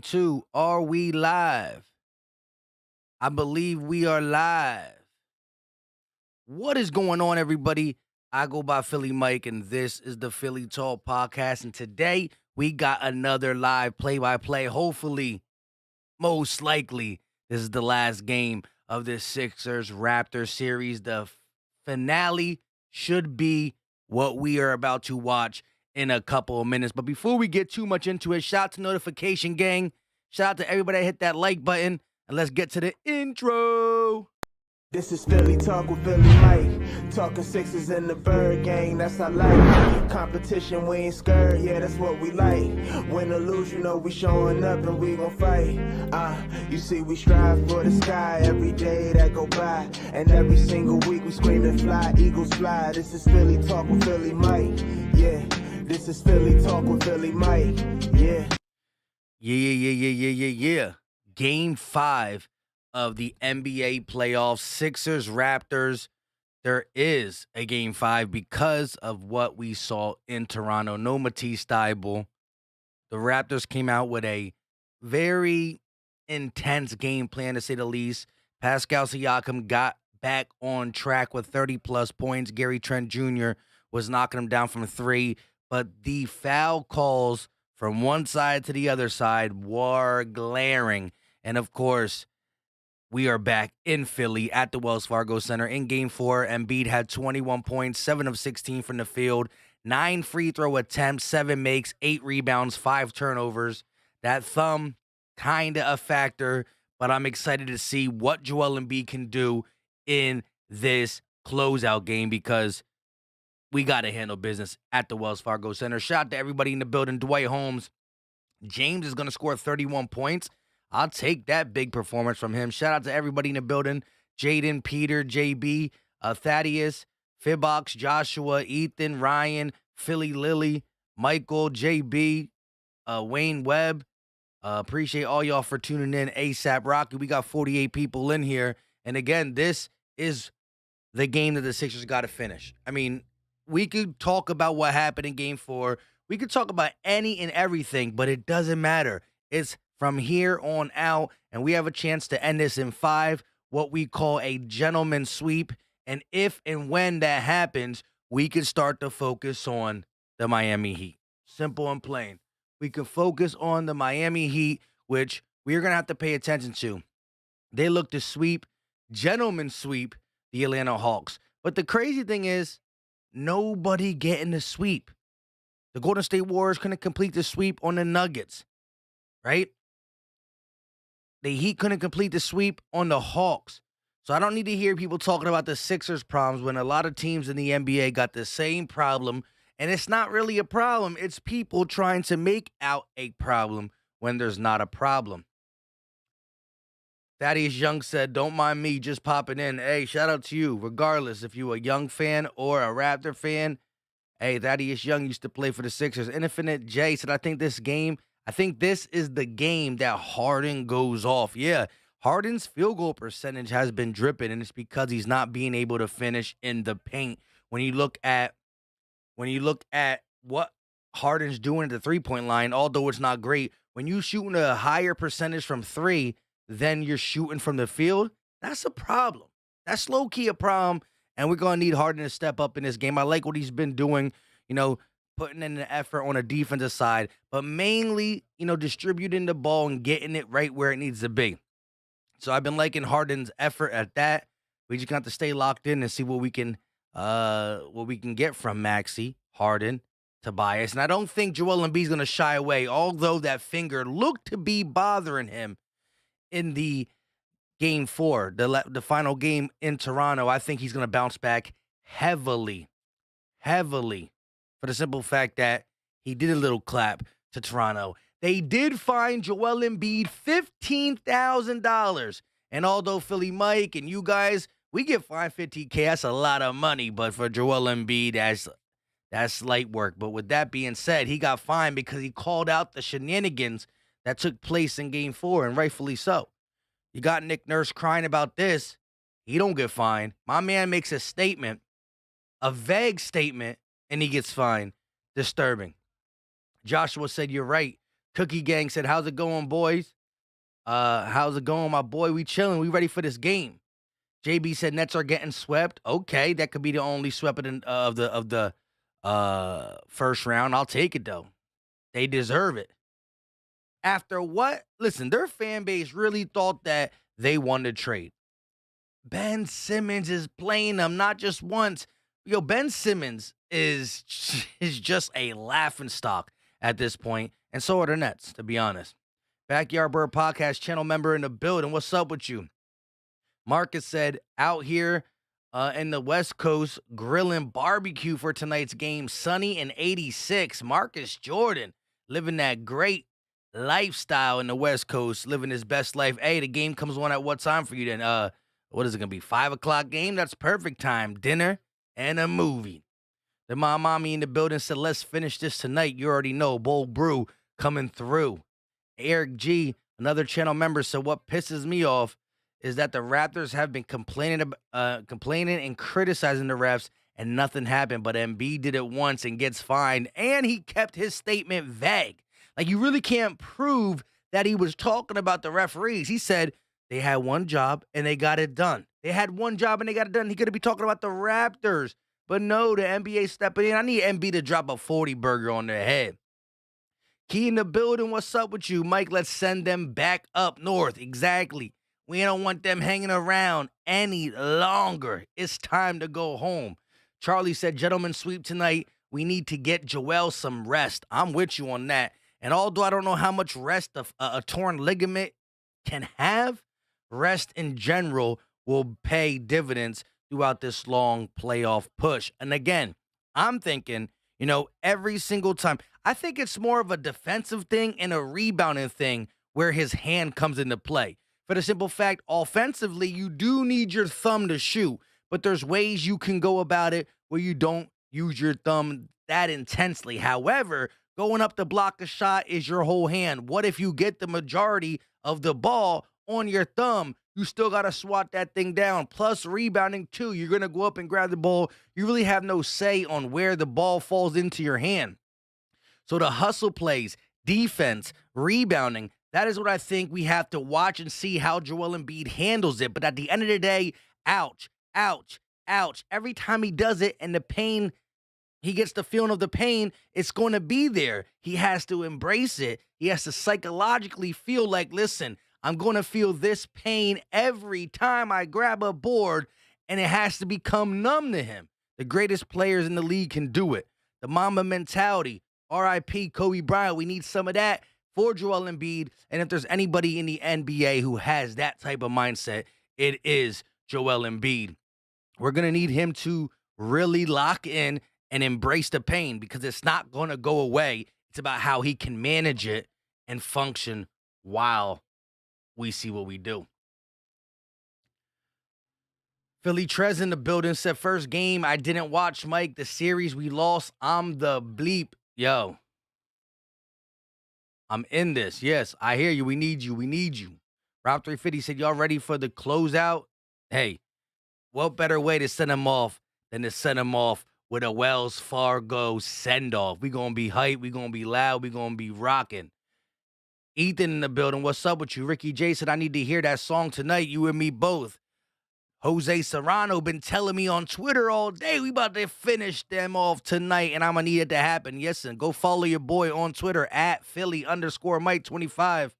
Two, are we live? I believe we are live. What is going on, everybody? I go by Philly Mike, and this is the Philly Talk Podcast. And today we got another live play-by-play. Hopefully, most likely, this is the last game of this Sixers Raptors series. The finale should be what we are about to watch in a couple of minutes. But before we get too much into it, shout out to Notification Gang. Shout out to everybody that hit that like button. And let's get to the intro. This is Philly Talk with Philly Mike. Talking Sixers in the Bird Gang, that's our life. Competition, we ain't scared, yeah, that's what we like. Win or lose, you know we showing up and we gon' fight. You see we strive for the sky every day that go by. And every single week we scream and fly, Eagles fly. This is Philly Talk with Philly Mike, yeah. This is Philly Talk with Philly Mike, yeah. Yeah. Game 5 of the NBA playoffs, Sixers, Raptors. There is a game 5 because of what we saw in Toronto. No Matisse Thybulle. The Raptors came out with a very intense game plan, to say the least. Pascal Siakam got back on track with 30-plus points. Gary Trent Jr. was knocking him down from 3. But the foul calls from one side to the other side were glaring. And, of course, we are back in Philly at the Wells Fargo Center in Game 4. Embiid had 21 points, 7 of 16 from the field, 9 free throw attempts, 7 makes, 8 rebounds, 5 turnovers. That thumb, kind of a factor, but I'm excited to see what Joel Embiid can do in this closeout game because we got to handle business at the Wells Fargo Center. Shout out to everybody in the building. Dwight Holmes, James is going to score 31 points. I'll take that big performance from him. Shout out to everybody in the building. Jaden, Peter, JB, Thaddeus, Fibox, Joshua, Ethan, Ryan, Philly Lily, Michael, JB, Wayne Webb. Appreciate all y'all for tuning in. ASAP Rocky. We got 48 people in here. And again, this is the game that the Sixers got to finish. I mean, we could talk about what happened in Game 4. We could talk about any and everything, but it doesn't matter. It's from here on out, and we have a chance to end this in 5, what we call a gentleman's sweep. And if and when that happens, we can start to focus on the Miami Heat. Simple and plain. We can focus on the Miami Heat, which we're going to have to pay attention to. They look to sweep, gentleman sweep, the Atlanta Hawks. But the crazy thing is, nobody getting the sweep. The Golden State Warriors couldn't complete the sweep on the Nuggets, right? The Heat couldn't complete the sweep on the Hawks. So I don't need to hear people talking about the Sixers' problems when a lot of teams in the NBA got the same problem. And it's not really a problem. It's people trying to make out a problem when there's not a problem. Thaddeus Young said, don't mind me just popping in. Hey, shout out to you. Regardless if you a Young fan or a Raptor fan. Hey, Thaddeus Young used to play for the Sixers. Infinite J said, I think this is the game that Harden goes off. Yeah, Harden's field goal percentage has been dripping, and it's because he's not being able to finish in the paint. When you look at what Harden's doing at the three-point line, although it's not great, when you shooting a higher percentage from 3 than you're shooting from the field, that's a problem. That's low-key a problem, and we're going to need Harden to step up in this game. I like what he's been doing, putting in an effort on a defensive side, but mainly, distributing the ball and getting it right where it needs to be. So I've been liking Harden's effort at that. We just got to stay locked in and see what we can get from Maxey, Harden, Tobias. And I don't think Joel Embiid's going to shy away, although that finger looked to be bothering him in the Game 4, the final game in Toronto. I think he's going to bounce back heavily, for the simple fact that he did a little clap to Toronto. They did fine Joel Embiid $15,000. And although Philly Mike and you guys, we get fined $15K, that's a lot of money. But for Joel Embiid, that's light work. But with that being said, he got fined because he called out the shenanigans that took place in Game 4, and rightfully so. You got Nick Nurse crying about this. He don't get fined. My man makes a statement, a vague statement, and he gets fined. Disturbing. Joshua said, you're right. Cookie Gang said, "How's it going, boys? How's it going, my boy? We chilling. We ready for this game." JB said Nets are getting swept. Okay, that could be the only swept of the first round. I'll take it though. They deserve it. After what? Listen, their fan base really thought that they won the trade. Ben Simmons is playing them not just once. Yo, Ben Simmons is just a laughing stock at this point, and so are the Nets, to be honest. Backyard Bird Podcast channel member in the building. What's up with you? Marcus said, out here in the West Coast, grilling barbecue for tonight's game. Sunny and 86. Marcus Jordan living that great lifestyle in the West Coast, living his best life. Hey, the game comes on at what time for you then? What is it going to be, 5 o'clock game? That's perfect time. Dinner and a movie. Then my mommy in the building said, let's finish this tonight. You already know, Bold Brew coming through. Eric G, another channel member, said, what pisses me off is that the Raptors have been complaining and criticizing the refs, and nothing happened. But Embiid did it once and gets fined, and he kept his statement vague. Like, you really can't prove that he was talking about the referees. He said they had one job and they got it done. They had one job and they got it done. He could be talking about the Raptors, but no, the NBA stepping in. I need Embiid to drop a 40 burger on their head. Key in the building. What's up with you, Mike? Let's send them back up north. Exactly. We don't want them hanging around any longer. It's time to go home. Charlie said, gentlemen sweep tonight. We need to get Joel some rest. I'm with you on that. And although I don't know how much rest a torn ligament can have, rest in general will pay dividends throughout this long playoff push. And again, I'm thinking, every single time, I think it's more of a defensive thing and a rebounding thing where his hand comes into play. For the simple fact, offensively, you do need your thumb to shoot, but there's ways you can go about it where you don't use your thumb that intensely. However, going up to block a shot is your whole hand. What if you get the majority of the ball on your thumb? You still got to swat that thing down. Plus rebounding too. You're going to go up and grab the ball. You really have no say on where the ball falls into your hand. So the hustle plays, defense, rebounding, that is what I think we have to watch and see how Joel Embiid handles it. But at the end of the day, ouch, ouch, ouch. Every time he does it and the pain, he gets the feeling of the pain, it's going to be there. He has to embrace it. He has to psychologically feel like, listen, I'm going to feel this pain every time I grab a board, and it has to become numb to him. The greatest players in the league can do it. The Mamba mentality, R.I.P. Kobe Bryant, we need some of that for Joel Embiid. And if there's anybody in the NBA who has that type of mindset, it is Joel Embiid. We're going to need him to really lock in and embrace the pain because it's not going to go away. It's about how he can manage it and function while we see what we do. Philly Trez in the building said, first game I didn't watch, Mike. The series we lost, I'm the bleep. Yo, I'm in this. Yes, I hear you. We need you. We need you. Rob 350 said, y'all ready for the closeout? Hey, what better way to send him off than to send him off with a Wells Fargo send-off? We going to be hype. We going to be loud. We going to be rocking. Ethan in the building. What's up with you? Ricky J said, I need to hear that song tonight. You and me both. Jose Serrano been telling me on Twitter all day, we about to finish them off tonight, and I'm going to need it to happen. Yes, and go follow your boy on Twitter at Philly_Mike25.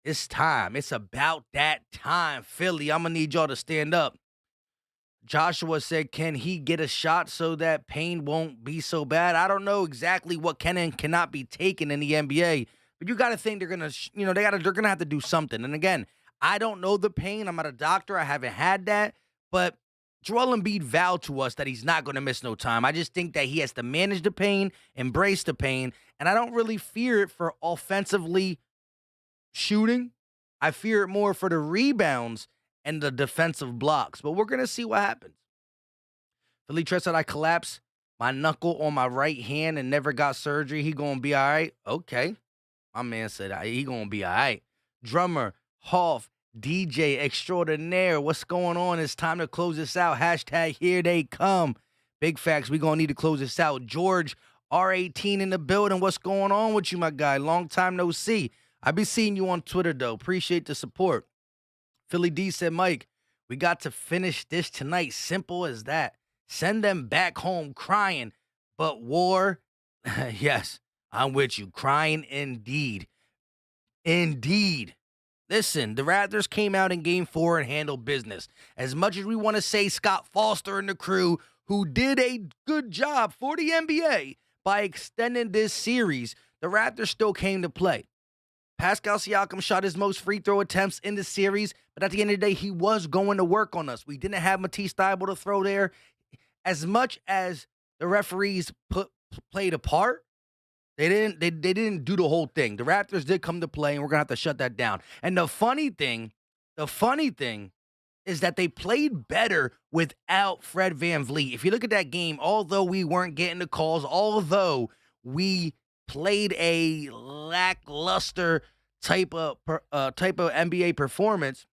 It's time. It's about that time, Philly. I'm going to need y'all to stand up. Joshua said, can he get a shot so that pain won't be so bad? I don't know exactly what can and cannot be taken in the NBA, but you got to think they're going to, they're going to have to do something. And again, I don't know the pain. I'm not a doctor. I haven't had that. But Joel Embiid vowed to us that he's not going to miss no time. I just think that he has to manage the pain, embrace the pain. And I don't really fear it for offensively shooting. I fear it more for the rebounds and the defensive blocks. But we're going to see what happens. Philly Tress said, I collapsed my knuckle on my right hand and never got surgery. He going to be all right? Okay. My man said he going to be all right. Drummer, Hoff, DJ extraordinaire. What's going on? It's time to close this out. Hashtag here they come. Big facts. We going to need to close this out. George R18 in the building. What's going on with you, my guy? Long time no see. I be seeing you on Twitter, though. Appreciate the support. Philly D said, Mike, we got to finish this tonight. Simple as that. Send them back home crying. But war, yes, I'm with you. Crying indeed. Indeed. Listen, the Raptors came out in game 4 and handled business. As much as we want to say Scott Foster and the crew, who did a good job for the NBA by extending this series, the Raptors still came to play. Pascal Siakam shot his most free throw attempts in the series, but at the end of the day, he was going to work on us. We didn't have Matisse Thybulle to throw there. As much as the referees played a part, they didn't do the whole thing. The Raptors did come to play, and we're gonna have to shut that down. And the funny thing is that they played better without Fred VanVleet. If you look at that game, although we weren't getting the calls, although we played a lackluster type of NBA performance,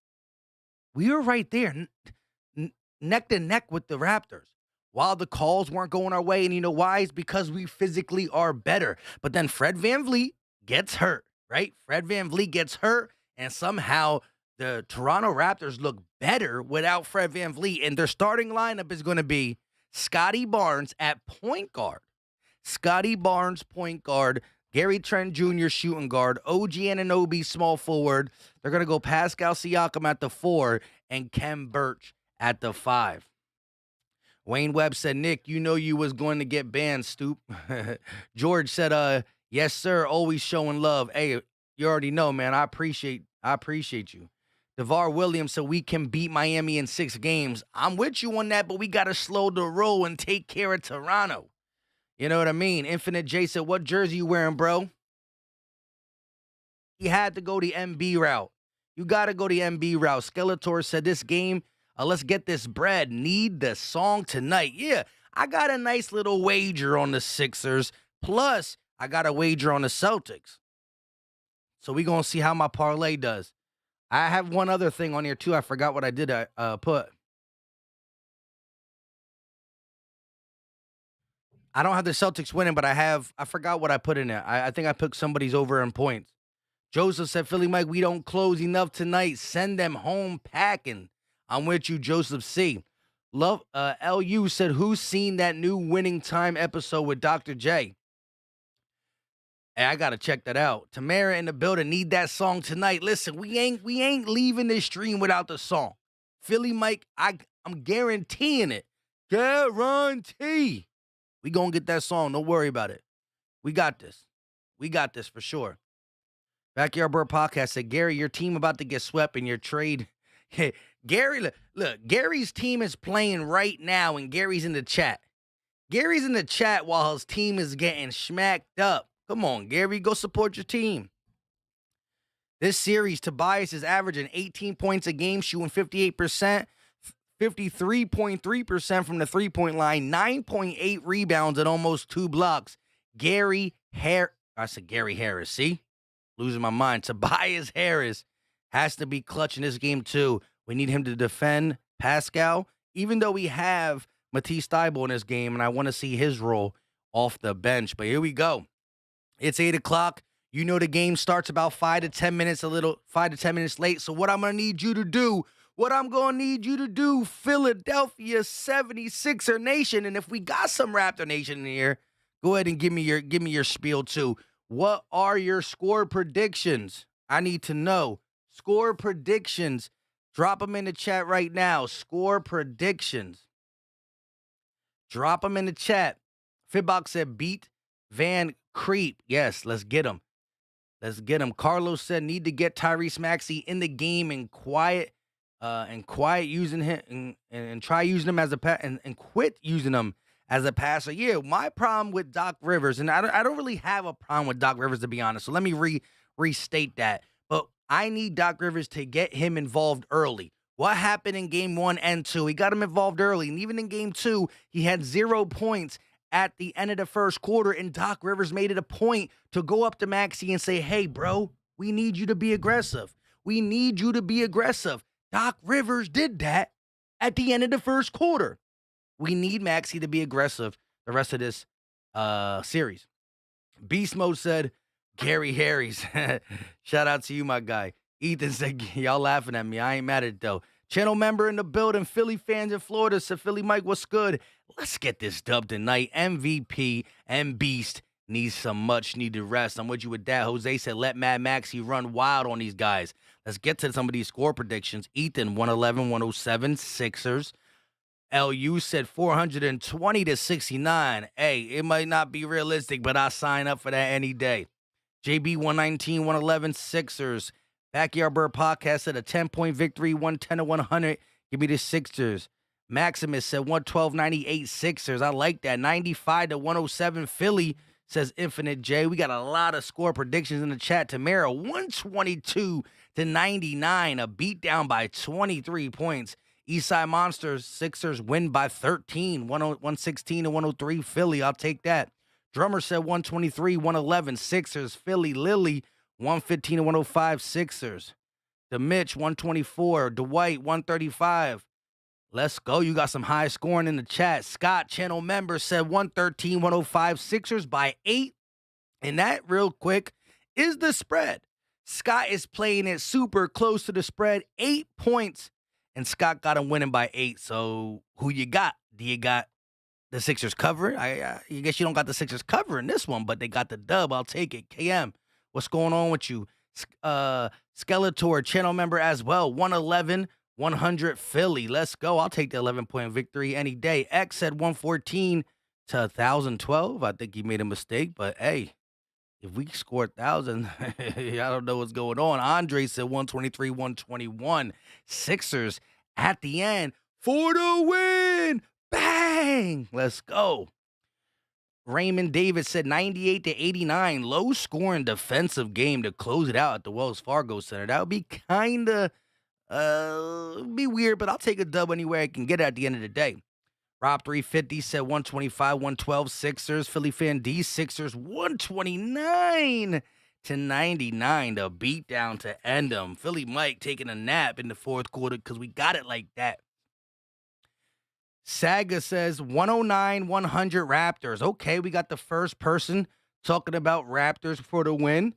we were right there, neck to neck with the Raptors. While the calls weren't going our way, and you know why? It's because we physically are better. But then Fred VanVleet gets hurt, right? Fred VanVleet gets hurt, and somehow the Toronto Raptors look better without Fred VanVleet, and their starting lineup is going to be Scotty Barnes at point guard. Scotty Barnes, point guard. Gary Trent Jr., shooting guard. OG Anunoby, small forward. They're going to go Pascal Siakam at the 4 and Kem Birch at the 5. Wayne Webb said, Nick, you know you was going to get banned, Stoop. George said, yes, sir, always showing love. Hey, you already know, man. I appreciate you. DeVar Williams said we can beat Miami in 6 games. I'm with you on that, but we got to slow the roll and take care of Toronto. You know what I mean? Infinite J said, what jersey you wearing, bro? He had to go the MB route. You got to go the MB route. Skeletor said this game, let's get this bread. Need the song tonight. Yeah, I got a nice little wager on the Sixers. Plus, I got a wager on the Celtics. So we going to see how my parlay does. I have one other thing on here, too. I forgot what I did put. I don't have the Celtics winning, but I forgot what I put in there. I think I put somebody's over in points. Joseph said, Philly Mike, we don't close enough tonight. Send them home packing. I'm with you, Joseph C. Love LU said, who's seen that new Winning Time episode with Dr. J? Hey, I gotta check that out. Tamara in the building, need that song tonight. Listen, we ain't leaving this stream without the song. Philly Mike, I'm guaranteeing it. Guarantee. We gonna get that song. Don't worry about it. We got this. We got this for sure. Backyard Bird Podcast said, Gary, your team about to get swept in your trade. Gary, look, Gary's team is playing right now, and Gary's in the chat. Gary's in the chat while his team is getting smacked up. Come on, Gary, go support your team. This series, Tobias is averaging 18 points a game, shooting 58%, 53.3% from the three-point line, 9.8 rebounds, and almost 2 blocks. I said Gary Harris, see? Losing my mind. Tobias Harris has to be clutch in this game, too. We need him to defend Pascal, even though we have Matisse Thybulle in this game, and I want to see his role off the bench. But here we go. It's 8 o'clock. You know the game starts about 5 to 10 minutes late. So what I'm going to need you to do, Philadelphia 76er Nation, and if we got some Raptor Nation in here, go ahead and give me your spiel too. What are your score predictions? I need to know. Score predictions. Drop them in the chat right now. Score predictions. Drop them in the chat. Fitbox said beat Van Creep. Yes, let's get him. Carlos said need to get Tyrese Maxey in the game and quiet using him and try using him as a and quit using him as a passer. Yeah, my problem with Doc Rivers, and I don't really have a problem with Doc Rivers, to be honest. So let me restate that. But I need Doc Rivers to get him involved early. What happened in game 1 and 2? He got him involved early. And even in game 2, he had 0 points at the end of the first quarter. And Doc Rivers made it a point to go up to Maxey and say, hey, bro, we need you to be aggressive. Doc Rivers did that at the end of the first quarter. We need Maxey to be aggressive the rest of this series. Beast Mode said, Gary Harris. Shout out to you, my guy. Ethan said, y'all laughing at me. I ain't mad at it, though. Channel member in the building. Philly fans in Florida said, Philly Mike, what's good? Let's get this dub tonight. MVP and Beast needs some much-needed rest. I'm with you with that. Jose said, let Mad Maxie run wild on these guys. Let's get to some of these score predictions. Ethan, 111-107, Sixers. LU said 420 to 69. Hey, it might not be realistic, but I sign up for that any day. JB 119, 111, Sixers. Backyard Bird Podcast said a 10-point victory, 110 to 100. Give me the Sixers. Maximus said 112-98 Sixers. I like that. 95 to 107 Philly, says Infinite J. We got a lot of score predictions in the chat. Tamara, 122 to 99. A beatdown by 23 points. Eastside Monsters, Sixers win by 13, 116 to 103 Philly. I'll take that. Drummer said 123, 111 Sixers. Philly Lily, 115 to 105 Sixers. The Mitch, 124. Dwight, 135. Let's go. You got some high scoring in the chat. Scott, channel member, said 113, 105 Sixers by 8. And that, real quick, is the spread. Scott is playing it super close to the spread, 8 points. And Scott got him winning by 8. So who you got? Do you got the Sixers cover? I guess you don't got the Sixers cover in this one, but they got the dub. I'll take it. KM, what's going on with you? Skeletor, channel member as well. 111, 100 Philly. Let's go. I'll take the 11-point victory any day. X said 114 to 1,012. I think he made a mistake, but hey, if we score 1,000, I don't know what's going on. Andre said 123, 121. Sixers at the end for the win. Bang! Let's go. Raymond Davis said 98 to 89. Low scoring defensive game to close it out at the Wells Fargo Center. That would be kind of be weird, but I'll take a dub anywhere I can get it at the end of the day. Rob 350 said 125, 112 Sixers. Philly fan D Sixers 129 to 99. The beat down to end them. Philly Mike taking a nap in the fourth quarter because we got it like that. Saga says 109, 100 Raptors. Okay, we got the first person talking about Raptors for the win.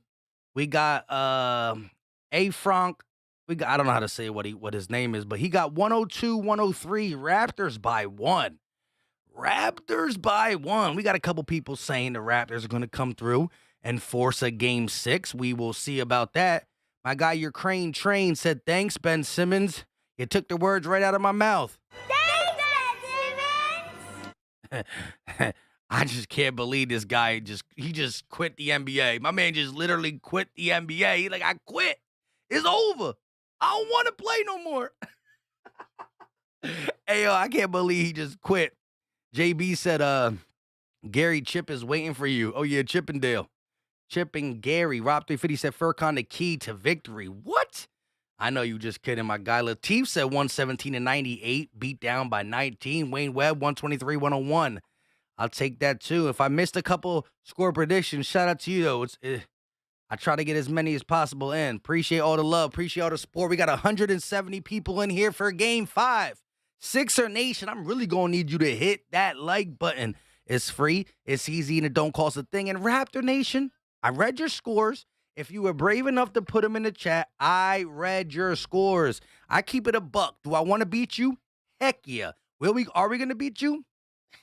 We got A. Frank. I don't know how to say what his name is, but he got 102, 103 Raptors by 1. Raptors by 1. We got a couple people saying the Raptors are going to come through and force a game 6. We will see about that. My guy, your Crane Train, said, thanks, Ben Simmons. You took the words right out of my mouth. Thanks, Ben Simmons! I just can't believe this guy he just quit the NBA. My man just literally quit the NBA. He's like, I quit. It's over. I don't want to play no more. Hey, yo, I can't believe he just quit. JB said, Gary, Chip is waiting for you. Oh, yeah, Chippendale. Chip and Gary. Rob 350 said, Furcon, the key to victory. What? I know you just kidding, my guy. Latif said 117 to 98, beat down by 19. Wayne Webb, 123, 101. I'll take that, too. If I missed a couple score predictions, shout out to you, though. I try to get as many as possible in. Appreciate all the love. Appreciate all the support. We got 170 people in here for Game 5. Sixer Nation, I'm really going to need you to hit that like button. It's free. It's easy, and it don't cost a thing. And Raptor Nation, I read your scores. If you were brave enough to put them in the chat, I read your scores. I keep it a buck. Do I want to beat you? Heck yeah. Are we going to beat you?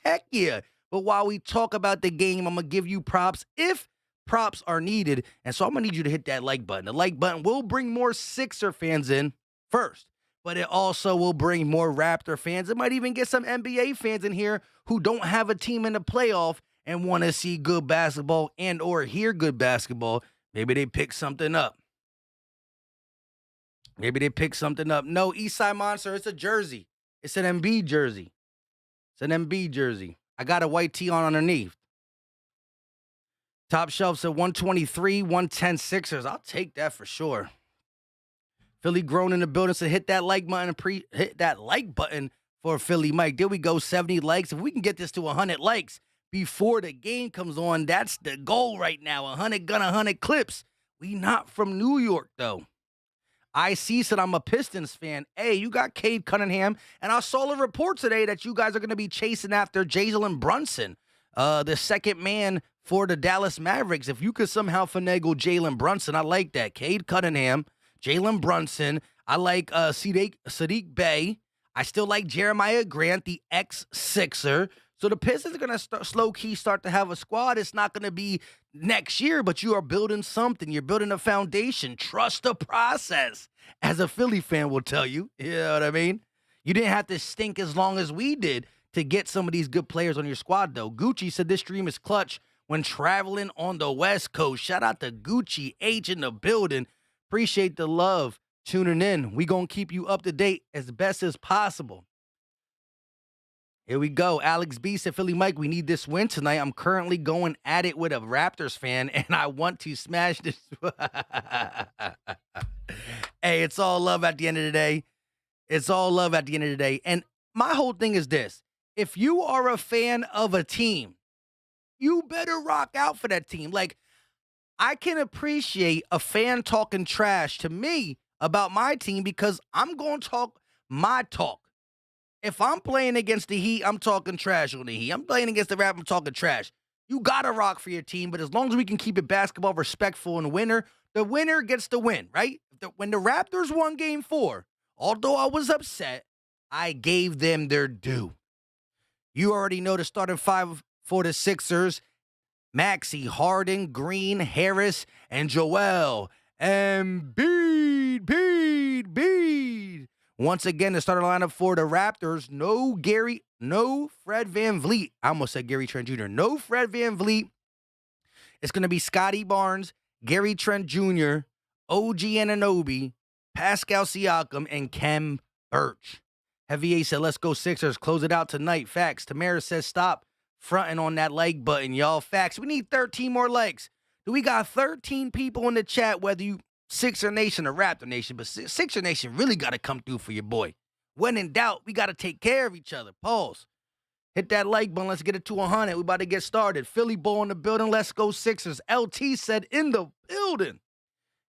Heck yeah. But while we talk about the game, I'm going to give you props if props are needed. And so I'm going to need you to hit that like button. The like button will bring more Sixer fans in first, but it also will bring more Raptor fans. It might even get some NBA fans in here who don't have a team in the playoff and want to see good basketball and or hear good basketball. Maybe they pick something up. No, Eastside Monster, it's a jersey. It's an MB jersey. I got a white tee on underneath. Top Shelf said 123, 110 Sixers. I'll take that for sure. Philly Grown in the building said hit that like button hit that like button for Philly Mike. There we go, 70 likes. If we can get this to 100 likes before the game comes on, that's the goal right now. 100 clips. We not from New York, though. IC said I'm a Pistons fan. Hey, you got Cade Cunningham, and I saw a report today that you guys are going to be chasing after Jalen Brunson. The second man for the Dallas Mavericks. If you could somehow finagle Jalen Brunson, I like that. Cade Cunningham, Jalen Brunson. I like Sadiq Bey. I still like Jeremiah Grant, the ex-Sixer. So the Pistons are going to slow-key start to have a squad. It's not going to be next year, but you are building something. You're building a foundation. Trust the process, as a Philly fan will tell you. You know what I mean? You didn't have to stink as long as we did to get some of these good players on your squad, though. Gucci said this stream is clutch when traveling on the West Coast. Shout out to Gucci H in the building. Appreciate the love tuning in. We going to keep you up to date as best as possible. Here we go. Alex B said, Philly Mike, we need this win tonight. I'm currently going at it with a Raptors fan, and I want to smash this. Hey, it's all love at the end of the day. It's all love at the end of the day. And my whole thing is this. If you are a fan of a team, you better rock out for that team. Like, I can appreciate a fan talking trash to me about my team because I'm going to talk my talk. If I'm playing against the Heat, I'm talking trash on the Heat. I'm playing against the Raptors, I'm talking trash. You got to rock for your team, but as long as we can keep it basketball respectful and the winner gets the win, right? When the Raptors won Game 4, although I was upset, I gave them their due. You already know the starting five for the Sixers. Maxey, Harden, Green, Harris, and Joel Embiid. Once again, the starting lineup for the Raptors, no Fred VanVleet. I almost said Gary Trent Jr. No Fred VanVleet. It's going to be Scotty Barnes, Gary Trent Jr., OG Anunoby, Pascal Siakam, and Kem Birch. Heavy A said, let's go Sixers. Close it out tonight. Facts. Tamara says, stop fronting on that like button, y'all. Facts. We need 13 more likes. We got 13 people in the chat, whether you Sixer Nation or Raptor Nation, but Sixer Nation really got to come through for your boy. When in doubt, we got to take care of each other. Pause. Hit that like button. Let's get it to 100. We about to get started. Philly Bull in the building. Let's go Sixers. LT said in the building.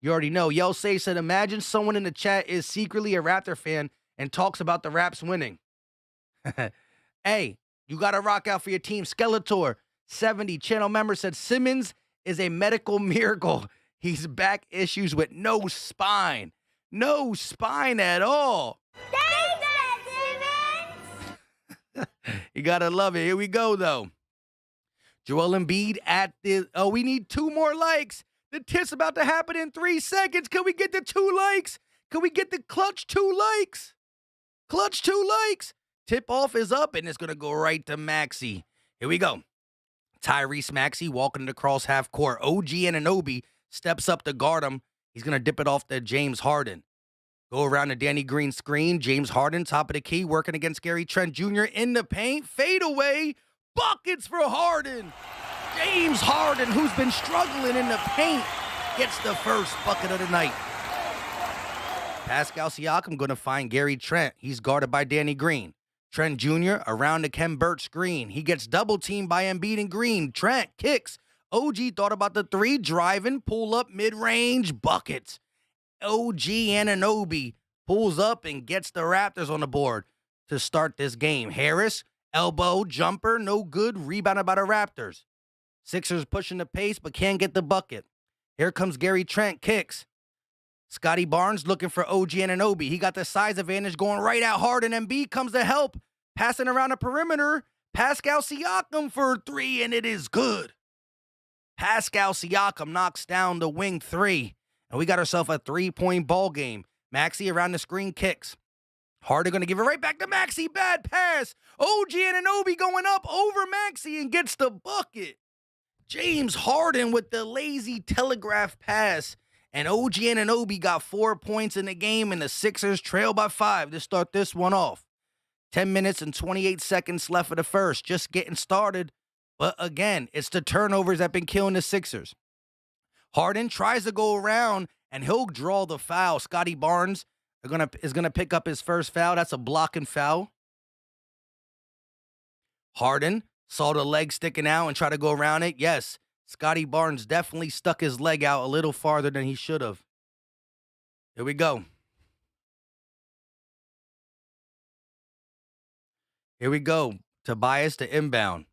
You already know. Yo Say said, imagine someone in the chat is secretly a Raptor fan and talks about the Raps winning. Hey, you got to rock out for your team. Skeletor 70 channel member said Simmons is a medical miracle. He's back issues with no spine. No spine at all. Thanks, Simmons. You got to love it. Here we go, though. Joel Embiid at the... Oh, we need 2 more likes. The tip's about to happen in 3 seconds. Can we get the 2 likes? Can we get the clutch 2 likes? Clutch 2 likes. Tip off is up, and it's going to go right to Maxey. Here we go. Tyrese Maxey walking across half court. OG Anunoby steps up to guard him. He's going to dip it off to James Harden. Go around the Danny Green screen. James Harden, top of the key, working against Gary Trent Jr. in the paint. Fade away. Buckets for Harden. James Harden, who's been struggling in the paint, gets the first bucket of the night. Pascal Siakam going to find Gary Trent. He's guarded by Danny Green. Trent Jr. around the Kem Birch screen. He gets double-teamed by Embiid and Green. Trent kicks. OG thought about the 3, driving, pull up, mid-range, buckets. OG Anunoby pulls up and gets the Raptors on the board to start this game. Harris, elbow, jumper, no good, rebounded by the Raptors. Sixers pushing the pace, but can't get the bucket. Here comes Gary Trent, kicks. Scotty Barnes looking for OG Anunoby. He got the size advantage going right at Harden. Embiid comes to help. Passing around the perimeter. Pascal Siakam for 3, and it is good. Pascal Siakam knocks down the wing 3. And we got ourselves a 3-point ball game. Maxey around the screen kicks. Harden going to give it right back to Maxey. Bad pass. OG Anunoby going up over Maxey and gets the bucket. James Harden with the lazy telegraph pass. And OG Anunoby got 4 points in the game, and the Sixers trail by 5 to start this one off. 10 minutes and 28 seconds left of the first. Just getting started. But again, it's the turnovers that have been killing the Sixers. Harden tries to go around, and he'll draw the foul. Scotty Barnes is gonna pick up his first foul. That's a blocking foul. Harden saw the leg sticking out and tried to go around it. Yes. Scotty Barnes definitely stuck his leg out a little farther than he should have. Here we go. Here we go. Tobias to inbound.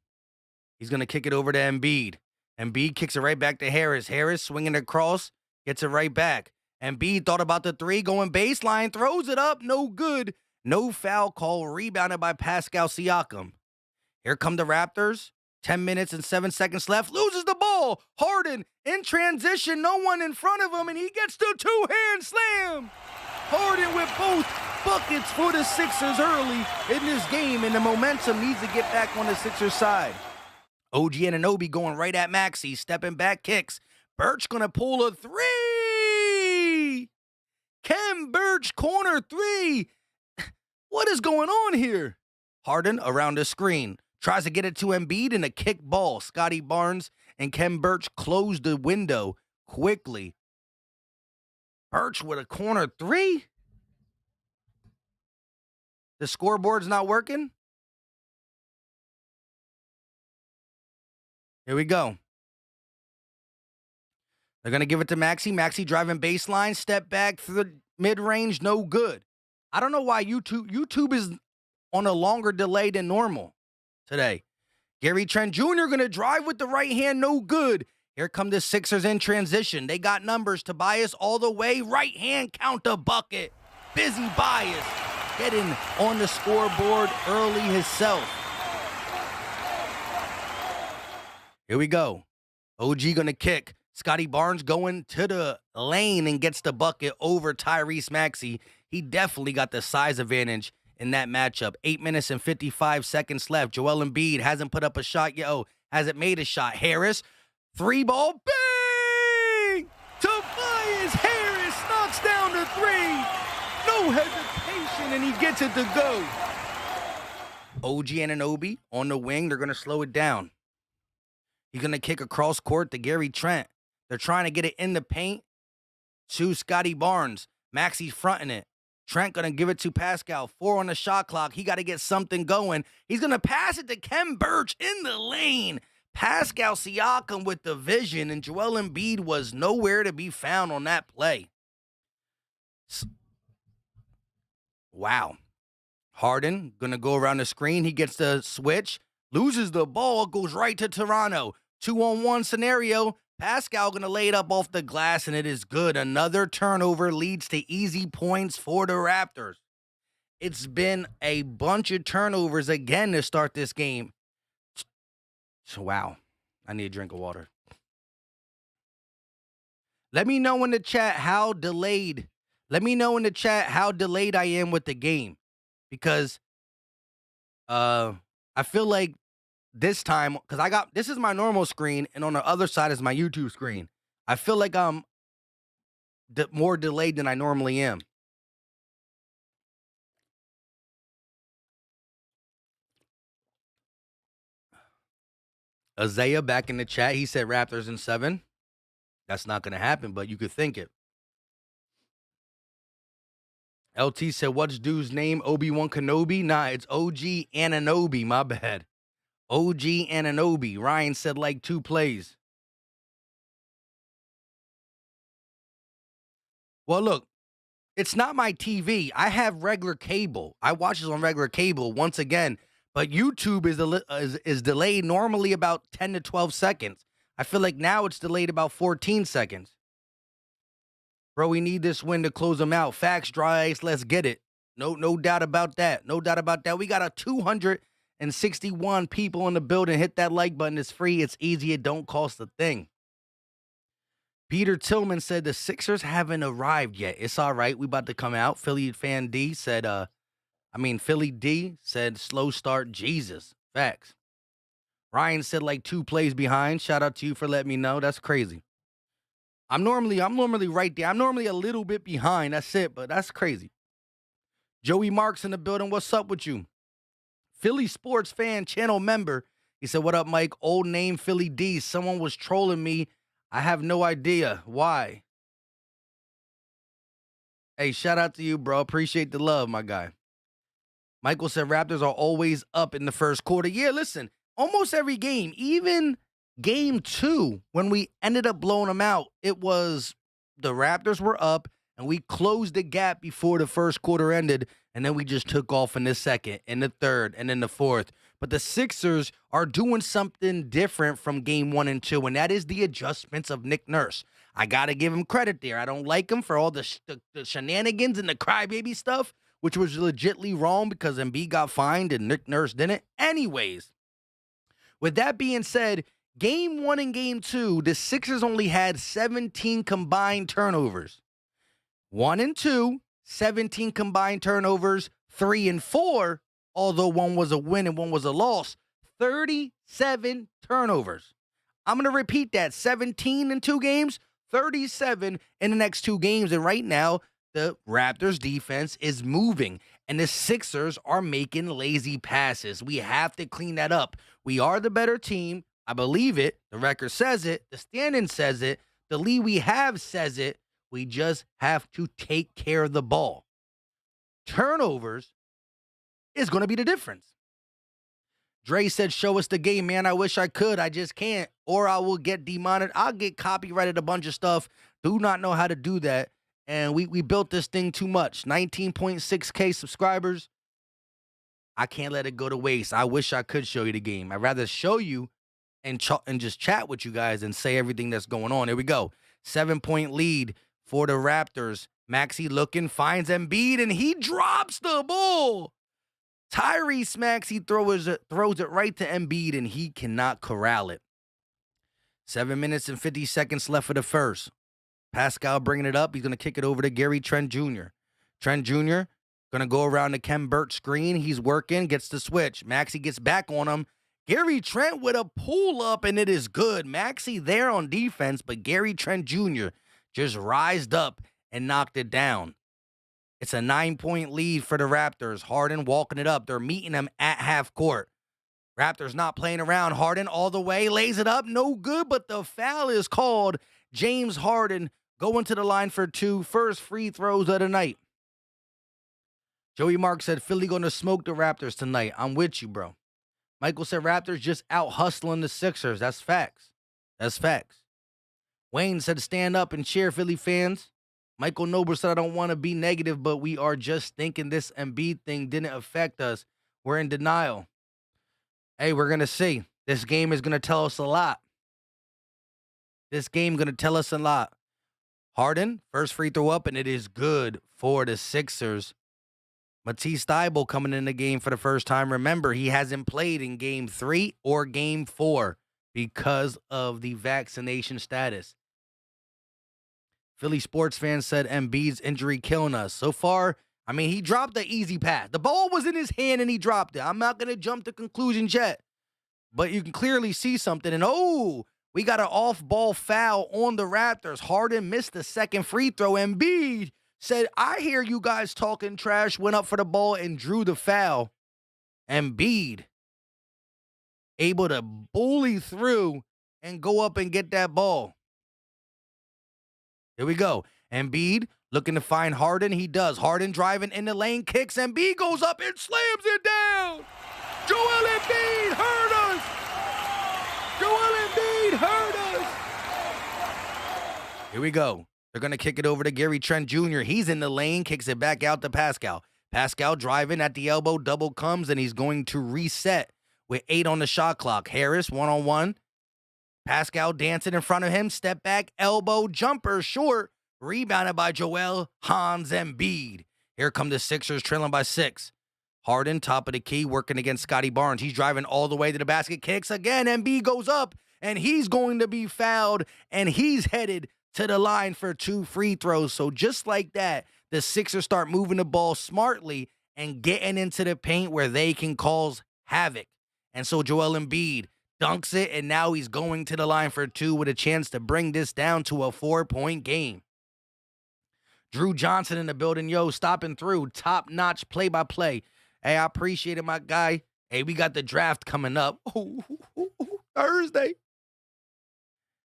He's going to kick it over to Embiid. Embiid kicks it right back to Harris. Harris swinging across, gets it right back. Embiid thought about the three, going baseline, throws it up, no good. No foul call, rebounded by Pascal Siakam. Here come the Raptors. 10 minutes and 7 seconds left. Loses the ball. Harden in transition. No one in front of him, and he gets the two-hand slam. Harden with both buckets for the Sixers early in this game, and the momentum needs to get back on the Sixers side. OG Anunoby going right at Maxey. Stepping back, kicks. Birch going to pull a three. Ken Birch, corner three. What is going on here? Harden around the screen. Tries to get it to Embiid in a kick ball. Scotty Barnes and Ken Birch close the window quickly. Birch with a corner three? The scoreboard's not working? Here we go. They're going to give it to Maxey. Maxey driving baseline. Step back through the mid-range. No good. I don't know why YouTube is on a longer delay than normal today. Gary Trent Jr. going to drive with the right hand. No good. Here come the Sixers in transition. They got numbers. Tobias all the way. Right hand counter bucket. Busy Bias getting on the scoreboard early himself. Here we go. OG going to kick. Scotty Barnes going to the lane and gets the bucket over Tyrese Maxey. He definitely got the size advantage in that matchup. 8 minutes and 55 seconds left. Joel Embiid hasn't put up a shot yet. Oh, hasn't made a shot. Harris, three ball, bang! Tobias Harris knocks down the three. No hesitation, and he gets it to go. OG Anunoby on the wing. They're going to slow it down. He's going to kick across court to Gary Trent. They're trying to get it in the paint to Scotty Barnes. Maxey's fronting it. Trent going to give it to Pascal. 4 on the shot clock. He got to get something going. He's going to pass it to Ken Birch in the lane. Pascal Siakam with the vision, and Joel Embiid was nowhere to be found on that play. Wow. Harden going to go around the screen. He gets the switch. Loses the ball. Goes right to Toronto. 2-on-1 scenario. Pascal going to lay it up off the glass, and it is good. Another turnover leads to easy points for the Raptors. It's been a bunch of turnovers again to start this game. So, wow. I need a drink of water. Let me know in the chat how delayed. Let me know in the chat how delayed I am with the game. Because I feel like this time, because this is my normal screen, and on the other side is my YouTube screen. I feel like I'm more delayed than I normally am. Isaiah back in the chat, he said Raptors in 7. That's not going to happen, but you could think it. LT said, what's dude's name? Obi-Wan Kenobi? Nah, it's OG Anunoby. My bad. OG Anunoby. Ryan said like 2 plays. Well, look, it's not my TV. I have regular cable. I watch this on regular cable once again, but YouTube is delayed normally about 10 to 12 seconds. I feel like now it's delayed about 14 seconds. Bro, we need this win to close them out. Facts, dry ice, let's get it. No doubt about that. No doubt about that. We got a 261 people in the building. Hit that like button. It's free. It's easy. It don't cost a thing. Peter Tillman said the Sixers haven't arrived yet. It's all right. We about to come out. Philly fan D said, Philly D said slow start. Jesus. Facts. Ryan said like 2 plays behind. Shout out to you for letting me know. That's crazy. I'm normally right there. I'm normally a little bit behind. That's it, but that's crazy. Joey Marks in the building. What's up with you? Philly Sports Fan channel member. He said, what up, Mike? Old name Philly D. Someone was trolling me. I have no idea why. Hey, shout out to you, bro. Appreciate the love, my guy. Michael said Raptors are always up in the first quarter. Yeah, listen, almost every game, even game 2, when we ended up blowing them out, it was the Raptors were up, and we closed the gap before the first quarter ended, and then we just took off in the second, in the third, and in the fourth. But the Sixers are doing something different from game 1 and 2, and that is the adjustments of Nick Nurse. I got to give him credit there. I don't like him for all the shenanigans and the crybaby stuff, which was legitly wrong because Embiid got fined and Nick Nurse didn't. Anyways, with that being said, game 1 and game 2, the Sixers only had 17 combined turnovers. 1 and 2, 17 combined turnovers. 3 and 4, although one was a win and one was a loss, 37 turnovers. I'm going to repeat that. 17 in 2 games, 37 in the next 2 games. And right now, the Raptors defense is moving, and the Sixers are making lazy passes. We have to clean that up. We are the better team. I believe it. The record says it. The standing says it. The lead we have says it. We just have to take care of the ball. Turnovers is going to be the difference. Dre said, show us the game, man. I wish I could. I just can't. Or I will get demonetized. I'll get copyrighted a bunch of stuff. Do not know how to do that. And we built this thing too much. 19.6K subscribers. I can't let it go to waste. I wish I could show you the game. I'd rather show you and just chat with you guys and say everything that's going on. Here we go. 7-point lead for the Raptors. Maxey looking, finds Embiid, and he drops the ball. Tyrese Maxey throws it right to Embiid, and he cannot corral it. 7 minutes and 50 seconds left for the first. Pascal bringing it up. He's going to kick it over to Gary Trent Jr. Trent Jr. going to go around the Kem Burt screen. He's working, gets the switch. Maxey gets back on him. Gary Trent with a pull-up, and it is good. Maxey there on defense, but Gary Trent Jr. just rised up and knocked it down. It's a 9-point lead for the Raptors. Harden walking it up. They're meeting him at half court. Raptors not playing around. Harden all the way. Lays it up. No good, but the foul is called. James Harden going to the line for 2. First free throws of the night. Joey Mark said, Philly going to smoke the Raptors tonight. I'm with you, bro. Michael said, Raptors just out hustling the Sixers. That's facts. That's facts. Wayne said, stand up and cheer, Philly fans. Michael Noble said, I don't want to be negative, but we are just thinking this Embiid thing didn't affect us. We're in denial. Hey, we're going to see. This game is going to tell us a lot. This game going to tell us a lot. Harden, first free throw up, and it is good for the Sixers. Matisse Thybulle coming in the game for the first time. Remember, he hasn't played in game 3 or game 4 because of the vaccination status. Philly sports fans said Embiid's injury killing us. So far, I mean, he dropped the easy pass. The ball was in his hand and he dropped it. I'm not going to jump to conclusions yet. But you can clearly see something. And, we got an off-ball foul on the Raptors. Harden missed the second free throw. Embiid said, I hear you guys talking trash, went up for the ball and drew the foul. Embiid able to bully through and go up and get that ball. Here we go. Embiid looking to find Harden. He does. Harden driving in the lane, kicks. Embiid goes up and slams it down. Joel Embiid hurt us. Joel Embiid hurt us. Here we go. They're going to kick it over to Gary Trent Jr. He's in the lane, kicks it back out to Pascal. Pascal driving at the elbow, double comes, and he's going to reset with 8 on the shot clock. Harris, one-on-one. Pascal dancing in front of him. Step back, elbow, jumper, short. Rebounded by Joel Hans Embiid. Here come the Sixers trailing by 6. Harden, top of the key, working against Scotty Barnes. He's driving all the way to the basket. Kicks again. Embiid goes up, and he's going to be fouled, and he's headed to the line for 2 free throws. So just like that, the Sixers start moving the ball smartly and getting into the paint where they can cause havoc. And so Joel Embiid dunks it, and now he's going to the line for 2 with a chance to bring this down to a 4-point game. Drew Johnson in the building. Yo, stopping through. Top-notch play-by-play. Hey, I appreciate it, my guy. Hey, we got the draft coming up. Thursday.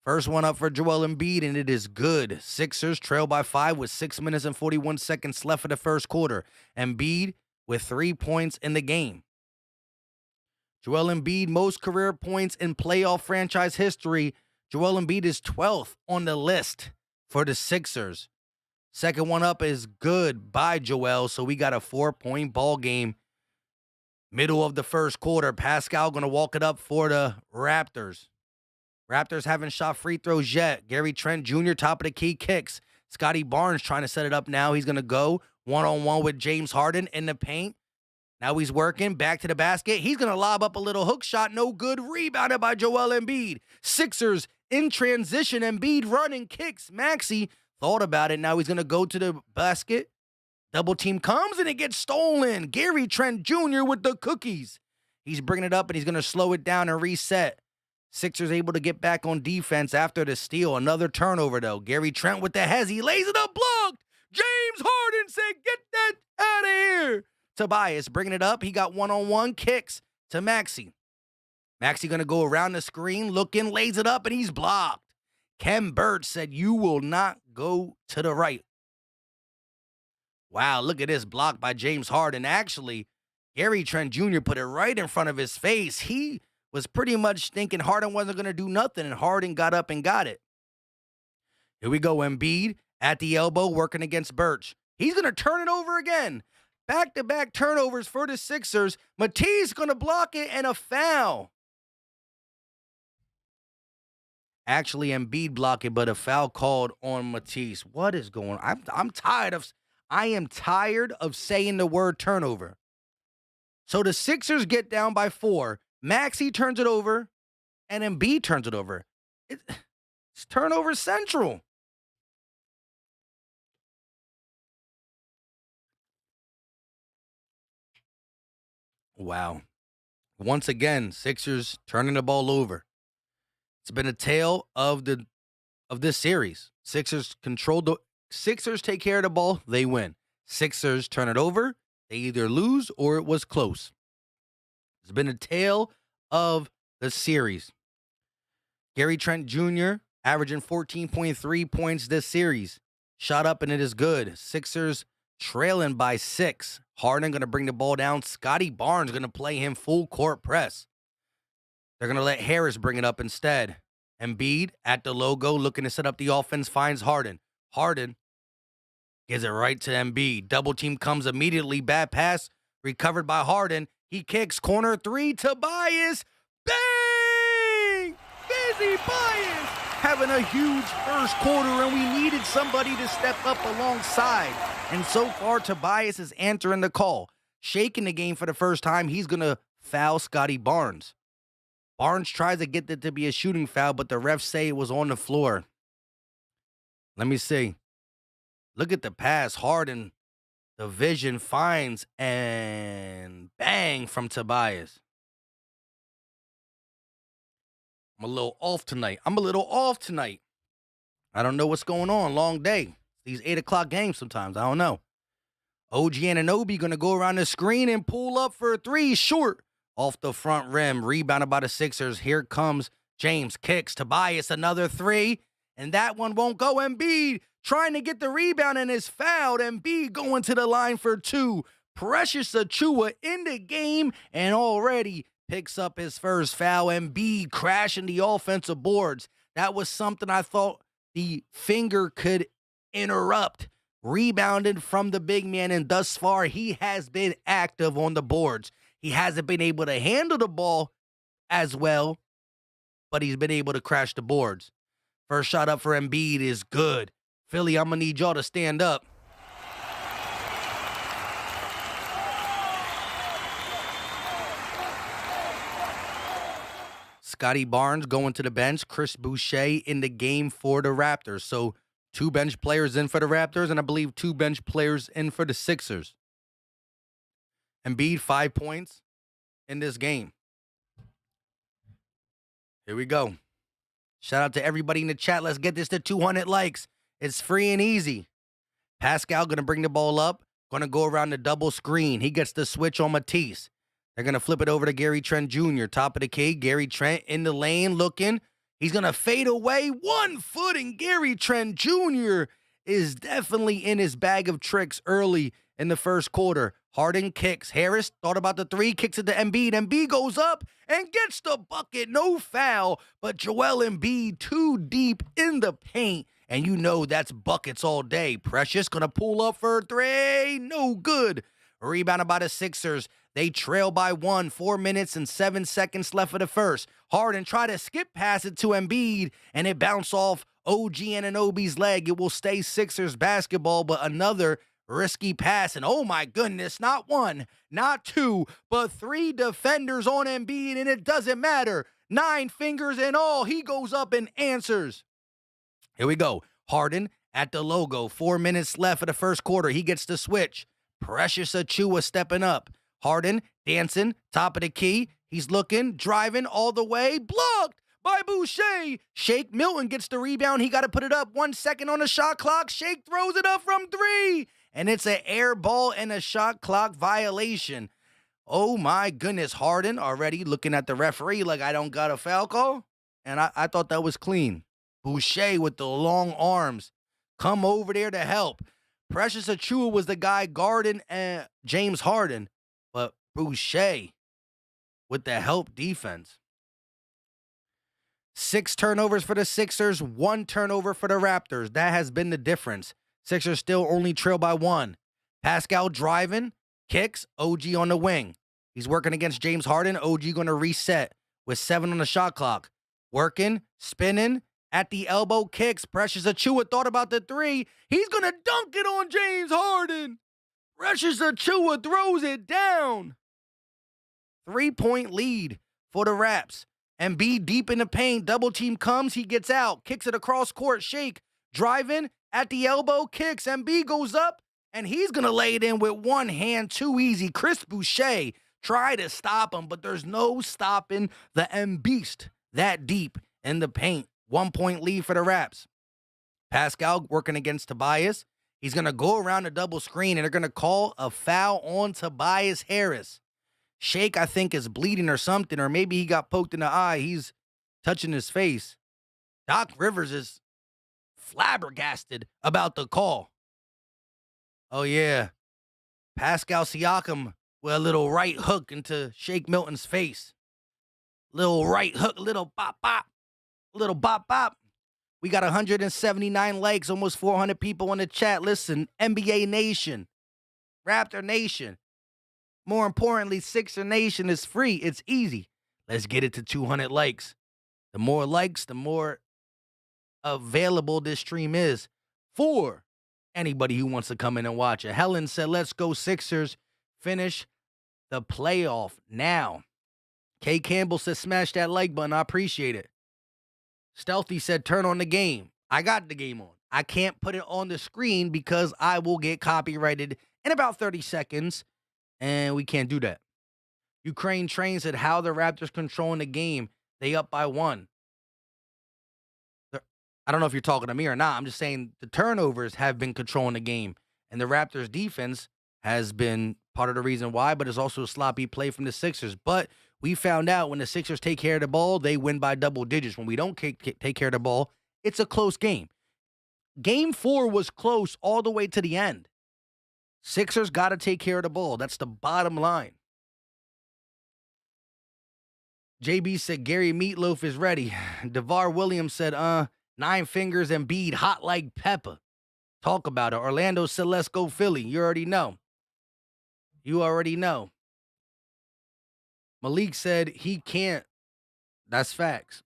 First one up for Joel Embiid, and it is good. Sixers trail by 5 with 6 minutes and 41 seconds left for the first quarter. Embiid with 3 points in the game. Joel Embiid, most career points in playoff franchise history. Joel Embiid is 12th on the list for the Sixers. Second one up is good by Joel, so we got a 4-point ball game. Middle of the first quarter, Pascal going to walk it up for the Raptors. Raptors haven't shot free throws yet. Gary Trent Jr., top of the key, kicks. Scotty Barnes trying to set it up now. He's going to go one-on-one with James Harden in the paint. Now he's working, back to the basket. He's going to lob up a little hook shot. No good. Rebounded by Joel Embiid. Sixers in transition. Embiid running, kicks. Maxey thought about it. Now he's going to go to the basket. Double team comes and it gets stolen. Gary Trent Jr. with the cookies. He's bringing it up and he's going to slow it down and reset. Sixers able to get back on defense after the steal. Another turnover, though. Gary Trent with the hez. He lays it up, blocked. James Harden said, get that out of here. Tobias bringing it up. He got one-on-one, kicks to Maxey. Maxey going to go around the screen, looking, lays it up, and he's blocked. Ken Bird said, you will not go to the right. Wow, look at this block by James Harden. Actually, Gary Trent Jr. put it right in front of his face. He was pretty much thinking Harden wasn't going to do nothing, and Harden got up and got it. Here we go, Embiid at the elbow, working against Birch. He's going to turn it over again. Back-to-back turnovers for the Sixers. Matisse going to block it, and a foul. Actually, Embiid blocked it, but a foul called on Matisse. What is going on? I am tired of saying the word turnover. So the Sixers get down by 4. Maxey turns it over, and Embiid turns it over. It's turnover central. Wow. Once again, Sixers turning the ball over. It's been a tale of this series. Sixers take care of the ball, they win. Sixers turn it over, they either lose or it was close. It's been a tale of the series. Gary Trent Jr. averaging 14.3 points this series. Shot up and it is good. Sixers trailing by 6. Harden going to bring the ball down. Scotty Barnes going to play him full court press. They're going to let Harris bring it up instead. Embiid at the logo looking to set up the offense, finds Harden. Harden gives it right to Embiid. Double team comes immediately. Bad pass recovered by Harden. He kicks corner 3. Tobias. Bang! Busy Bias having a huge first quarter, and we needed somebody to step up alongside. And so far, Tobias is answering the call. Shaking the game for the first time, he's going to foul Scotty Barnes. Barnes tries to get it to be a shooting foul, but the refs say it was on the floor. Let me see. Look at the pass. Harden, the vision finds, and bang from Tobias. I'm a little off tonight. I don't know what's going on. Long day. These 8 o'clock games sometimes. I don't know. OG Anunoby going to go around the screen and pull up for a 3. Short. Off the front rim. Rebounded by the Sixers. Here comes James. Kicks. Tobias another 3. And that one won't go. Embiid trying to get the rebound and is fouled. Embiid going to the line for 2. Precious Achiuwa in the game and already picks up his first foul. Embiid crashing the offensive boards. That was something I thought the finger could interrupt. Rebounded from the big man, and thus far he has been active on the boards. He hasn't been able to handle the ball as well, but he's been able to crash the boards. First shot up for Embiid is good. Philly, I'm going to need y'all to stand up. Scotty Barnes going to the bench. Chris Boucher in the game for the Raptors. So 2 bench players in for the Raptors, and I believe 2 bench players in for the Sixers. Embiid, 5 points in this game. Here we go. Shout out to everybody in the chat. Let's get this to 200 likes. It's free and easy. Pascal going to bring the ball up. Going to go around the double screen. He gets the switch on Matisse. They're going to flip it over to Gary Trent Jr. Top of the key. Gary Trent in the lane looking. He's going to fade away. 1 foot, and Gary Trent Jr. is definitely in his bag of tricks early in the first quarter. Harden kicks. Harris thought about the 3, kicks it to Embiid. Embiid goes up and gets the bucket. No foul, but Joel Embiid too deep in the paint. And you know that's buckets all day. Precious going to pull up for a 3. No good. Rebounded by the Sixers. They trail by 1, 4 minutes and 7 seconds left of the first. Harden tried to skip pass it to Embiid, and it bounced off OG Anunoby's leg. It will stay Sixers basketball, but another risky pass. And oh my goodness, not one, not two, but 3 defenders on Embiid, and it doesn't matter. 9 fingers and all. He goes up and answers. Here we go. Harden at the logo. 4 minutes left of the first quarter. He gets the switch. Precious Achiuwa stepping up. Harden dancing, top of the key. He's looking, driving all the way. Blocked by Boucher. Shake Milton gets the rebound. He got to put it up. 1 second on the shot clock. Shake throws it up from 3. And it's an air ball and a shot clock violation. Oh my goodness. Harden already looking at the referee like I don't got a foul call. And I thought that was clean. Boucher with the long arms. Come over there to help. Precious Achiuwa was the guy guarding James Harden. But Boucher with the help defense. 6 turnovers for the Sixers, 1 turnover for the Raptors. That has been the difference. Sixers still only trail by 1. Pascal driving, kicks, OG on the wing. He's working against James Harden. OG going to reset with 7 on the shot clock. Working, spinning, at the elbow, kicks. Precious Achiuwa thought about the 3. He's going to dunk it on James Harden. Precious Achiuwa throws it down. 3-point lead for the Raps. Embiid deep in the paint. Double team comes. He gets out. Kicks it across court. Shake. Driving. At the elbow. Kicks. Embiid goes up. And he's going to lay it in with one hand. Too easy. Chris Boucher tried to stop him. But there's no stopping the Embiid that deep in the paint. 1-point lead for the Raps. Pascal working against Tobias. He's going to go around the double screen, and they're going to call a foul on Tobias Harris. Shake, I think, is bleeding or something, or maybe he got poked in the eye. He's touching his face. Doc Rivers is flabbergasted about the call. Oh, yeah. Pascal Siakam with a little right hook into Shake Milton's face. Little right hook, little bop, bop. Little bop, bop. We got 179 likes, almost 400 people in the chat. Listen, NBA Nation, Raptor Nation. More importantly, Sixer Nation is free. It's easy. Let's get it to 200 likes. The more likes, the more available this stream is for anybody who wants to come in and watch it. Helen said, let's go Sixers. Finish the playoff now. Kay Campbell said, smash that like button. I appreciate it. Stealthy said, turn on the game. I got the game on. I can't put it on the screen because I will get copyrighted in about 30 seconds, and we can't do that. Ukraine Train said, how the Raptors controlling the game. They up by 1. I don't know if you're talking to me or not. I'm just saying the turnovers have been controlling the game, and the Raptors defense has been part of the reason why, but it's also a sloppy play from the Sixers. But we found out when the Sixers take care of the ball, they win by double digits. When we don't take care of the ball, it's a close game. Game 4 was close all the way to the end. Sixers got to take care of the ball. That's the bottom line. JB said, Gary Meatloaf is ready. DeVar Williams said, 9 fingers and Embiid hot like pepper. Talk about it. Orlando said, let's go Philly. You already know. You already know. Malik said he can't. That's facts.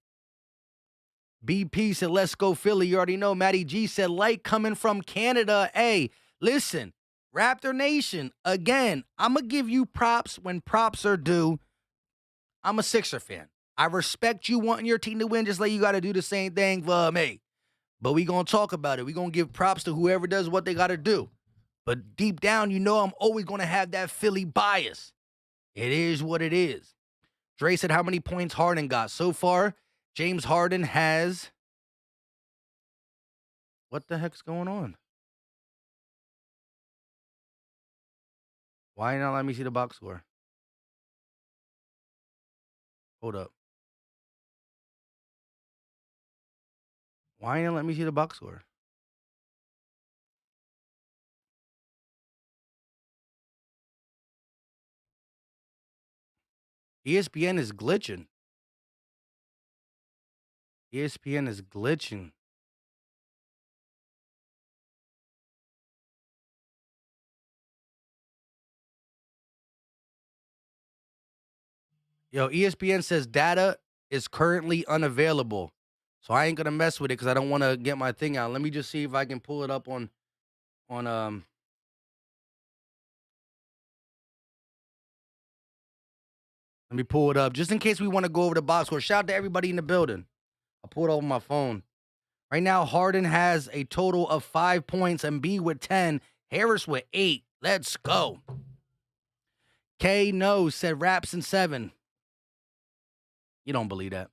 BP said, let's go Philly. You already know. Matty G said, light coming from Canada. Hey, listen, Raptor Nation, again, I'm going to give you props when props are due. I'm a Sixer fan. I respect you wanting your team to win, just like you got to do the same thing for me. But we going to talk about it. We going to give props to whoever does what they got to do. But deep down, you know I'm always going to have that Philly bias. It is what it is. Dre said, how many points Harden got? So far, James Harden has... What the heck's going on? Why not let me see the box score? Hold up. Why not let me see the box score? ESPN is glitching. ESPN is glitching. Yo, ESPN says data is currently unavailable. So I ain't gonna mess with it because I don't want to get my thing out. Let me just see if I can pull it up on. Let me pull it up just in case we want to go over the box score. Shout out to everybody in the building. I pulled it over my phone. Right now, Harden has a total of 5 points, Embiid with 10, Harris with 8. Let's go. K No said Raps in 7. You don't believe that.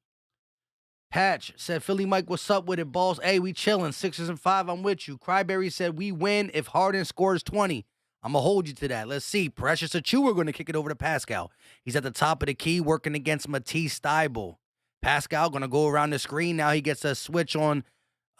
Patch said Philly Mike, what's up with it, balls? Hey, we chilling. Sixers and 5. I'm with you. Cryberry said we win if Harden scores 20. I'm going to hold you to that. Let's see. Precious Achua going to kick it over to Pascal. He's at the top of the key working against Matisse Thybulle. Pascal going to go around the screen. Now he gets a switch on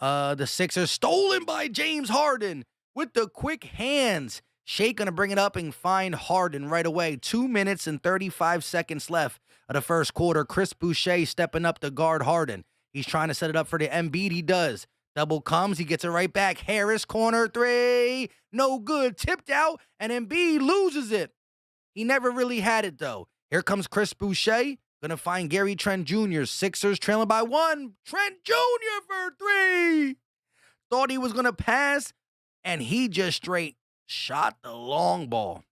the Sixers. Stolen by James Harden with the quick hands. Shake going to bring it up and find Harden right away. 2 minutes and 35 seconds left of the first quarter. Chris Boucher stepping up to guard Harden. He's trying to set it up for the Embiid. He does. Double comes. He gets it right back. Harris, corner three. No good. Tipped out, and Embiid loses it. He never really had it, though. Here comes Chris Boucher. Going to find Gary Trent Jr. Sixers trailing by 1. Trent Jr. for 3. Thought he was going to pass, and he just straight shot the long ball.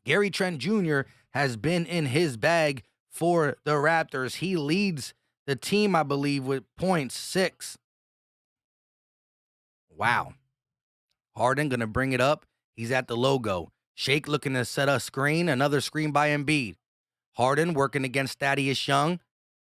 Gary Trent Jr. has been in his bag for the Raptors. He leads the team, I believe, with points, 6. Wow. Harden going to bring it up. He's at the logo. Shake looking to set a screen. Another screen by Embiid. Harden working against Thaddeus Young.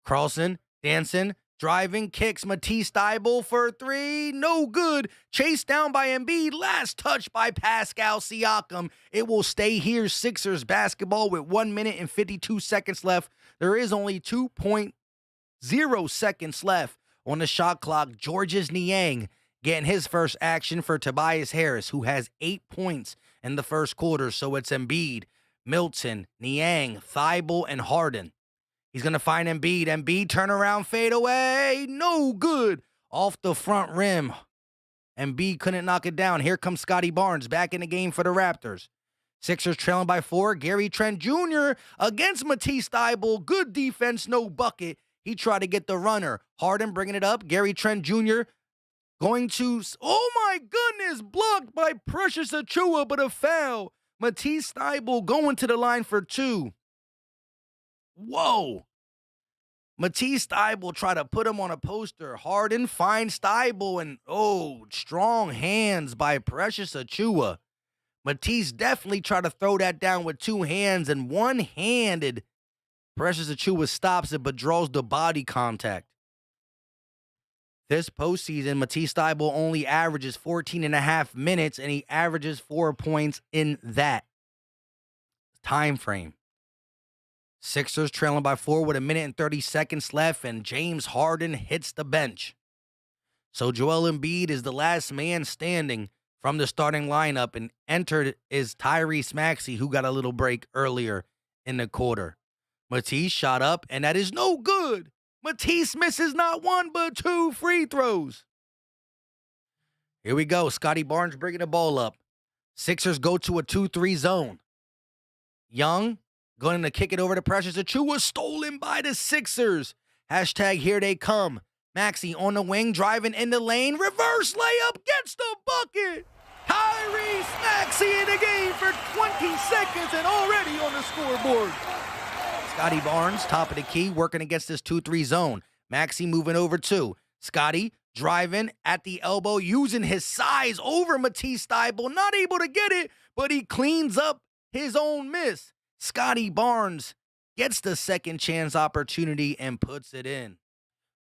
Carlson dancing, driving, kicks Matisse Thybulle for 3. No good. Chased down by Embiid. Last touch by Pascal Siakam. It will stay here. Sixers basketball with 1 minute and 52 seconds left. There is only 2.0 seconds left on the shot clock. Georges Niang getting his first action for Tobias Harris, who has 8 points in the first quarter. So it's Embiid, Milton, Niang, Thybulle, and Harden. He's going to find Embiid. Embiid, turnaround, fade away. No good. Off the front rim. Embiid couldn't knock it down. Here comes Scotty Barnes back in the game for the Raptors. Sixers trailing by 4. Gary Trent Jr. against Matisse Thybulle. Good defense, no bucket. He tried to get the runner. Harden bringing it up. Gary Trent Jr. going to, oh my goodness, blocked by Precious Achua, but a foul. Matisse Thybulle going to the line for 2. Whoa. Matisse Thybulle try to put him on a poster. Harden finds Thybulle, and strong hands by Precious Achua. Matisse definitely tried to throw that down with 2 hands, and one-handed Precious Achua stops it but draws the body contact. This postseason, Matisse Thybulle only averages 14.5 minutes, and he averages 4 points in that time frame. Sixers trailing by 4 with 1 minute and 30 seconds left, and James Harden hits the bench. So Joel Embiid is the last man standing from the starting lineup, and entered is Tyrese Maxey, who got a little break earlier in the quarter. Matisse shot up, and that is no good. Matisse misses not 1 but 2 free throws. Here we go. Scotty Barnes bringing the ball up. Sixers go to a 2-3 zone. Young going to kick it over to Precious Achua. Stolen by the Sixers. Hashtag here they come. Maxey on the wing, driving in the lane. Reverse layup, gets the bucket. Tyrese Maxey in the game for 20 seconds and already on the scoreboard. Scotty Barnes, top of the key, working against this 2-3 zone. Maxey moving over 2. Scotty driving at the elbow, using his size over Matisse Thybulle. Not able to get it, but he cleans up his own miss. Scotty Barnes gets the second chance opportunity and puts it in.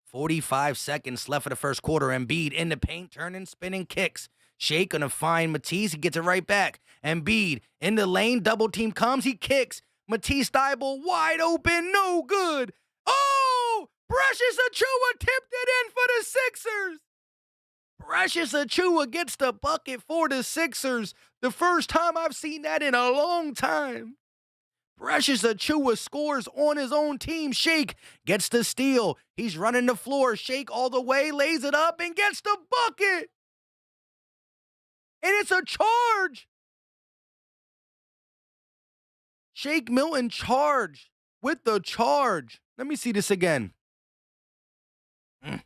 45 seconds left of the first quarter. Embiid in the paint, turning, spinning, kicks. Shake gonna find Matisse. He gets it right back. Embiid in the lane, double team comes. He kicks. Matisse Thybulle wide open, no good. Oh, Precious Achua tipped it in for the Sixers. Precious Achua gets the bucket for the Sixers. The first time I've seen that in a long time. Precious Achua scores on his own team. Shake gets the steal. He's running the floor. Shake all the way, lays it up, and gets the bucket. And it's a charge. Shake Milton charged with the charge. Let me see this again. Mm.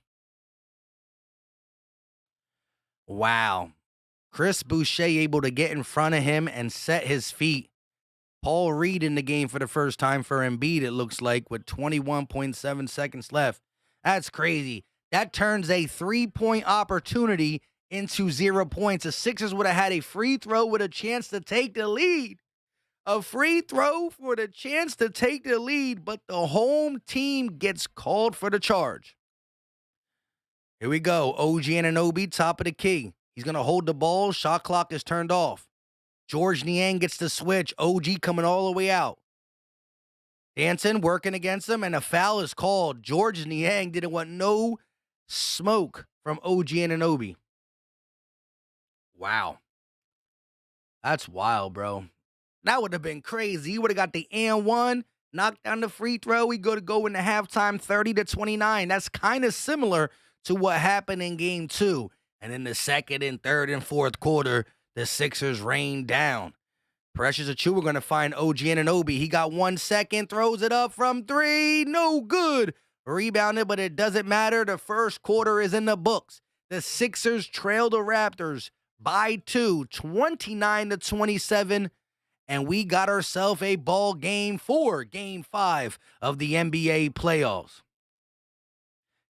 Wow. Chris Boucher able to get in front of him and set his feet. Paul Reed in the game for the first time for Embiid, it looks like, with 21.7 seconds left. That's crazy. That turns a 3-point opportunity into 0 points. The Sixers would have had a free throw with a chance to take the lead. A free throw for the chance to take the lead, but the home team gets called for the charge. Here we go. OG Anunoby, top of the key. He's going to hold the ball. Shot clock is turned off. George Niang gets the switch. OG coming all the way out. Dancing, working against him, and a foul is called. George Niang didn't want no smoke from OG Anunoby. Wow. That's wild, bro. That would have been crazy. He would have got the and one, knocked down the free throw. We go into halftime 30-29. That's kind of similar to what happened in game 2. And in the second and third and fourth quarter, the Sixers rained down. Precious Achiuwa going to find OG Anunoby. He got 1 second, throws it up from 3. No good. Rebounded, but it doesn't matter. The first quarter is in the books. The Sixers trail the Raptors by 2, 29-27. And we got ourselves a ball game for Game 5 of the NBA playoffs.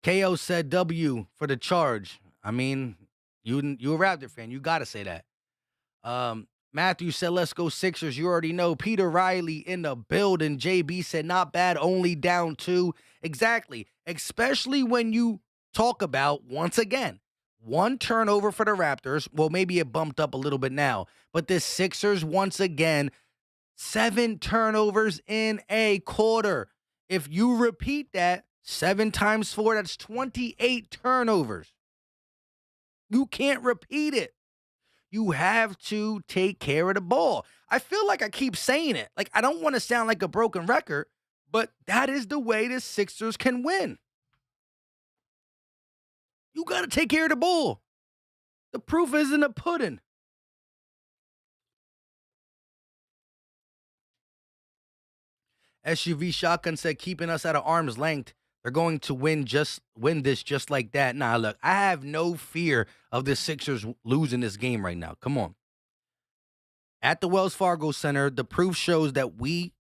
KO said W for the charge. I mean, you a Raptor fan. You got to say that. Matthew said, let's go Sixers. You already know. Peter Riley in the building. JB said, not bad, only down 2. Exactly. Especially when you talk about, once again, 1 turnover for the Raptors. Well, maybe it bumped up a little bit now. But the Sixers, once again, 7 turnovers in a quarter. If you repeat that, 7 times 4, that's 28 turnovers. You can't repeat it. You have to take care of the ball. I feel like I keep saying it. Like, I don't want to sound like a broken record, but that is the way the Sixers can win. You got to take care of the ball. The proof is in the pudding. SUV Shotgun said, keeping us at an arm's length. They're going to win this just like that. Nah, look, I have no fear of the Sixers losing this game right now. Come on. At the Wells Fargo Center, the proof shows that we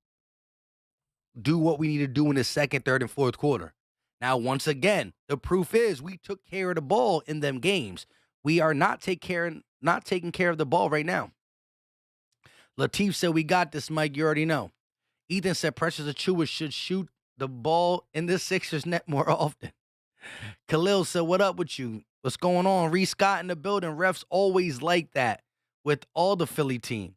do what we need to do in the second, third, and fourth quarter. Now, once again, the proof is we took care of the ball in them games. We are not taking care of the ball right now. Latif said, we got this, Mike. You already know. Ethan said, Precious Achiuwa should shoot the ball in the Sixers net more often. Khalil said, what up with you? What's going on? Reese Scott in the building. Refs always like that with all the Philly teams.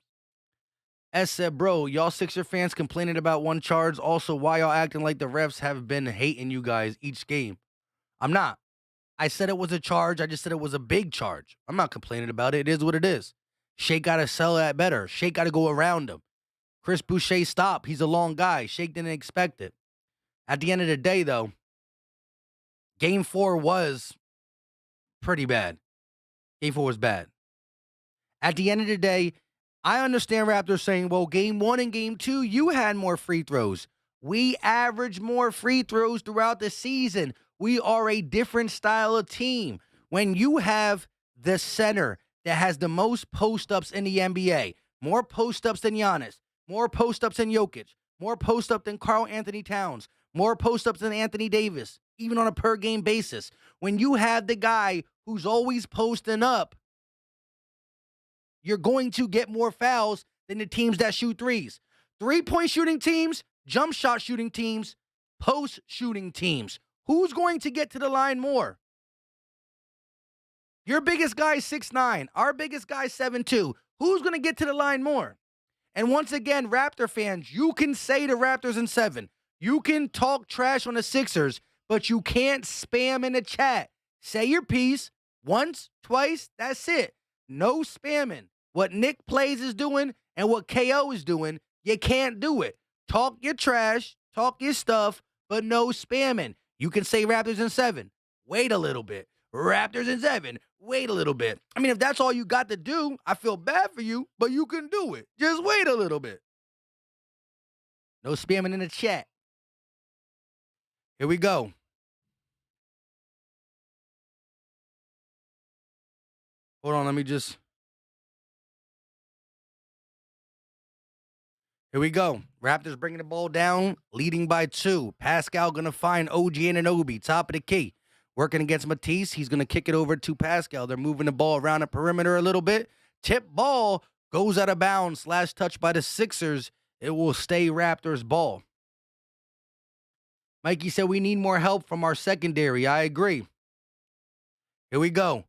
S said, bro, y'all Sixer fans complaining about 1 charge. Also, why y'all acting like the refs have been hating you guys each game? I'm not. I said it was a charge. I just said it was a big charge. I'm not complaining about it. It is what it is. Shake got to sell that better. Shake got to go around him. Chris Boucher, stop. He's a long guy. Shake didn't expect it. At the end of the day, though, Game 4 was pretty bad. Game 4 was bad. At the end of the day, I understand Raptors saying, well, Game 1 and Game 2, you had more free throws. We average more free throws throughout the season. We are a different style of team. When you have the center that has the most post-ups in the NBA, more post-ups than Giannis, more post-ups than Jokic, more post-ups than Karl Anthony Towns, more post-ups than Anthony Davis, even on a per-game basis. When you have the guy who's always posting up, you're going to get more fouls than the teams that shoot threes. 3-point shooting teams, jump shot shooting teams, post shooting teams. Who's going to get to the line more? Your biggest guy is 6'9". Our biggest guy is 7'2". Who's going to get to the line more? And once again, Raptor fans, you can say the Raptors in 7. You can talk trash on the Sixers, but you can't spam in the chat. Say your piece once, twice, that's it. No spamming. What Nick Plays is doing and what KO is doing, you can't do it. Talk your trash, talk your stuff, but no spamming. You can say Raptors in 7. Wait a little bit. Raptors in 7. Wait a little bit. I mean, if that's all you got to do, I feel bad for you, but you can do it. Just wait a little bit. No spamming in the chat. Here we go. Hold on, let me just. Here we go. Raptors bringing the ball down, leading by 2. Pascal going to find OG Anunoby, top of the key. Working against Matisse. He's going to kick it over to Pascal. They're moving the ball around the perimeter a little bit. Tip ball goes out of bounds. Last touch by the Sixers. It will stay Raptors ball. Mikey said we need more help from our secondary. I agree. Here we go.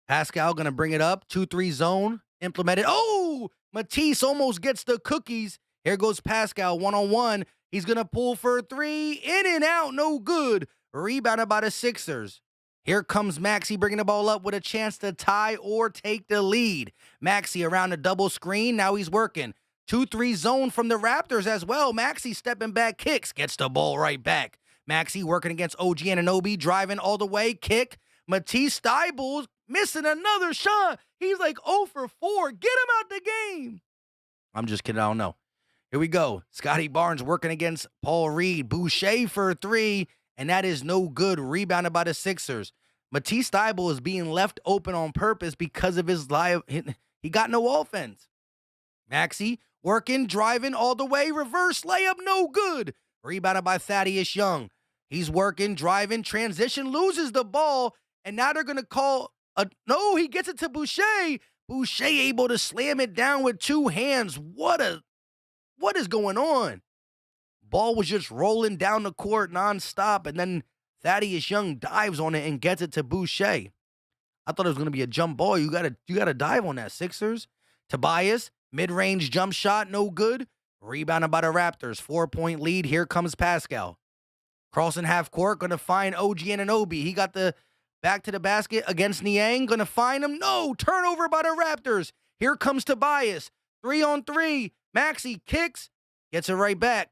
Pascal going to bring it up. 2-3 zone. Implemented. Oh! Matisse almost gets the cookies. Here goes Pascal, one-on-one. He's going to pull for a 3. In and out, no good. Rebounded by the Sixers. Here comes Maxey bringing the ball up with a chance to tie or take the lead. Maxey around the double screen. Now he's working. 2-3 zone from the Raptors as well. Maxey stepping back, kicks, gets the ball right back. Maxey working against OG Anunoby, driving all the way, kick. Matisse Thybulle missing another shot. He's like 0 for 4. Get him out the game. I'm just kidding. I don't know. Here we go. Scotty Barnes working against Paul Reed. Boucher for 3, and that is no good. Rebounded by the Sixers. Matisse Thybulle is being left open on purpose because of his he got no offense. Maxey working, driving all the way. Reverse layup, no good. Rebounded by Thaddeus Young. He's working, driving, transition, loses the ball, and now they're going to call no, he gets it to Boucher. Boucher able to slam it down with 2 hands. What is going on? Ball was just rolling down the court nonstop, and then Thaddeus Young dives on it and gets it to Boucher. I thought it was going to be a jump ball. You gotta dive on that, Sixers. Tobias, mid-range jump shot, no good. Rebounded by the Raptors. 4-point lead. Here comes Pascal. Crossing half court, going to find OG Anunoby. He got the back to the basket against Niang. Going to find him. No, turnover by the Raptors. Here comes Tobias. 3-on-3. Maxey kicks. Gets it right back.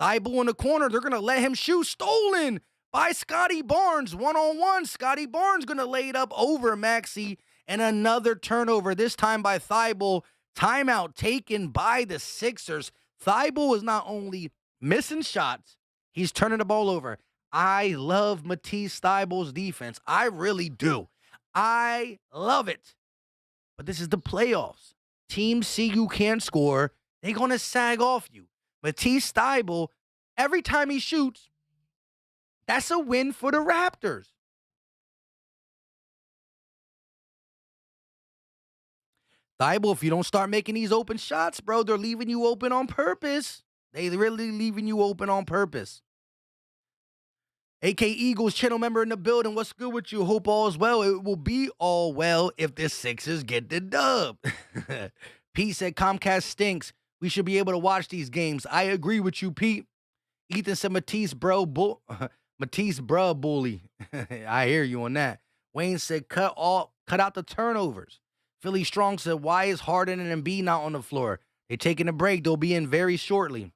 Thybulle in the corner. They're going to let him shoot. Stolen by Scotty Barnes. 1-on-1. Scotty Barnes going to lay it up over Maxey. And another turnover, this time by Thybulle. Timeout taken by the Sixers. Thybulle is not only missing shots, he's turning the ball over. I love Matisse Thybulle's defense. I really do. I love it. But this is the playoffs. Teams see you can't score, they're going to sag off you. Matisse Thybulle, every time he shoots, that's a win for the Raptors. Thybulle, if you don't start making these open shots, bro, they're leaving you open on purpose. They really leaving you open on purpose. AK Eagles channel member in the building. What's good with you? Hope all is well. It will be all well if the Sixers get the dub. Pete said Comcast stinks. We should be able to watch these games. I agree with you, Pete. Ethan said Matisse, Matisse, bro, bully. I hear you on that. Wayne said cut out the turnovers. Philly Strong said, why is Harden and Embiid not on the floor? They're taking a break. They'll be in very shortly.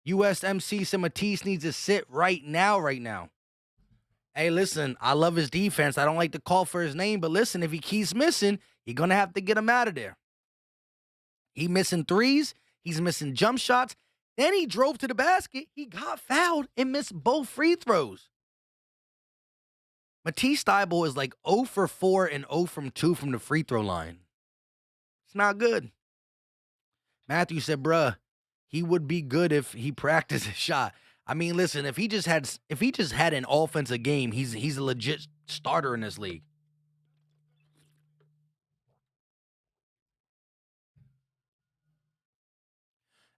USMC said Matisse needs to sit right now. Hey, listen, I love his defense. I don't like to call for his name, but listen, if he keeps missing, you're going to have to get him out of there. He missing threes. He's missing jump shots. Then he drove to the basket. He got fouled and missed both free throws. Matisse Thybulle is like 0 for 4 and 0 from 2 from the free throw line. It's not good. Matthew said, bruh, he would be good if he practiced a shot. I mean, listen, if he just had an offensive game, he's a legit starter in this league.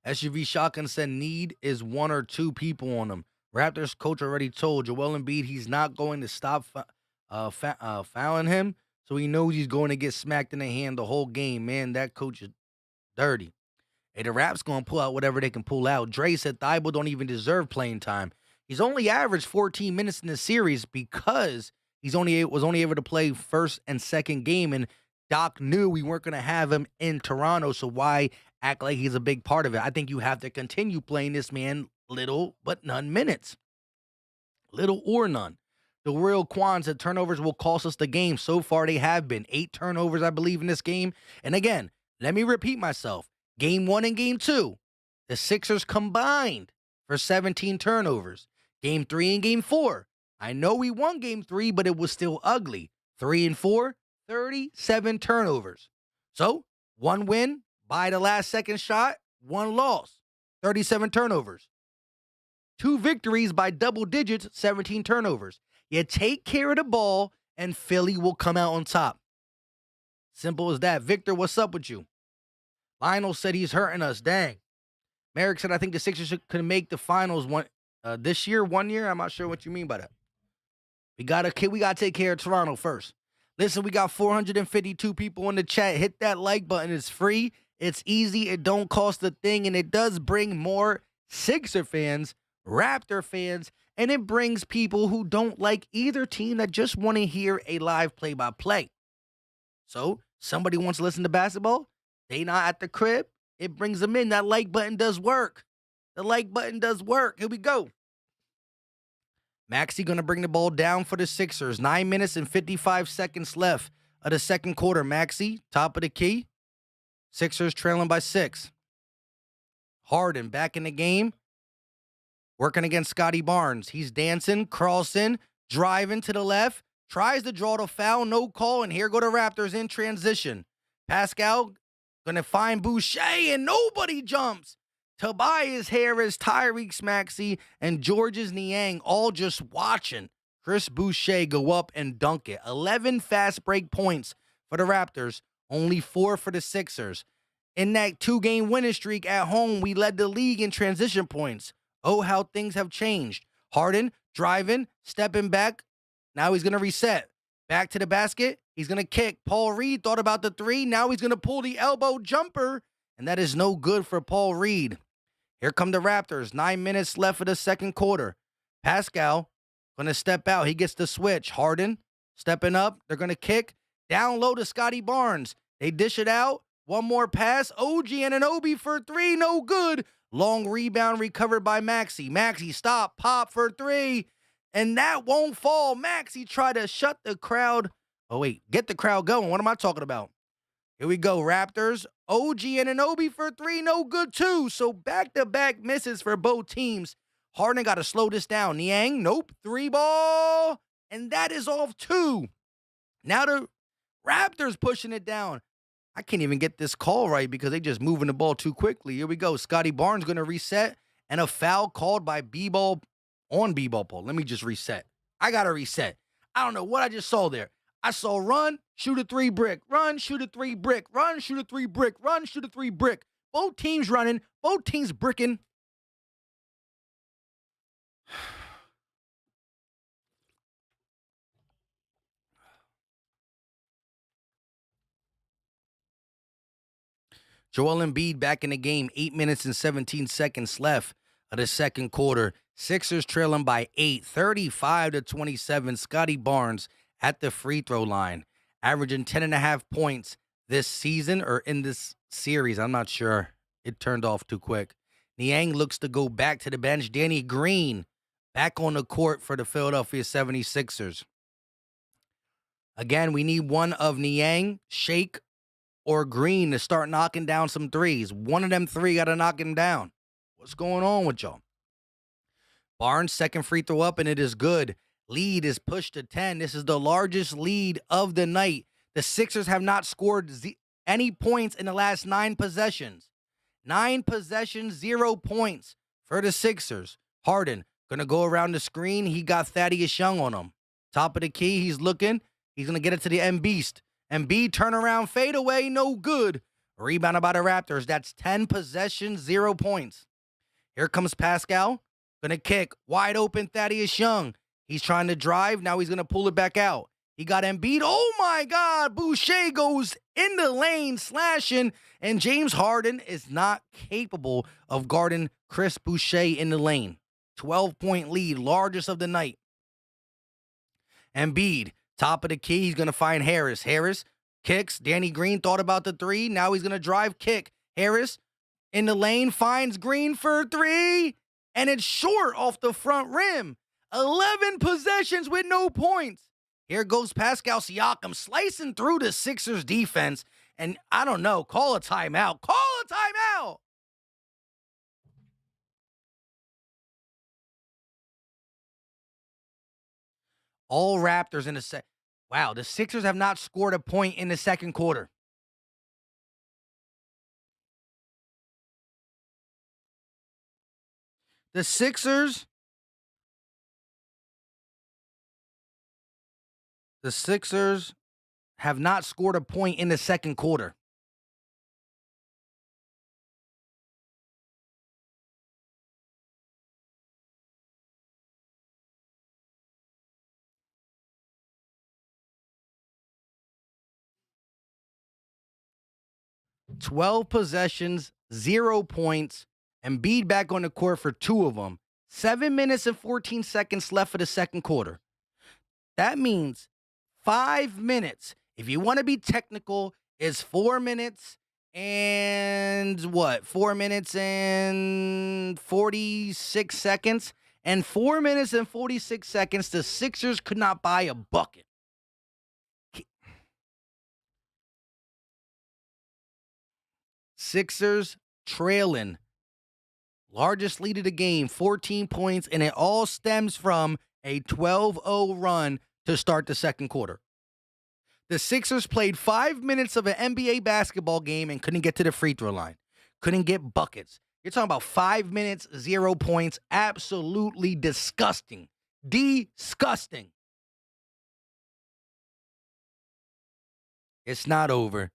SUV Shotgun said need is 1 or 2 people on him. Raptors coach already told Joel Embiid he's not going to stop fouling him, so he knows he's going to get smacked in the hand the whole game. Man, that coach is dirty. Hey, the Raps going to pull out whatever they can pull out. Dre said Thybulle don't even deserve playing time. He's only averaged 14 minutes in the series because was only able to play first and second game, and Doc knew we weren't going to have him in Toronto, so why act like he's a big part of it? I think you have to continue playing this man little but none minutes. Little or none. The Royal Quan said turnovers will cost us the game. So far, they have been 8 turnovers, I believe, in this game. And again, let me repeat myself. Game 1 and Game 2, The Sixers combined for 17 turnovers. Game 3 and Game 4. I know we won Game 3, but it was still ugly. 3 and 4, 37 turnovers. So, one win by the last second shot, one loss, 37 turnovers. 2 victories by double digits, 17 turnovers. You take care of the ball, and Philly will come out on top. Simple as that. Victor, what's up with you? Lionel said he's hurting us. Dang. Merrick said, I think the Sixers could make the finals this year, 1 year. I'm not sure what you mean by that. We gotta take care of Toronto first. Listen, we got 452 people in the chat. Hit that like button. It's free. It's easy. It don't cost a thing, and it does bring more Sixer fans, Raptor fans, and it brings people who don't like either team that just want to hear a live play-by-play. So, somebody wants to listen to basketball, they not at the crib, it brings them in. That like button does work. The like button does work. Here we go. Maxey going to bring the ball down for the Sixers. 9 minutes and 55 seconds left of the second quarter. Maxey, top of the key. Sixers trailing by 6. Harden back in the game. Working against Scotty Barnes. He's dancing, crossing, driving to the left. Tries to draw the foul, no call, and here go the Raptors in transition. Pascal going to find Boucher, and nobody jumps. Tobias Harris, Tyrese Maxey, and Georges Niang all just watching Chris Boucher go up and dunk it. 11 fast break points for the Raptors, only 4 for the Sixers. In that 2-game winning streak at home, we led the league in transition points. Oh, how things have changed. Harden driving, stepping back. Now he's going to reset. Back to the basket. He's going to kick. Paul Reed thought about the 3. Now he's going to pull the elbow jumper. And that is no good for Paul Reed. Here come the Raptors. 9 minutes left of the second quarter. Pascal going to step out. He gets the switch. Harden stepping up. They're going to kick. Down low to Scotty Barnes. They dish it out. One more pass. OG Anunoby for 3. No good. Long rebound recovered by Maxey. Maxey stop. Pop for 3. And that won't fall. Maxey tried to shut the crowd. Oh, wait. Get the crowd going. What am I talking about? Here we go. Raptors. OG Anunoby for 3. No good, too. So back-to-back misses for both teams. Harden got to slow this down. Niang, nope. 3 ball. And that is off 2. Now the Raptors pushing it down. I can't even get this call right because they just moving the ball too quickly. Here we go. Scotty Barnes going to reset. And a foul called by B-Ball on B-Ball Paul. Let me just reset. I got to reset. I don't know what I just saw there. I saw run, shoot a 3 brick, run, shoot a 3 brick, run, shoot a 3 brick, run, shoot a 3 brick. Both teams running, both teams bricking. Joel Embiid back in the game. 8 minutes and 17 seconds left of the second quarter. Sixers trailing by 8, 35-27. Scotty Barnes at the free throw line, averaging 10.5 points this season or in this series. I'm not sure. It turned off too quick. Niang looks to go back to the bench. Danny Green back on the court for the Philadelphia 76ers. Again, we need one of Niang, Shake, or Green to start knocking down some threes. One of them 3 got to knock him down. What's going on with y'all? Barnes, second free throw up, and it is good. Lead is pushed to 10. This is the largest lead of the night. The Sixers have not scored any points in the last 9 possessions. 9 possessions, 0 points for the Sixers. Harden going to go around the screen. He got Thaddeus Young on him. Top of the key, he's looking. He's going to get it to the M-Beast. Embiid turnaround fadeaway, no good. Rebounded by the Raptors. That's 10 possessions, 0 points. Here comes Pascal. Going to kick. Wide open Thaddeus Young. He's trying to drive. Now he's going to pull it back out. He got Embiid. Oh, my God. Boucher goes in the lane, slashing. And James Harden is not capable of guarding Chris Boucher in the lane. 12-point lead, largest of the night. Embiid, top of the key. He's going to find Harris. Harris kicks. Danny Green thought about the 3. Now he's going to drive, kick. Harris in the lane, finds Green for 3. And it's short off the front rim. 11 possessions with no points. Here goes Pascal Siakam slicing through the Sixers defense. And I don't know, call a timeout. Call a timeout. All Raptors in the set. Wow, the Sixers have not scored a point in the second quarter. The Sixers have not scored a point in the second quarter. "12 possessions, 0 points, and Embiid back on the court for 2 of them. 7 minutes and 14 seconds left for the second quarter. That means 5 minutes. If you want to be technical, is 4 minutes and what? 4 minutes and 46 seconds. And 4 minutes and 46 seconds, the Sixers could not buy a bucket. Sixers trailing. Largest lead of the game, 14 points, and it all stems from a 12-0 run to start the second quarter. The Sixers played 5 minutes of an NBA basketball game and couldn't get to the free throw line. Couldn't get buckets. You're talking about 5 minutes, 0 points. Absolutely disgusting. Disgusting. It's not over.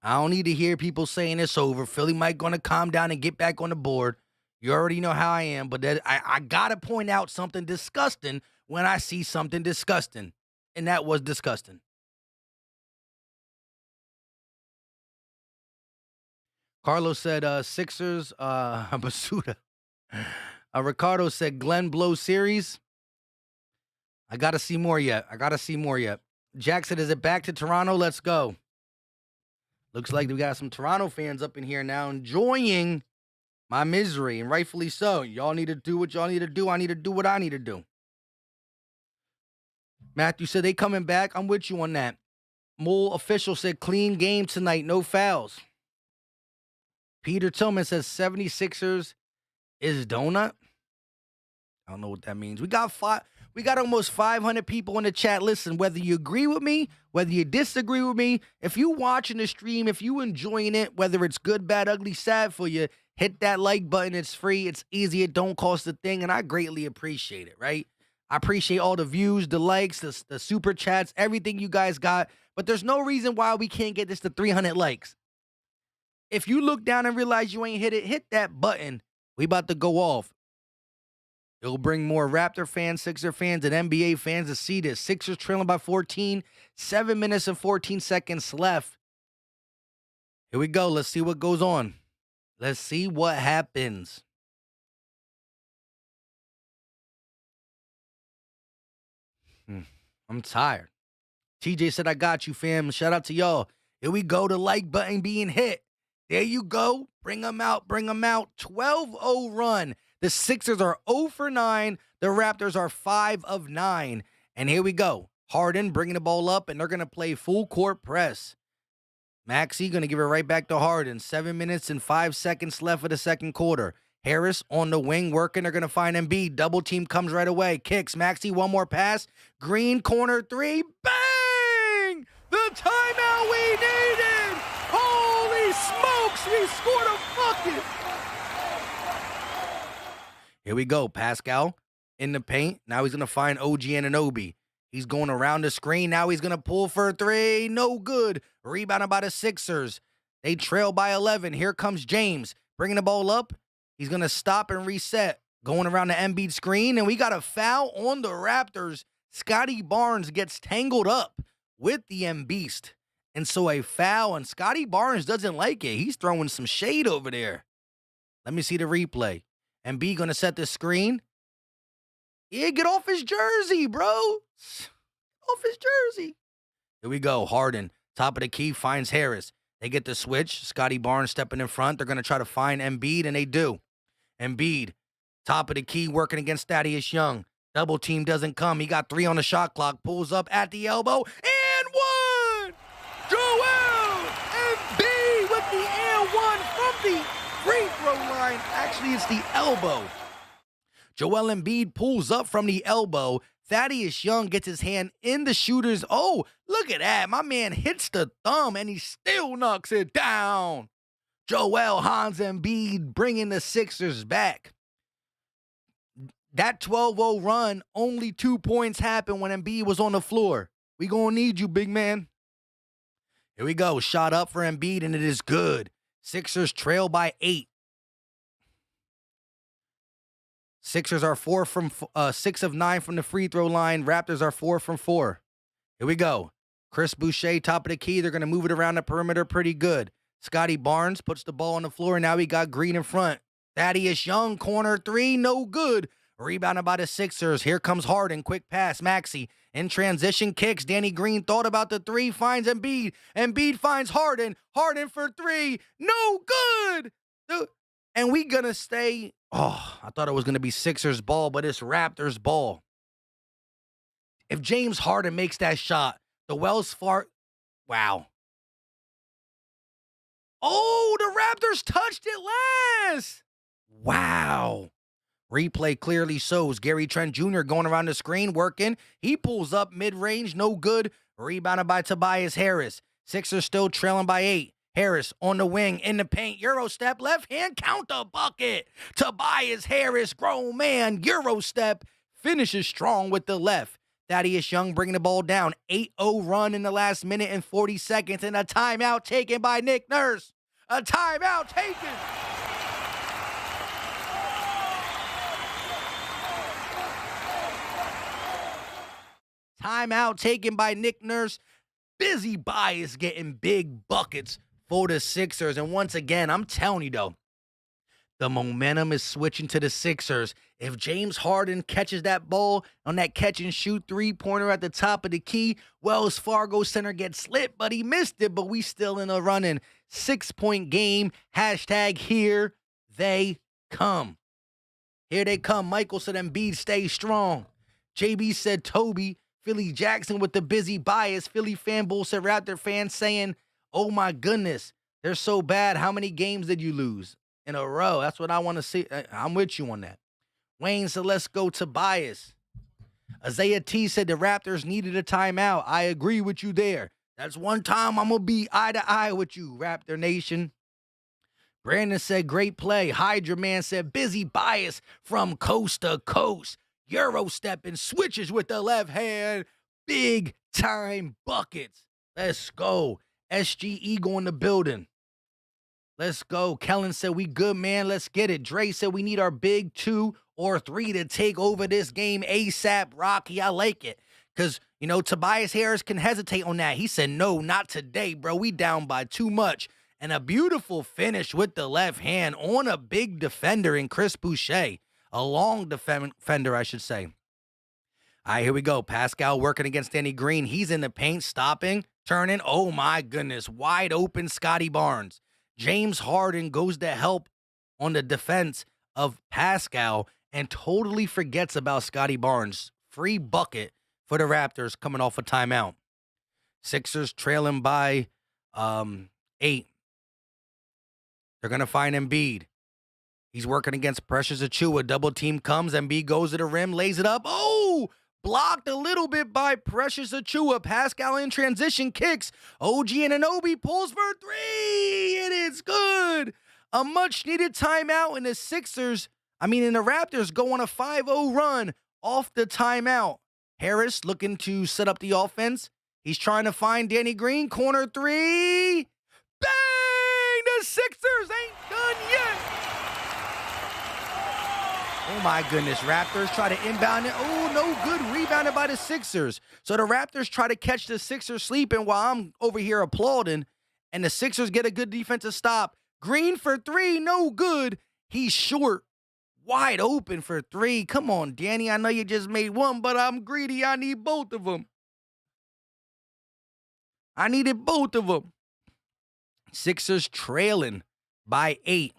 I don't need to hear people saying it's over. Philly might going to calm down and get back on the board. You already know how I am, but I got to point out something disgusting when I see something disgusting, and that was disgusting. Carlos said Sixers, Basuda. Ricardo said Glenn Blow series. I got to see more yet. Jack said, is it back to Toronto? Let's go. Looks like we got some Toronto fans up in here now enjoying my misery, and rightfully so. Y'all need to do what y'all need to do. I need to do what I need to do. Matthew said they coming back. I'm with you on that. Mole official said clean game tonight, no fouls. Peter Tillman says 76ers is donut. I don't know what that means. We got almost 500 people in the chat. Listen, whether you agree with me, whether you disagree with me, if you watching the stream, if you enjoying it, whether it's good, bad, ugly, sad for you, hit that like button. It's free. It's easy. It don't cost a thing, and I greatly appreciate it, right? I appreciate all the views, the likes, the super chats, everything you guys got, but there's no reason why we can't get this to 300 likes. If you look down and realize you ain't hit it, hit that button. We about to go off. It'll bring more Raptor fans, Sixer fans, and NBA fans to see this. Sixers trailing by 14, 7 minutes and 14 seconds left. Here we go. Let's see what goes on. Let's see what happens. I'm tired. TJ said, I got you, fam. Shout out to y'all. Here we go. The like button being hit. There you go. Bring them out. 12-0 run. The Sixers are 0 for 9. The Raptors are 5 of 9. And here we go. Harden bringing the ball up, and they're going to play full court press. Maxey going to give it right back to Harden. 7 minutes and 5 seconds left of the second quarter. Harris on the wing working. They're going to find Embiid. Double team comes right away. Kicks. Maxey, one more pass. Green corner three. Bang! The timeout we needed! Holy smokes! We scored a bucket! Here we go. Pascal in the paint. Now he's going to find OG Anunoby. He's going around the screen. Now he's going to pull for a three. No good. Rebounded by the Sixers. They trail by 11. Here comes James. Bringing the ball up. He's going to stop and reset. Going around the Embiid screen. And we got a foul on the Raptors. Scotty Barnes gets tangled up with the Embiid. And so a foul. And Scotty Barnes doesn't like it. He's throwing some shade over there. Let me see the replay. Embiid going to set the screen. Yeah, get off his jersey, bro. Off his jersey. Here we go. Harden, top of the key, finds Harris. They get the switch. Scotty Barnes stepping in front. They're going to try to find Embiid, and they do. Embiid, top of the key, working against Thaddeus Young. Double team doesn't come. He got 3 on the shot clock. Pulls up at the elbow, and 1! Joel Embiid with the and 1 from the free throw line. Actually, it's the elbow. Joel Embiid pulls up from the elbow, Thaddeus Young gets his hand in the shooter's. Oh, look at that. My man hits the thumb and he still knocks it down. Joel Hans Embiid bringing the Sixers back. That 12-0 run, only 2 points happened when Embiid was on the floor. We gonna need you, big man. Here we go. Shot up for Embiid, and it is good. Sixers trail by 8. Sixers are 6 of 9 from the free throw line. Raptors are 4 from 4. Here we go. Chris Boucher, top of the key. They're going to move it around the perimeter pretty good. Scotty Barnes puts the ball on the floor, and now we got Green in front. Thaddeus Young, corner 3, no good. Rebounded by the Sixers. Here comes Harden. Quick pass. Maxey in transition kicks. Danny Green thought about the 3. Finds Embiid. Embiid finds Harden. Harden for 3. No good. And we going to stay. Oh, I thought it was going to be Sixers ball, but it's Raptors ball. If James Harden makes that shot, the Wells Fargo. Wow. Oh, the Raptors touched it last. Wow. Replay clearly shows Gary Trent Jr. going around the screen, working. He pulls up mid-range, no good. Rebounded by Tobias Harris. Sixers still trailing by 8. Harris on the wing, in the paint, Euro step, left hand, counter bucket. Tobias Harris, grown man, Euro step, finishes strong with the left. Thaddeus Young bringing the ball down. 8-0 run in the last minute and 40 seconds, and a timeout taken by Nick Nurse. A timeout taken. Timeout taken by Nick Nurse. Busy Bias getting big buckets for the Sixers. And once again, I'm telling you, though, the momentum is switching to the Sixers. If James Harden catches that ball on that catch-and-shoot three-pointer at the top of the key, Wells Fargo Center gets slit, but he missed it. But we still in a running 6-point game. Hashtag here they come. Here they come. Michael said Embiid stay strong. JB said Toby. Philly Jackson with the Busy Bias. Philly fanboy said Raptor fans saying, oh my goodness, they're so bad. How many games did you lose in a row? That's what I want to see. I'm with you on that. Wayne said, let's go to Bias. Isaiah T said the Raptors needed a timeout. I agree with you there. That's one time I'm going to be eye to eye with you, Raptor Nation. Brandon said, great play. Hydra Man said, Busy Bias from coast to coast. Euro stepping, switches with the left hand. Big time buckets. Let's go. SGE going the building. Let's go. Kellen said, we good, man. Let's get it. Dre said, we need our big 2 or 3 to take over this game ASAP. Rocky, I like it. Because, you know, Tobias Harris can hesitate on that. He said, no, not today, bro. We down by too much. And a beautiful finish with the left hand on a big defender in Chris Boucher. A long defender, I should say. All right, here we go. Pascal working against Danny Green. He's in the paint, stopping, turning. Oh, my goodness. Wide open Scotty Barnes. James Harden goes to help on the defense of Pascal and totally forgets about Scotty Barnes. Free bucket for the Raptors coming off a timeout. Sixers trailing by 8. They're going to find Embiid. He's working against Precious Achiuwa. Double team comes. Embiid goes to the rim, lays it up. Oh, blocked a little bit by Precious Achiuwa. Pascal in transition kicks. OG Anunoby pulls for 3. It is good. A much-needed timeout, and the Raptors go on a 5-0 run off the timeout. Harris looking to set up the offense. He's trying to find Danny Green. Corner 3. Bang! The Sixers ain't done yet. Oh, my goodness. Raptors try to inbound it. Oh, no good. Rebounded by the Sixers. So the Raptors try to catch the Sixers sleeping while I'm over here applauding. And the Sixers get a good defensive stop. Green for 3. No good. He's short. Wide open for 3. Come on, Danny. I know you just made 1, but I'm greedy. I need both of them. I needed both of them. Sixers trailing by 8.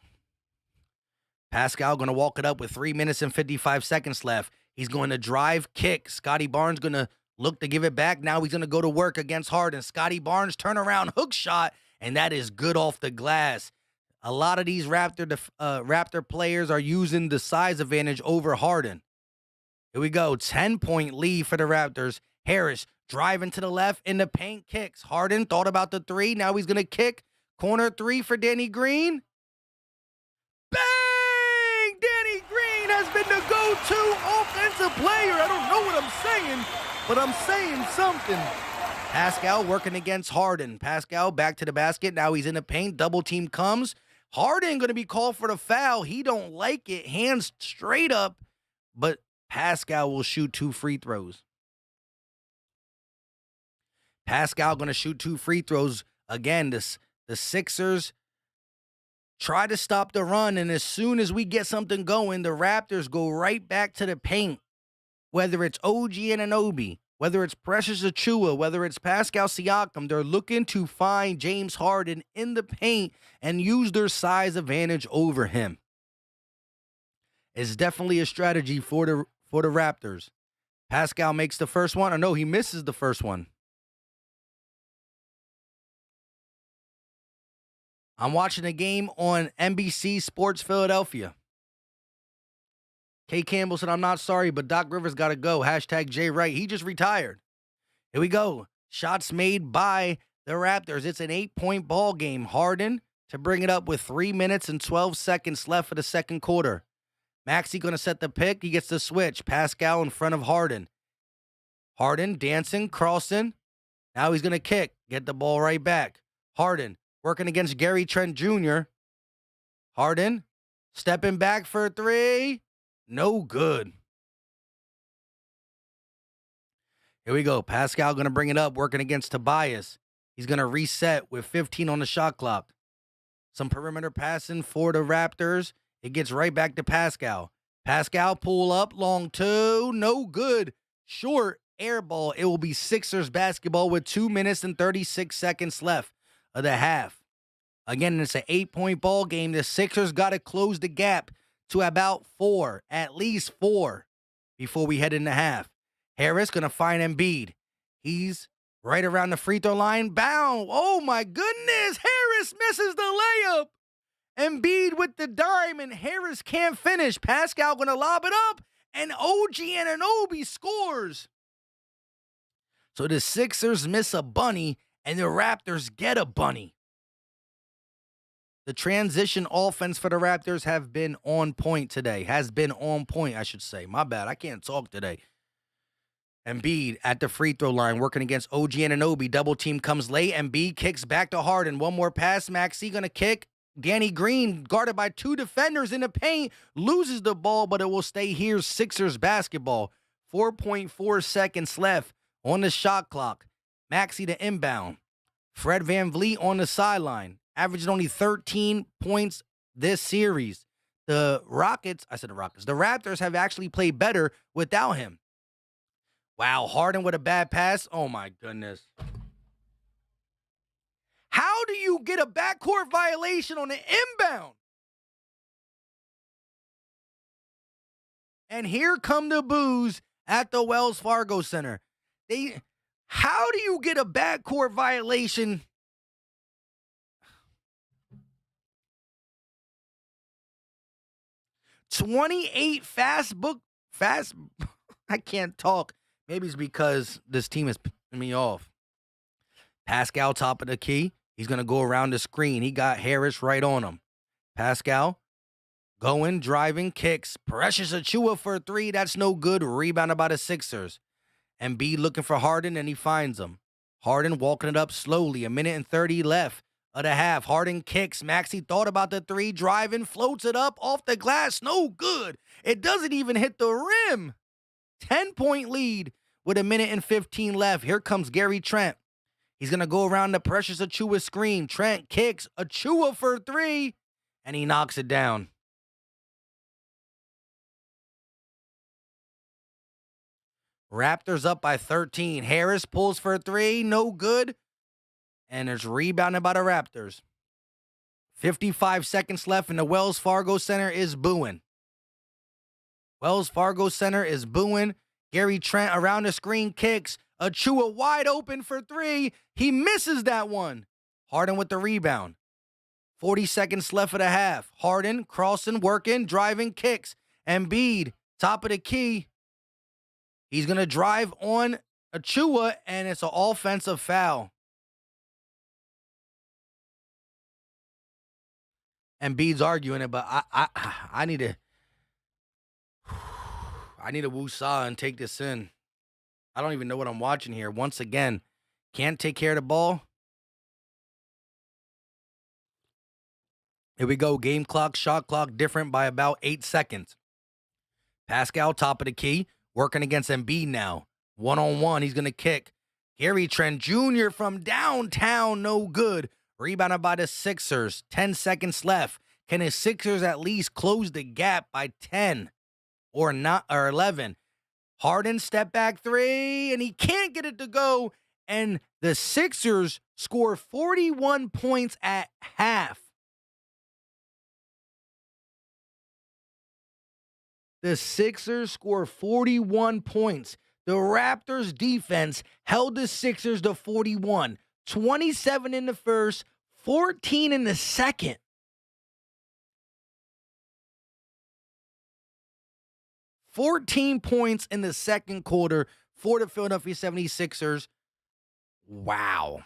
Pascal going to walk it up with 3 minutes and 55 seconds left. He's going to drive, kick. Scotty Barnes going to look to give it back. Now he's going to go to work against Harden. Scotty Barnes turnaround hook shot, and that is good off the glass. A lot of these Raptor players are using the size advantage over Harden. Here we go. 10-point lead for the Raptors. Harris driving to the left in the paint, kicks. Harden thought about the three. Now he's going to kick. Corner three for Danny Green. Bang! Danny Green has been the go-to offensive player. I don't know what I'm saying, but I'm saying something. Pascal working against Harden. Pascal back to the basket. Now he's in the paint. Double team comes. Harden going to be called for the foul. He don't like it. Hands straight up, but Pascal will shoot 2 free throws. Pascal going to shoot 2 free throws. Again, the Sixers try to stop the run, and as soon as we get something going, the Raptors go right back to the paint. Whether it's OG Anunoby, whether it's Precious Achiuwa, whether it's Pascal Siakam, they're looking to find James Harden in the paint and use their size advantage over him. It's definitely a strategy for the Raptors. Pascal makes the first one, or no, he misses the first one. I'm watching a game on NBC Sports Philadelphia. Kay Campbell said, I'm not sorry, but Doc Rivers got to go. Hashtag Jay Wright. He just retired. Here we go. Shots made by the Raptors. It's an 8-point ball game. Harden to bring it up with 3 minutes and 12 seconds left for the second quarter. Maxey going to set the pick. He gets the switch. Pascal in front of Harden. Harden dancing, crossing. Now he's going to kick. Get the ball right back. Harden working against Gary Trent Jr. Harden stepping back for 3. No good. Here we go. Pascal going to bring it up, working against Tobias. He's going to reset with 15 on the shot clock. Some perimeter passing for the Raptors. It gets right back to Pascal. Pascal pull up, long 2. No good. Short air ball. It will be Sixers basketball with 2 minutes and 36 seconds left of the half. Again, it's an 8-point ball game. The Sixers got to close the gap to about 4, at least 4, before we head into half. Harris going to find Embiid. He's right around the free throw line. Bound. Oh, my goodness. Harris misses the layup. Embiid with the dime, and Harris can't finish. Pascal going to lob it up, and OG Anunoby scores. So the Sixers miss a bunny, and the Raptors get a bunny. The transition offense for the Raptors have been on point today. Has been on point, I should say. My bad. I can't talk today. Embiid at the free throw line working against OG Anunoby. Double team comes late. Embiid kicks back to Harden. One more pass. Maxey going to kick. Danny Green guarded by 2 defenders in the paint. Loses the ball, but it will stay here. Sixers basketball. 4.4 seconds left on the shot clock. Maxey to inbound. Fred VanVleet on the sideline. Averaging only 13 points this series. The Raptors have actually played better without him. Wow, Harden with a bad pass. Oh, my goodness. How do you get a backcourt violation on the inbound? And here come the boos at the Wells Fargo Center. How do you get a backcourt violation? $28 fast. I can't talk. Maybe it's because this team is pissing me off. Pascal top of the key. He's going to go around the screen. He got Harris right on him. Pascal going, driving, kicks. Precious Achiuwa for 3. That's no good. Rebounded by the Sixers. Embiid looking for Harden, and he finds him. Harden walking it up slowly. 1 minute and 30 left of the half. Harden kicks. Maxey thought about the 3, driving, floats it up off the glass. No good. It doesn't even hit the rim. 10-point lead with 1 minute and 15 left. Here comes Gary Trent. He's going to go around the Precious Achiuwa screen. Trent kicks. Achiuwa for 3, and he knocks it down. Raptors up by 13. Harris pulls for 3. No good. And it's rebounded by the Raptors. 55 seconds left, and the Wells Fargo Center is booing. Wells Fargo Center is booing. Gary Trent around the screen kicks. Achiuwa wide open for 3. He misses that one. Harden with the rebound. 40 seconds left of the half. Harden crossing, working, driving, kicks. Embiid, top of the key. He's going to drive on Achua, and it's an offensive foul. Embiid's arguing it, but I need to woosah and take this in. I don't even know what I'm watching here. Once again, can't take care of the ball. Here we go. Game clock, shot clock different by about 8 seconds. Pascal, top of the key, working against Embiid now. One-on-one, he's going to kick. Gary Trent Jr. from downtown, no good. Rebounded by the Sixers. 10 seconds left. Can the Sixers at least close the gap by 10 or 11? Harden step back three, and he can't get it to go. And the Sixers score 41 points at half. The Sixers score 41 points. The Raptors defense held the Sixers to 41. 27 in the first, 14 in the second. $14 points in the second quarter for the Philadelphia 76ers. Wow.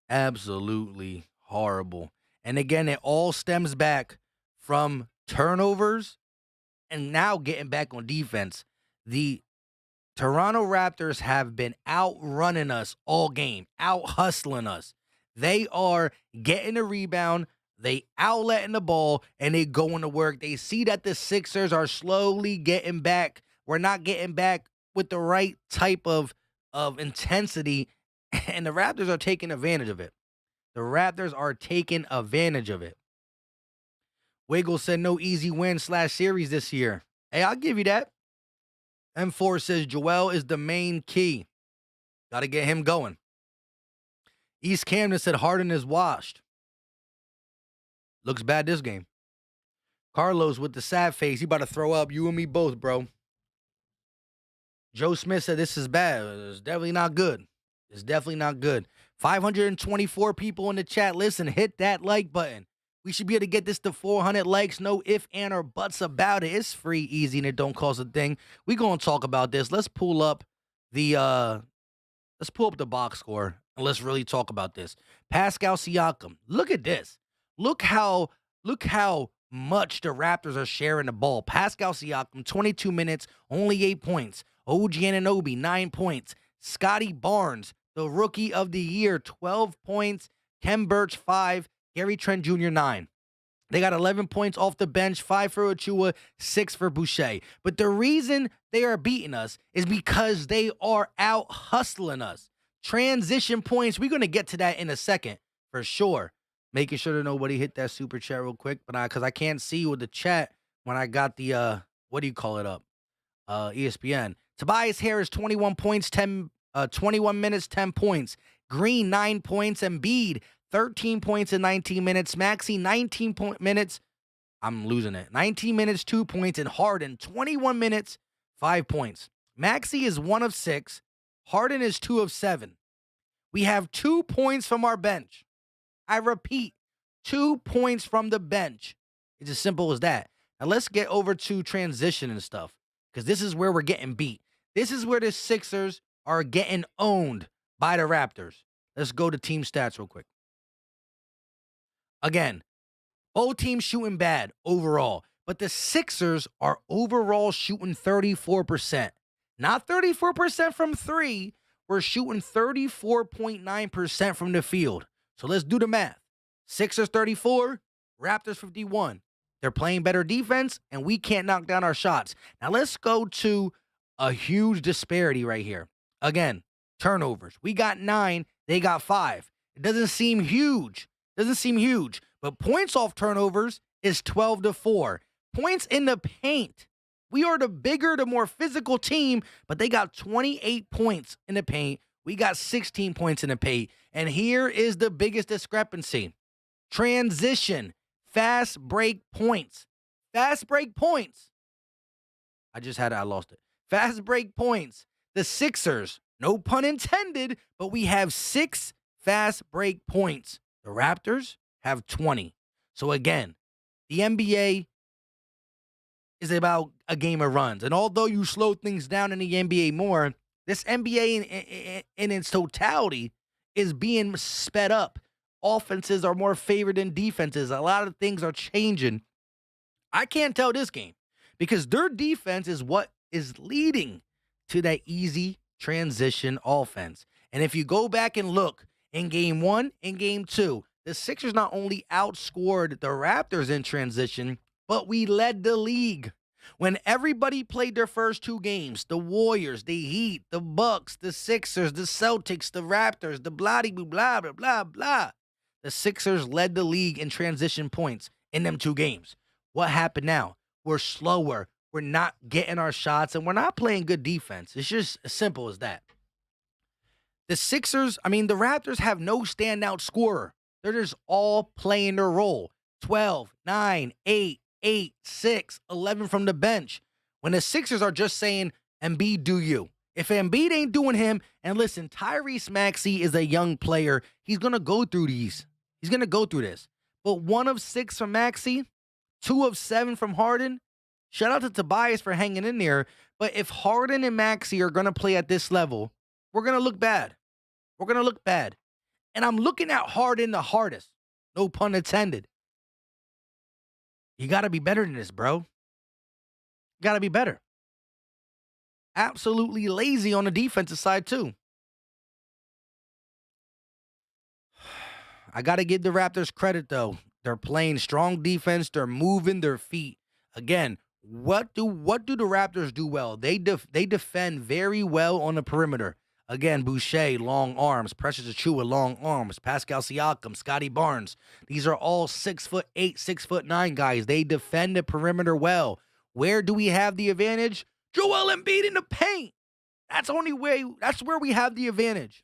Absolutely horrible. And again, it all stems back from turnovers and now getting back on defense. The Toronto Raptors have been outrunning us all game, out hustling us. They are getting a rebound, they outletting the ball, and they going to work. They see that the Sixers are slowly getting back. We're not getting back with the right type of intensity, and the Raptors are taking advantage of it. The Raptors are taking advantage of it. Wiggle said no easy win/series this year. Hey, I'll give you that. M4 says Joel is the main key. Got to get him going. East Camden said Harden is washed. Looks bad this game. Carlos with the sad face. He about to throw up. You and me both, bro. Joe Smith said this is bad. It's definitely not good. It's definitely not good. 524 people in the chat. Listen, hit that like button. We should be able to get this to 400 likes. No if, and, or buts about it. It's free, easy, and it don't cost a thing. We gonna talk about this. Let's pull up the box score and let's really talk about this. Pascal Siakam. Look at this. Look how much the Raptors are sharing the ball. Pascal Siakam, 22 minutes, only 8 points. OG Anunoby, 9 points. Scotty Barnes, the rookie of the year, 12 points. Kem Birch, 5. Gary Trent Jr., 9. They got 11 points off the bench, 5 for Achua, 6 for Boucher. But the reason they are beating us is because they are out hustling us. Transition points, we're going to get to that in a second, for sure. Making sure that nobody hit that super chat real quick, but because I can't see with the chat when I got the, what do you call it up? ESPN. Tobias Harris, 21 points, 21 minutes, 10 points. Green, 9 points. Embiid, 13 points in 19 minutes. Maxey, 19 minutes. I'm losing it. 19 minutes, 2 points. And Harden, 21 minutes, 5 points. Maxey is 1 of 6. Harden is 2 of 7. We have 2 points from our bench. I repeat, 2 points from the bench. It's as simple as that. Now let's get over to transition and stuff, because this is where we're getting beat. This is where the Sixers are getting owned by the Raptors. Let's go to team stats real quick. Again, both teams shooting bad overall, but the Sixers are overall shooting 34%. Not 34% from 3. We're shooting 34.9% from the field. So let's do the math. Sixers 34, Raptors 51. They're playing better defense, and we can't knock down our shots. Now let's go to a huge disparity right here. Again, turnovers. We got 9, they got 5. It doesn't seem huge. But points off turnovers is 12-4. Points in the paint. We are the bigger, the more physical team, but they got 28 points in the paint. We got 16 points in the paint. And here is the biggest discrepancy. Transition. Fast break points. Fast break points. I lost it. Fast break points. The Sixers, no pun intended, but we have 6 fast break points. The Raptors have 20. So again, the NBA is about a game of runs. And although you slow things down in the NBA more, this NBA in its totality is being sped up. Offenses are more favored than defenses. A lot of things are changing. I can't tell this game because their defense is what is leading to that easy transition offense. And if you go back and look in game 1 and game 2, the Sixers not only outscored the Raptors in transition, but we led the league. When everybody played their first 2 games, the Warriors, the Heat, the Bucks, the Sixers, the Celtics, the Raptors, the blah blah blah blah blah. The Sixers led the league in transition points in them 2 games. What happened now? We're slower. We're not getting our shots, and we're not playing good defense. It's just as simple as that. The Raptors have no standout scorer. They're just all playing their role. 12, 9, 8, 8, 6, 11 from the bench. When the Sixers are just saying, Embiid, do you. If Embiid ain't doing him, and listen, Tyrese Maxey is a young player. He's going to go through these. He's going to go through this. But 1 of 6 from Maxey, 2 of 7 from Harden. Shout out to Tobias for hanging in there. But if Harden and Maxey are going to play at this level, we're going to look bad. We're going to look bad. And I'm looking at Harden the hardest. No pun intended. You got to be better than this, bro. You got to be better. Absolutely lazy on the defensive side, too. I got to give the Raptors credit, though. They're playing strong defense. They're moving their feet. Again, what do the Raptors do well? They defend very well on the perimeter. Again, Boucher, long arms. Precious Achiuwa, long arms. Pascal Siakam, Scotty Barnes. These are all 6'8", 6'9" guys. They defend the perimeter well. Where do we have the advantage? Joel Embiid in the paint. That's where we have the advantage.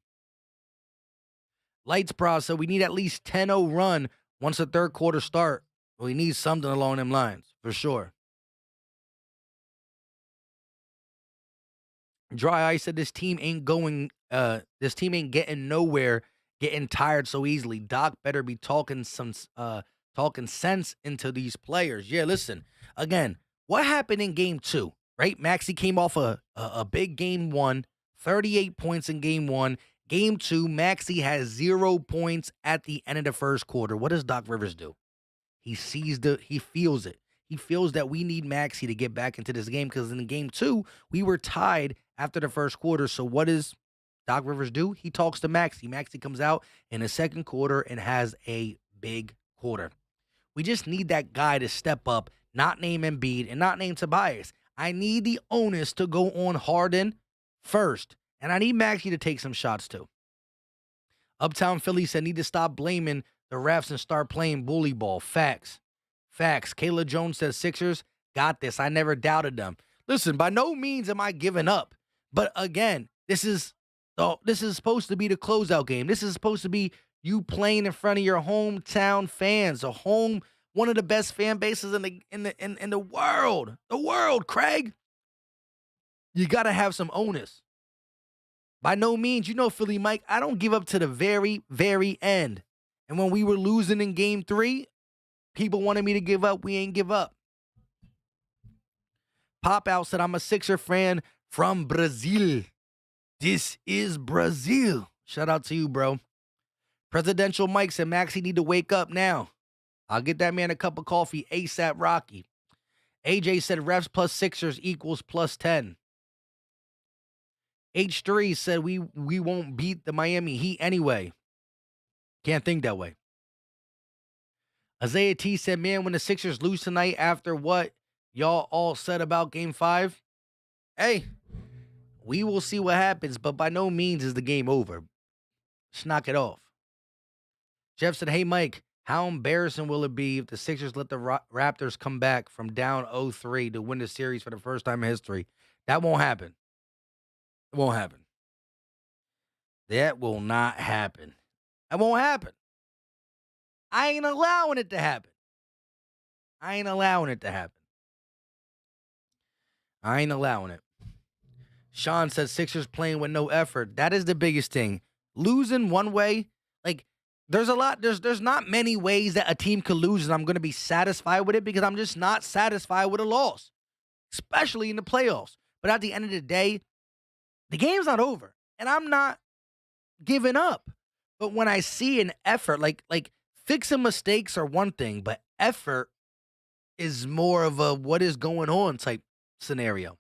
Lights Bra said we need at least 10-0 run once the third quarter start. We need something along them lines, for sure. Dry Ice said this team ain't getting nowhere, getting tired so easily. Doc better be talking sense into these players. Yeah, listen. Again, what happened in game 2, right? Maxey came off a big game 1, 38 points in game 1. Game 2, Maxey has 0 points at the end of the first quarter. What does Doc Rivers do? He feels it. He feels that we need Maxey to get back into this game because in game 2, we were tied after the first quarter. So what does Doc Rivers do? He talks to Maxey. Maxey comes out in the second quarter and has a big quarter. We just need that guy to step up, not name Embiid and not name Tobias. I need the onus to go on Harden first, and I need Maxey to take some shots too. Uptown Philly said need to stop blaming the refs and start playing bully ball. Facts. Kayla Jones says Sixers got this. I never doubted them. Listen, by no means am I giving up. But again, this is supposed to be the closeout game. This is supposed to be you playing in front of your hometown fans, one of the best fan bases in the world. The world, Craig. You got to have some onus. By no means, Philly Mike, I don't give up to the very, very end. And when we were losing in game 3, people wanted me to give up. We ain't give up. Pop Out said, I'm a Sixer fan from Brazil. This is Brazil. Shout out to you, bro. Presidential Mike said, Maxey need to wake up now. I'll get that man a cup of coffee ASAP Rocky. AJ said, refs plus Sixers equals plus 10. H3 said, we won't beat the Miami Heat anyway. Can't think that way. Isaiah T said, man, when the Sixers lose tonight after what y'all all said about game 5, hey, we will see what happens, but by no means is the game over. Let's knock it off. Jeff said, hey, Mike, how embarrassing will it be if the Sixers let the Raptors come back from down 0-3 to win the series for the first time in history? That won't happen. It won't happen. That will not happen. That won't happen. I ain't allowing it to happen. I ain't allowing it. Sean says Sixers playing with no effort. That is the biggest thing. Losing one way, like there's not many ways that a team could lose and I'm going to be satisfied with it because I'm just not satisfied with a loss. especially in the playoffs. But at the end of the day, the game's not over, and I'm not giving up. But when I see an effort, like fixing mistakes are one thing, but effort is more of a what is going on type scenario.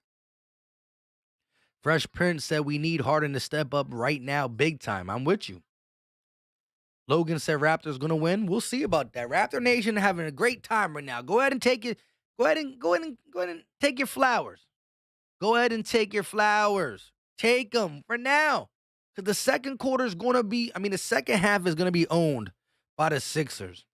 Fresh Prince said we need Harden to step up right now, big time. I'm with you. Logan said Raptors gonna win. We'll see about that. Raptor Nation having a great time right now. Go ahead and take it. Go ahead and take your flowers. Go ahead and take your flowers. Take them for now. Because the second quarter is going to be, the second half is going to be owned by the Sixers.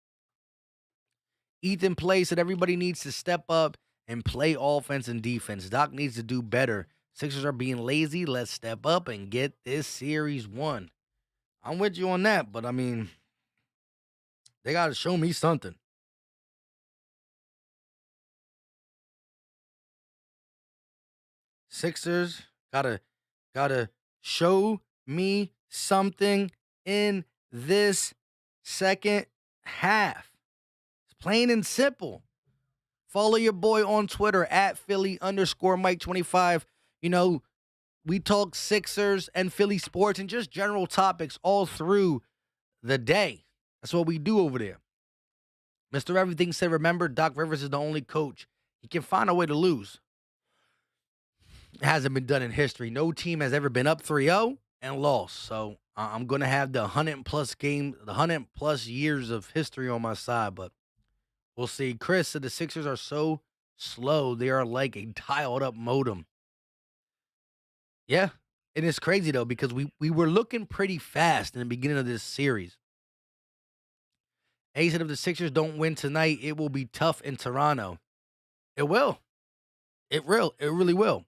Ethan Play said everybody needs to step up and play offense and defense. Doc needs to do better. Sixers are being lazy. Let's step up and get this series won. I'm with you on that, but they got to show me something. Sixers gotta show me something in this second half. It's plain and simple. Follow your boy on Twitter at Philly_Mike25. We talk Sixers and Philly sports and just general topics all through the day. That's what we do over there. Mr. Everything said, remember, Doc Rivers is the only coach. He can find a way to lose. It hasn't been done in history. No team has ever been up 3-0 and lost. So I'm going to have the 100+ years of history on my side, but we'll see. Chris said the Sixers are so slow. They are like a dialed up modem. Yeah, and it's crazy, though, because we were looking pretty fast in the beginning of this series. A said if the Sixers don't win tonight, it will be tough in Toronto. It will. It really will.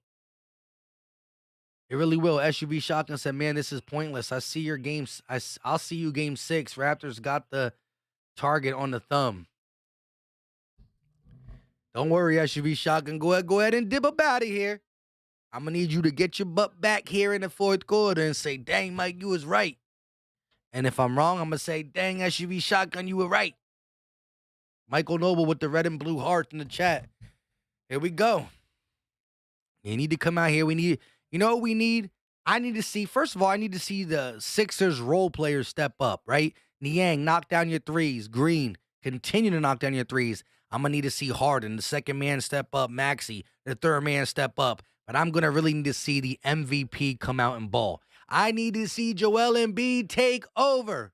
It really will. SUV Shotgun said, man, this is pointless. I'll see you game 6. Raptors got the target on the thumb. Don't worry, SUV Shotgun. Go ahead and dip up out of here. I'm going to need you to get your butt back here in the fourth quarter and say, dang, Mike, you was right. And if I'm wrong, I'm going to say, dang, SUV Shotgun, you were right. Michael Noble with the red and blue heart in the chat. Here we go. You need to come out here. You know what we need? I need to see the Sixers role players step up, right? Niang, knock down your threes. Green, continue to knock down your threes. I'm going to need to see Harden, the second man, step up. Maxey, the third man, step up. But I'm going to really need to see the MVP come out and ball. I need to see Joel Embiid take over.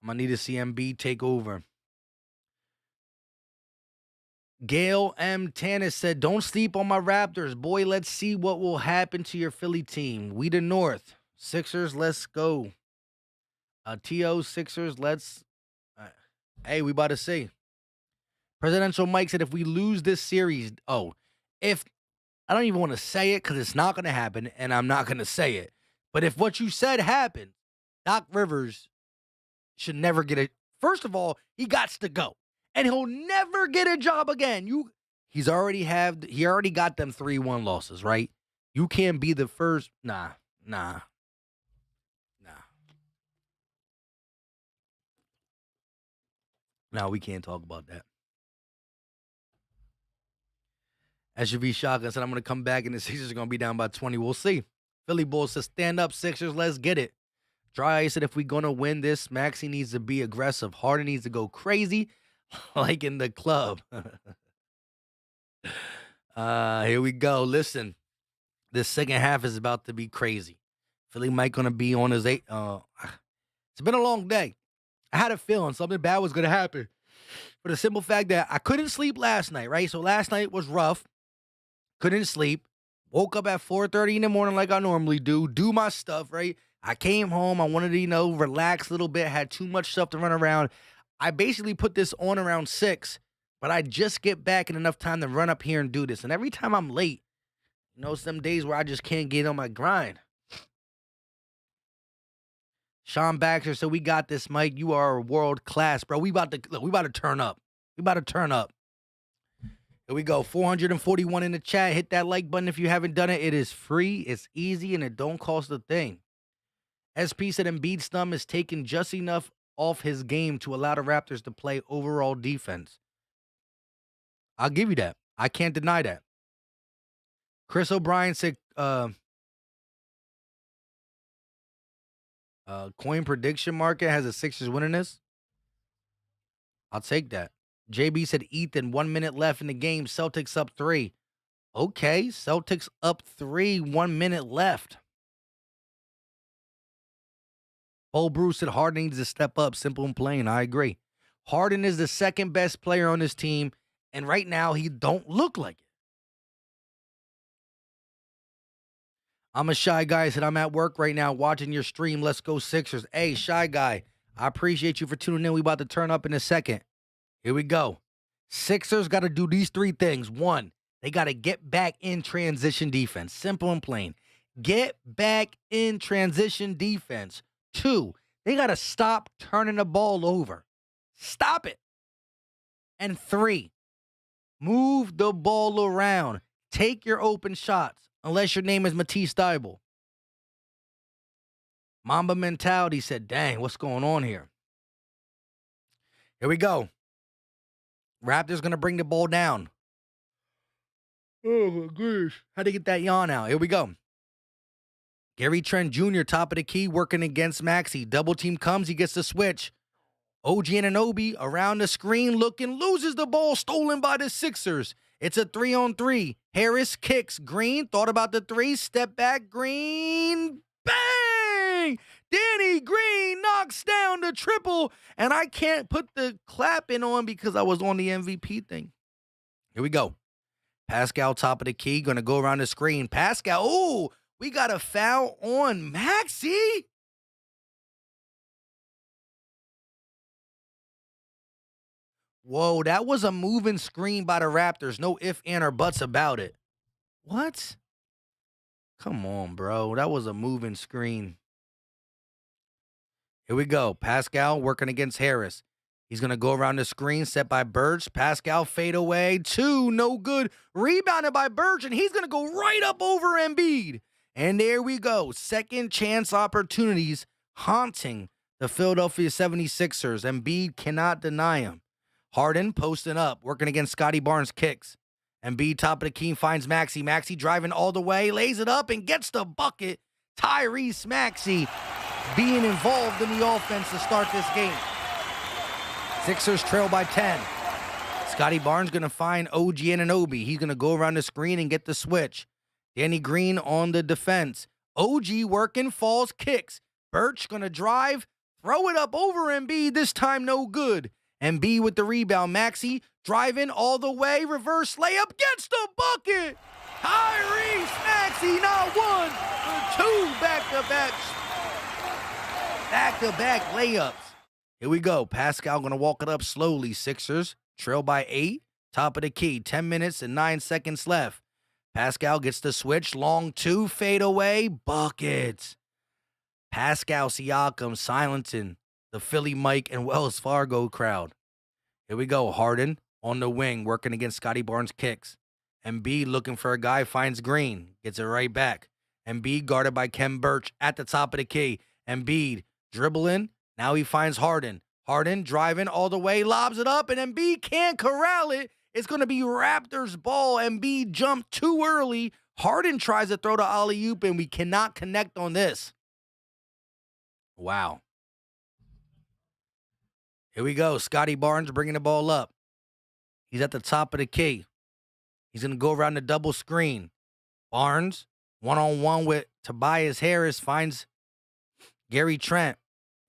I'm going to need to see Embiid take over. Gail M. Tannis said, don't sleep on my Raptors. Boy, let's see what will happen to your Philly team. We the North. Sixers, let's go. T.O. Sixers, let's... Hey, we about to see. Presidential Mike said, if we lose this series... I don't even want to say it because it's not going to happen, and I'm not going to say it. But if what you said happened, Doc Rivers should never get it. First of all, he gots to go. And he'll never get a job again. He already got them 3-1 losses, right? You can't be the first. Nah. No, we can't talk about that. SUV Shotgun said, I'm going to come back and the Sixers are going to be down by 20. We'll see. Philly Bull says, stand up, Sixers. Let's get it. Dry Ice said, if we're going to win this, Maxey needs to be aggressive. Harden needs to go crazy like in the club. Here we go. Listen, this second half is about to be crazy. Philly Mike going to be on his 8. It's been a long day. I had a feeling something bad was going to happen. For the simple fact that I couldn't sleep last night, right? So last night was rough. Couldn't sleep. Woke up at 4:30 in the morning like I normally do my stuff, right? I came home. I wanted to, relax a little bit. Had too much stuff to run around. I basically put this on around 6, but I just get back in enough time to run up here and do this. And every time I'm late, some days where I just can't get on my grind. Sean Baxter said, we got this, Mike. You are world class, bro. We about to turn up. Here we go. 441 in the chat. Hit that like button if you haven't done it. It is free, it's easy, and it don't cost a thing. SP said Embiid's thumb is taken just enough off his game to allow the Raptors to play overall defense. I'll give you that. I can't deny that. Chris O'Brien said coin prediction market has the Sixers winning this. I'll take that. JB said Ethan, 1 minute left in the game. Celtics up 3. Okay, Celtics up 3, 1 minute left. Paul Bruce said Harden needs to step up. Simple and plain. I agree. Harden is the second best player on this team, and right now he don't look like it. I'm a Shy Guy. I said I'm at work right now watching your stream. Let's go Sixers. Hey, Shy Guy, I appreciate you for tuning in. We about to turn up in a second. Here we go. Sixers got to do these 3 things. 1, they got to get back in transition defense. Simple and plain. Get back in transition defense. 2, they got to stop turning the ball over. Stop it. And 3, move the ball around. Take your open shots, unless your name is Matisse Thybulle. Mamba Mentality said, dang, what's going on here? Here we go. Raptors going to bring the ball down. Oh, my gosh. How'd they get that yawn out? Here we go. Gary Trent Jr., top of the key, working against Maxey. Double team comes, he gets the switch. OG Anunoby around the screen looking, loses the ball, stolen by the Sixers. It's a 3-on-3. Harris kicks. Green thought about the 3. Step back. Green. Bang! Danny Green knocks down the triple. And I can't put the clapping on because I was on the MVP thing. Here we go. Pascal, top of the key. Going to go around the screen. Pascal. Oh, we got a foul on Maxey. Whoa, that was a moving screen by the Raptors. No ifs, and or buts about it. What? Come on, bro. That was a moving screen. Here we go. Pascal working against Harris. He's going to go around the screen, set by Birch. Pascal fade away. 2, no good. Rebounded by Birch, and he's going to go right up over Embiid. And there we go. Second chance opportunities haunting the Philadelphia 76ers. Embiid cannot deny him. Harden posting up, working against Scotty Barnes kicks. Embiid, top of the key, finds Maxey. Maxey driving all the way, lays it up, and gets the bucket. Tyrese Maxey being involved in the offense to start this game. Sixers trail by 10. Scotty Barnes going to find OG Anunoby. He's going to go around the screen and get the switch. Danny Green on the defense. OG working, falls, kicks. Birch going to drive, throw it up over Embiid. This time no good. Embiid with the rebound. Maxey driving all the way. Reverse layup. Gets the bucket. Tyrese Maxey, not 1, but 2 back-to-back layups. Here we go. Pascal going to walk it up slowly. Sixers trail by 8. Top of the key. 10 minutes and 9 seconds left. Pascal gets the switch. Long 2. Fade away. Buckets. Pascal Siakam silencing the Philly Mike and Wells Fargo crowd. Here we go. Harden on the wing, working against Scotty Barnes kicks. Embiid looking for a guy, finds Green, gets it right back. Embiid guarded by Kem Birch at the top of the key. Embiid dribbling. Now he finds Harden. Harden driving all the way, lobs it up, and Embiid can't corral it. It's going to be Raptors ball. Embiid jumped too early. Harden tries to throw the alley-oop, and we cannot connect on this. Wow. Here we go. Scotty Barnes bringing the ball up. He's at the top of the key. He's going to go around the double screen. Barnes, one-on-one with Tobias Harris, finds Gary Trent.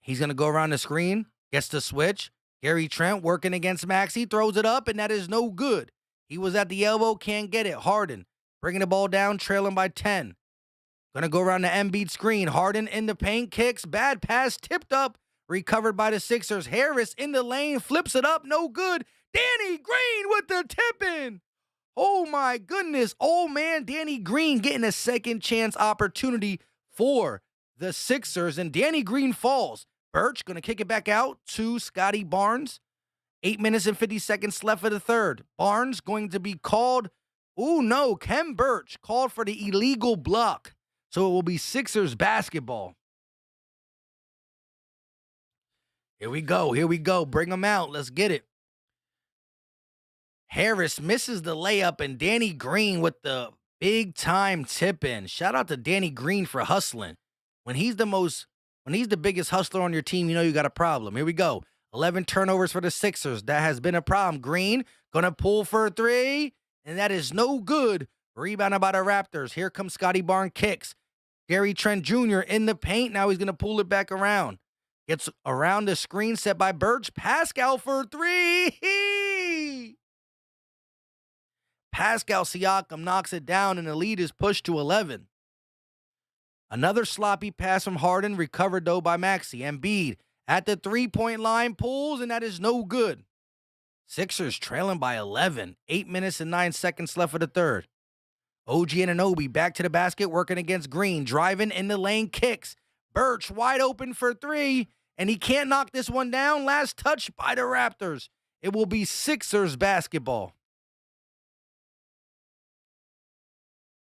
He's going to go around the screen, gets the switch. Gary Trent working against Maxey, throws it up, and that is no good. He was at the elbow, can't get it. Harden bringing the ball down, trailing by 10. Going to go around the Embiid screen. Harden in the paint, kicks, bad pass, tipped up, recovered by the Sixers. Harris in the lane, flips it up, no good. Danny Green with the tip-in. Oh, my goodness. Oh, man, Danny Green getting a second chance opportunity for the Sixers, and Danny Green falls. Birch going to kick it back out to Scotty Barnes. 8 minutes and 50 seconds left for the third. Barnes going to be called. Oh, no, Kem Birch called for the illegal block. So it will be Sixers basketball. Here we go. Here we go. Bring them out. Let's get it. Harris misses the layup, and Danny Green with the big time tip in. Shout out to Danny Green for hustling. When he's the biggest hustler on your team, you know you got a problem. Here we go. 11 turnovers for the Sixers. That has been a problem. Green gonna pull for a three, and that is no good. Rebounded by the Raptors. Here comes Scotty Barnes, kicks. Gary Trent Jr. in the paint. Now he's gonna pull it back around. Gets around the screen set by Birch. Pascal for three. Pascal Siakam knocks it down, and the lead is pushed to 11. Another sloppy pass from Harden, recovered though by Maxey. Embiid at the three-point line pulls, and that is no good. Sixers trailing by 11. 8 minutes and 9 seconds left for the third. OG Anunoby back to the basket, working against Green. Driving in the lane, kicks. Birch wide open for three, and he can't knock this one down. Last touch by the Raptors. It will be Sixers basketball.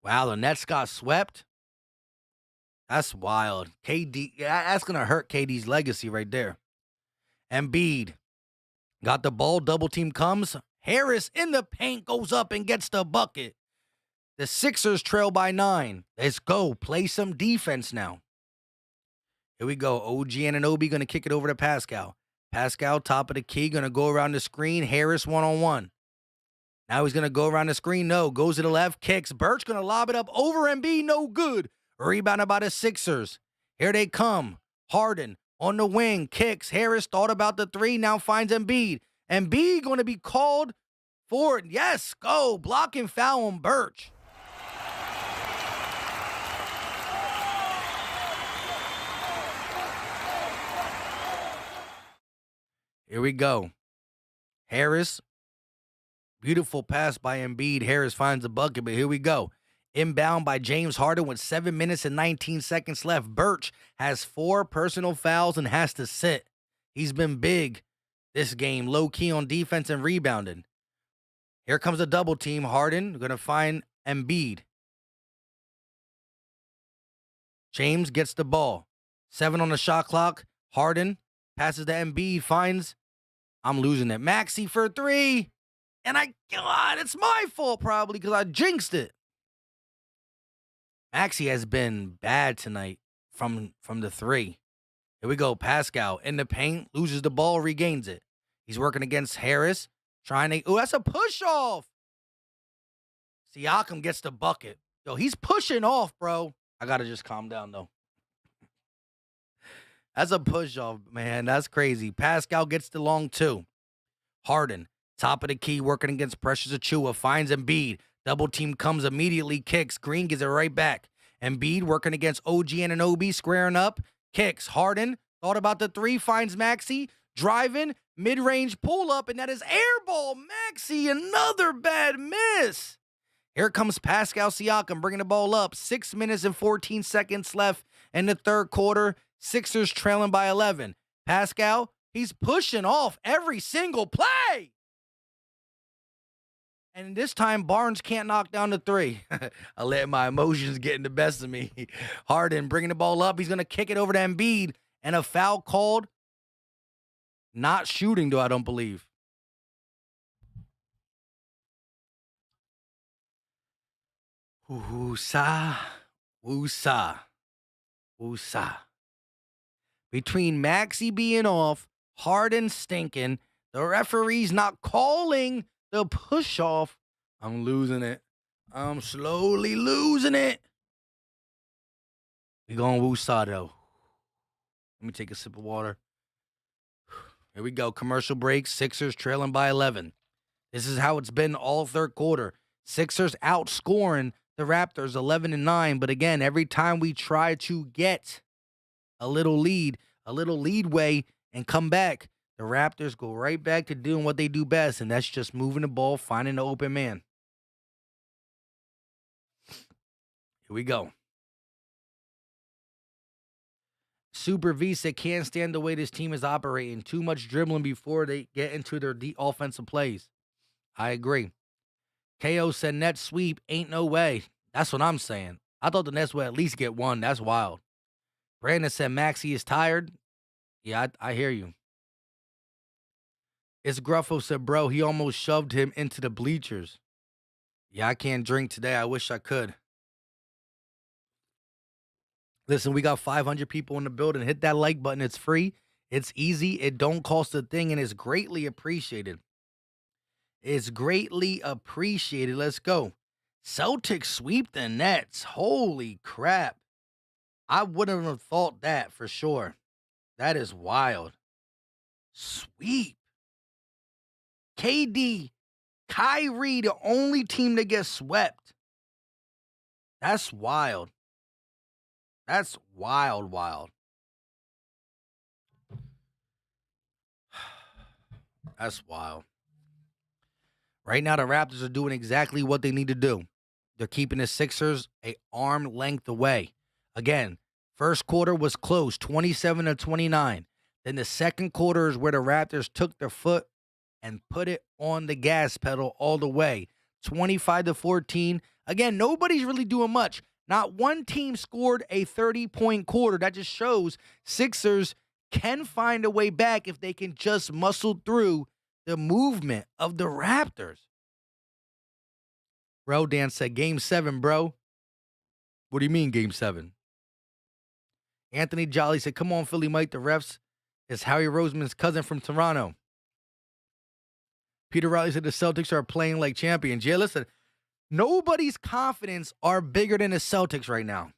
Wow, the Nets got swept. That's wild. KD, that's going to hurt KD's legacy right there. Embiid got the ball. Double team comes. Harris in the paint goes up and gets the bucket. The Sixers trail by 9. Let's go. Play some defense now. Here we go. OG Anunoby going to kick it over to Pascal. Pascal, top of the key, going to go around the screen. Harris one-on-one. Now he's going to go around the screen. No. Goes to the left. Kicks. Birch going to lob it up over Embiid. No good. Rebounded by the Sixers. Here they come. Harden on the wing. Kicks. Harris thought about the three. Now finds Embiid. Embiid going to be called for it. Yes. Go. Block and foul on Birch. Here we go. Harris. Beautiful pass by Embiid. Harris finds the bucket, but here we go. Inbound by James Harden with 7 minutes and 19 seconds left. Birch has 4 personal fouls and has to sit. He's been big this game, low-key on defense and rebounding. Here comes a double team. Harden going to find Embiid. James gets the ball. 7 on the shot clock. Harden passes to Embiid, finds, I'm losing it, Maxey for 3. And God, it's my fault probably because I jinxed it. Maxey has been bad tonight from the 3. Here we go. Pascal in the paint, loses the ball, regains it. He's working against Harris, trying to, that's a push off. Siakam gets the bucket. Yo, he's pushing off, bro. I got to just calm down, though. That's a push off, man. That's crazy. Pascal gets the long 2. Harden, top of the key, working against Precious Achiuwa, finds Embiid. Double team comes immediately, kicks. Green gets it right back. Embiid working against OG Anunoby, squaring up, kicks. Harden thought about the 3, finds Maxey, driving, mid-range pull-up, and that is air ball. Maxey, another bad miss. Here comes Pascal Siakam bringing the ball up. 6 minutes and 14 seconds left in the third quarter. Sixers trailing by 11. Pascal, he's pushing off every single play. And this time, Barnes can't knock down the 3. I let my emotions get in the best of me. Harden bringing the ball up. He's going to kick it over to Embiid. And a foul called. Not shooting, though, I don't believe. Woosah. Woosah. Woosah. Between Maxey being off, Harden stinking, the referee's not calling the push off, I'm losing it. I'm slowly losing it. We going woosah, though. Let me take a sip of water. Here we go. Commercial break. Sixers trailing by 11. This is how it's been all third quarter. Sixers outscoring the Raptors 11-9. But again, every time we try to get a little leadway and come back, the Raptors go right back to doing what they do best, and that's just moving the ball, finding the open man. Here we go. Super V said, can't stand the way this team is operating. Too much dribbling before they get into their offensive plays. I agree. KO said, Nets sweep, ain't no way. That's what I'm saying. I thought the Nets would at least get one. That's wild. Brandon said, Maxey is tired. Yeah, I hear you. It's Gruffo said, bro, he almost shoved him into the bleachers. Yeah, I can't drink today. I wish I could. Listen, we got 500 people in the building. Hit that like button. It's free. It's easy. It don't cost a thing, and it's greatly appreciated. It's greatly appreciated. Let's go. Celtics sweep the Nets. Holy crap. I wouldn't have thought that for sure. That is wild. Sweep. KD, Kyrie, the only team that gets swept. That's wild. That's wild, wild. That's wild. Right now, the Raptors are doing exactly what they need to do. They're keeping the Sixers an arm length away. Again, first quarter was close, 27-29. Then the second quarter is where the Raptors took their foot and put it on the gas pedal all the way. 25-14. Again, nobody's really doing much. Not one team scored a 30-point quarter. That just shows Sixers can find a way back if they can just muscle through the movement of the Raptors. Rodan said, Game 7, bro. What do you mean, Game 7? Anthony Jolly said, come on, Philly Mike, the refs. It's Harry Roseman's cousin from Toronto. Peter Riley said the Celtics are playing like champions. Yeah, listen, nobody's confidence are bigger than the Celtics right now.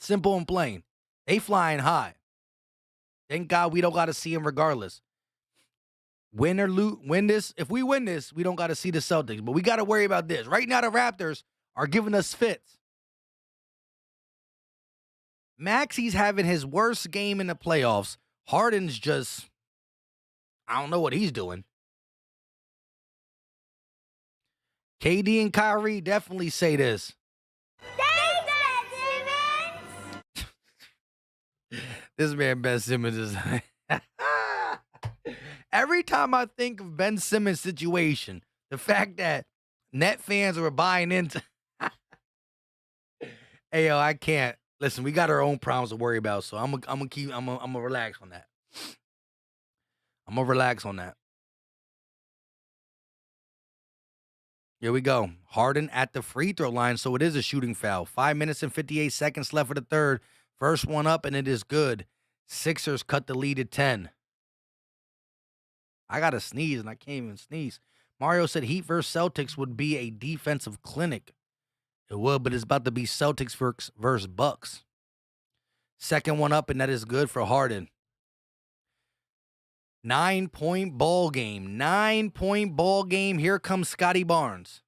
Simple and plain. They flying high. Thank God we don't got to see them regardless. Win or lose, win this. If we win this, we don't got to see the Celtics. But we got to worry about this. Right now, the Raptors are giving us fits. Maxey's having his worst game in the playoffs. Harden's just, I don't know what he's doing. KD and Kyrie definitely say this. This man, Ben Simmons, is... Every time I think of Ben Simmons' situation, the fact that net fans were buying into... Hey, yo, I can't. Listen, we got our own problems to worry about, so I'm gonna relax on that. I'm gonna relax on that. Here we go. Harden at the free throw line, so it is a shooting foul. 5 minutes and 58 seconds left for the third. First one up, and it is good. Sixers cut the lead at 10. I got to sneeze, and I can't even sneeze. Mario said Heat versus Celtics would be a defensive clinic. It would, but it's about to be Celtics versus Bucks. Second one up, and that is good for Harden. 9-point ball game. 9-point ball game. Here comes Scotty Barnes.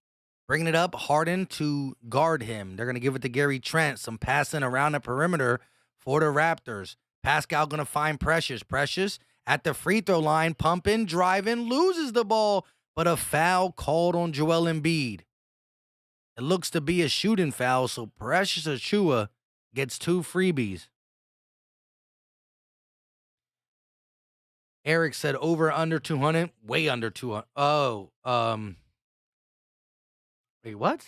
Bringing it up, Harden to guard him. They're going to give it to Gary Trent. Some passing around the perimeter for the Raptors. Pascal going to find Precious. Precious at the free throw line, pumping, driving, loses the ball, but a foul called on Joel Embiid. It looks to be a shooting foul, so Precious Achiuwa gets 2 freebies. Eric said over under 200, way under 200. Oh, wait, what?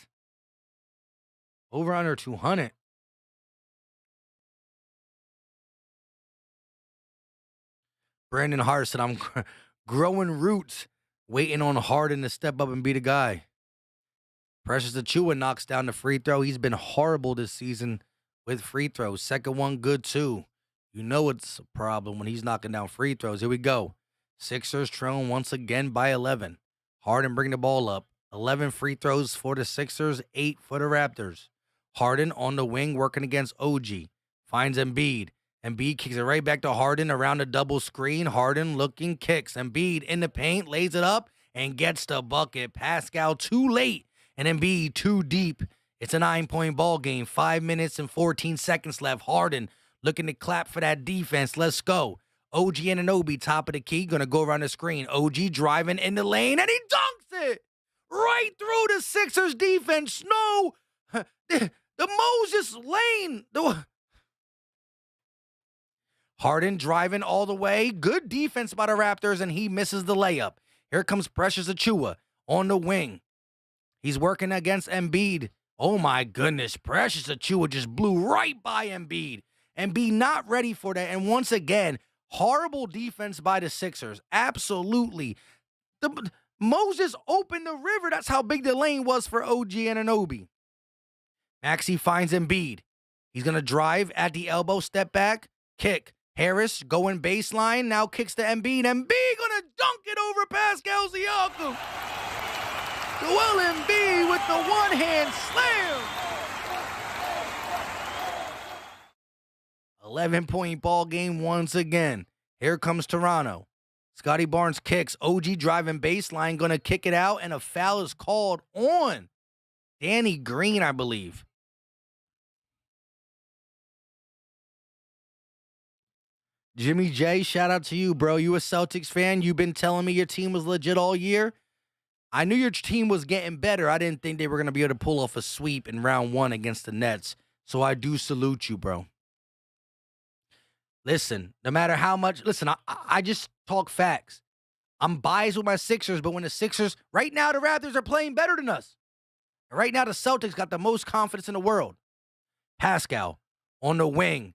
Over under 200. Brandon Hart said, I'm growing roots, waiting on Harden to step up and be the guy. Precious Achiuwa knocks down the free throw. He's been horrible this season with free throws. Second one, good too. You know it's a problem when he's knocking down free throws. Here we go. Sixers trailing once again by 11. Harden bring the ball up. 11 free throws for the Sixers, 8 for the Raptors. Harden on the wing working against OG. Finds Embiid. Embiid kicks it right back to Harden around the double screen. Harden looking, kicks. Embiid in the paint, lays it up, and gets the bucket. Pascal too late, and Embiid too deep. It's a 9-point ball game. 5 minutes and 14 seconds left. Harden looking to clap for that defense. Let's go. OG Anunoby, top of the key, going to go around the screen. OG driving in the lane, and he dunks it right through the Sixers defense. No, the Moses lane. Harden driving all the way. Good defense by the Raptors, and he misses the layup. Here comes Precious Achiuwa on the wing. He's working against Embiid. Oh, my goodness. Precious Achiuwa just blew right by Embiid. Embiid not ready for that. And once again, horrible defense by the Sixers. Absolutely. Moses opened the river. That's how big the lane was for OG Anunoby. Maxey finds Embiid. He's going to drive at the elbow, step back, kick. Harris going baseline, now kicks to Embiid. Embiid going to dunk it over Pascal Siakam. Joel Embiid with the one-hand slam. 11-point ball game once again. Here comes Toronto. Scotty Barnes kicks. OG driving baseline, going to kick it out, and a foul is called on Danny Green, I believe. Jimmy J, shout out to you, bro. You a Celtics fan? You've been telling me your team was legit all year. I knew your team was getting better. I didn't think they were going to be able to pull off a sweep in round 1 against the Nets. So I do salute you, bro. Listen, no matter how much, I just talk facts. I'm biased with my Sixers, but when the Sixers, right now the Raptors are playing better than us. And right now the Celtics got the most confidence in the world. Pascal on the wing.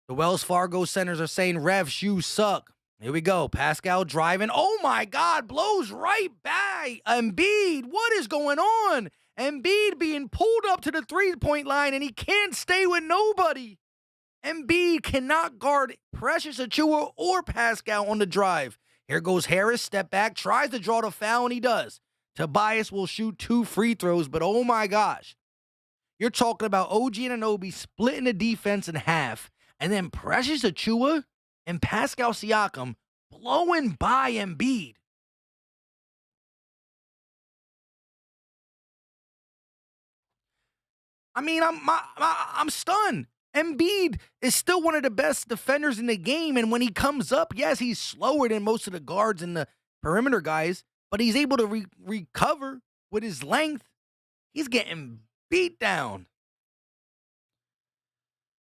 The Wells Fargo centers are saying, refs, you suck. Here we go. Pascal driving. Oh, my God. Blows right by Embiid. What is going on? Embiid being pulled up to the three-point line, and he can't stay with nobody. Embiid cannot guard Precious Achiuwa or Pascal on the drive. Here goes Harris. Step back. Tries to draw the foul, and he does. Tobias will shoot 2 free throws, but oh, my gosh. You're talking about OG Anunoby splitting the defense in half. And then Precious Achiuwa and Pascal Siakam blowing by Embiid. I mean, I'm stunned. Embiid is still one of the best defenders in the game, and when he comes up, yes, he's slower than most of the guards and the perimeter guys, but he's able to recover with his length. He's getting beat down.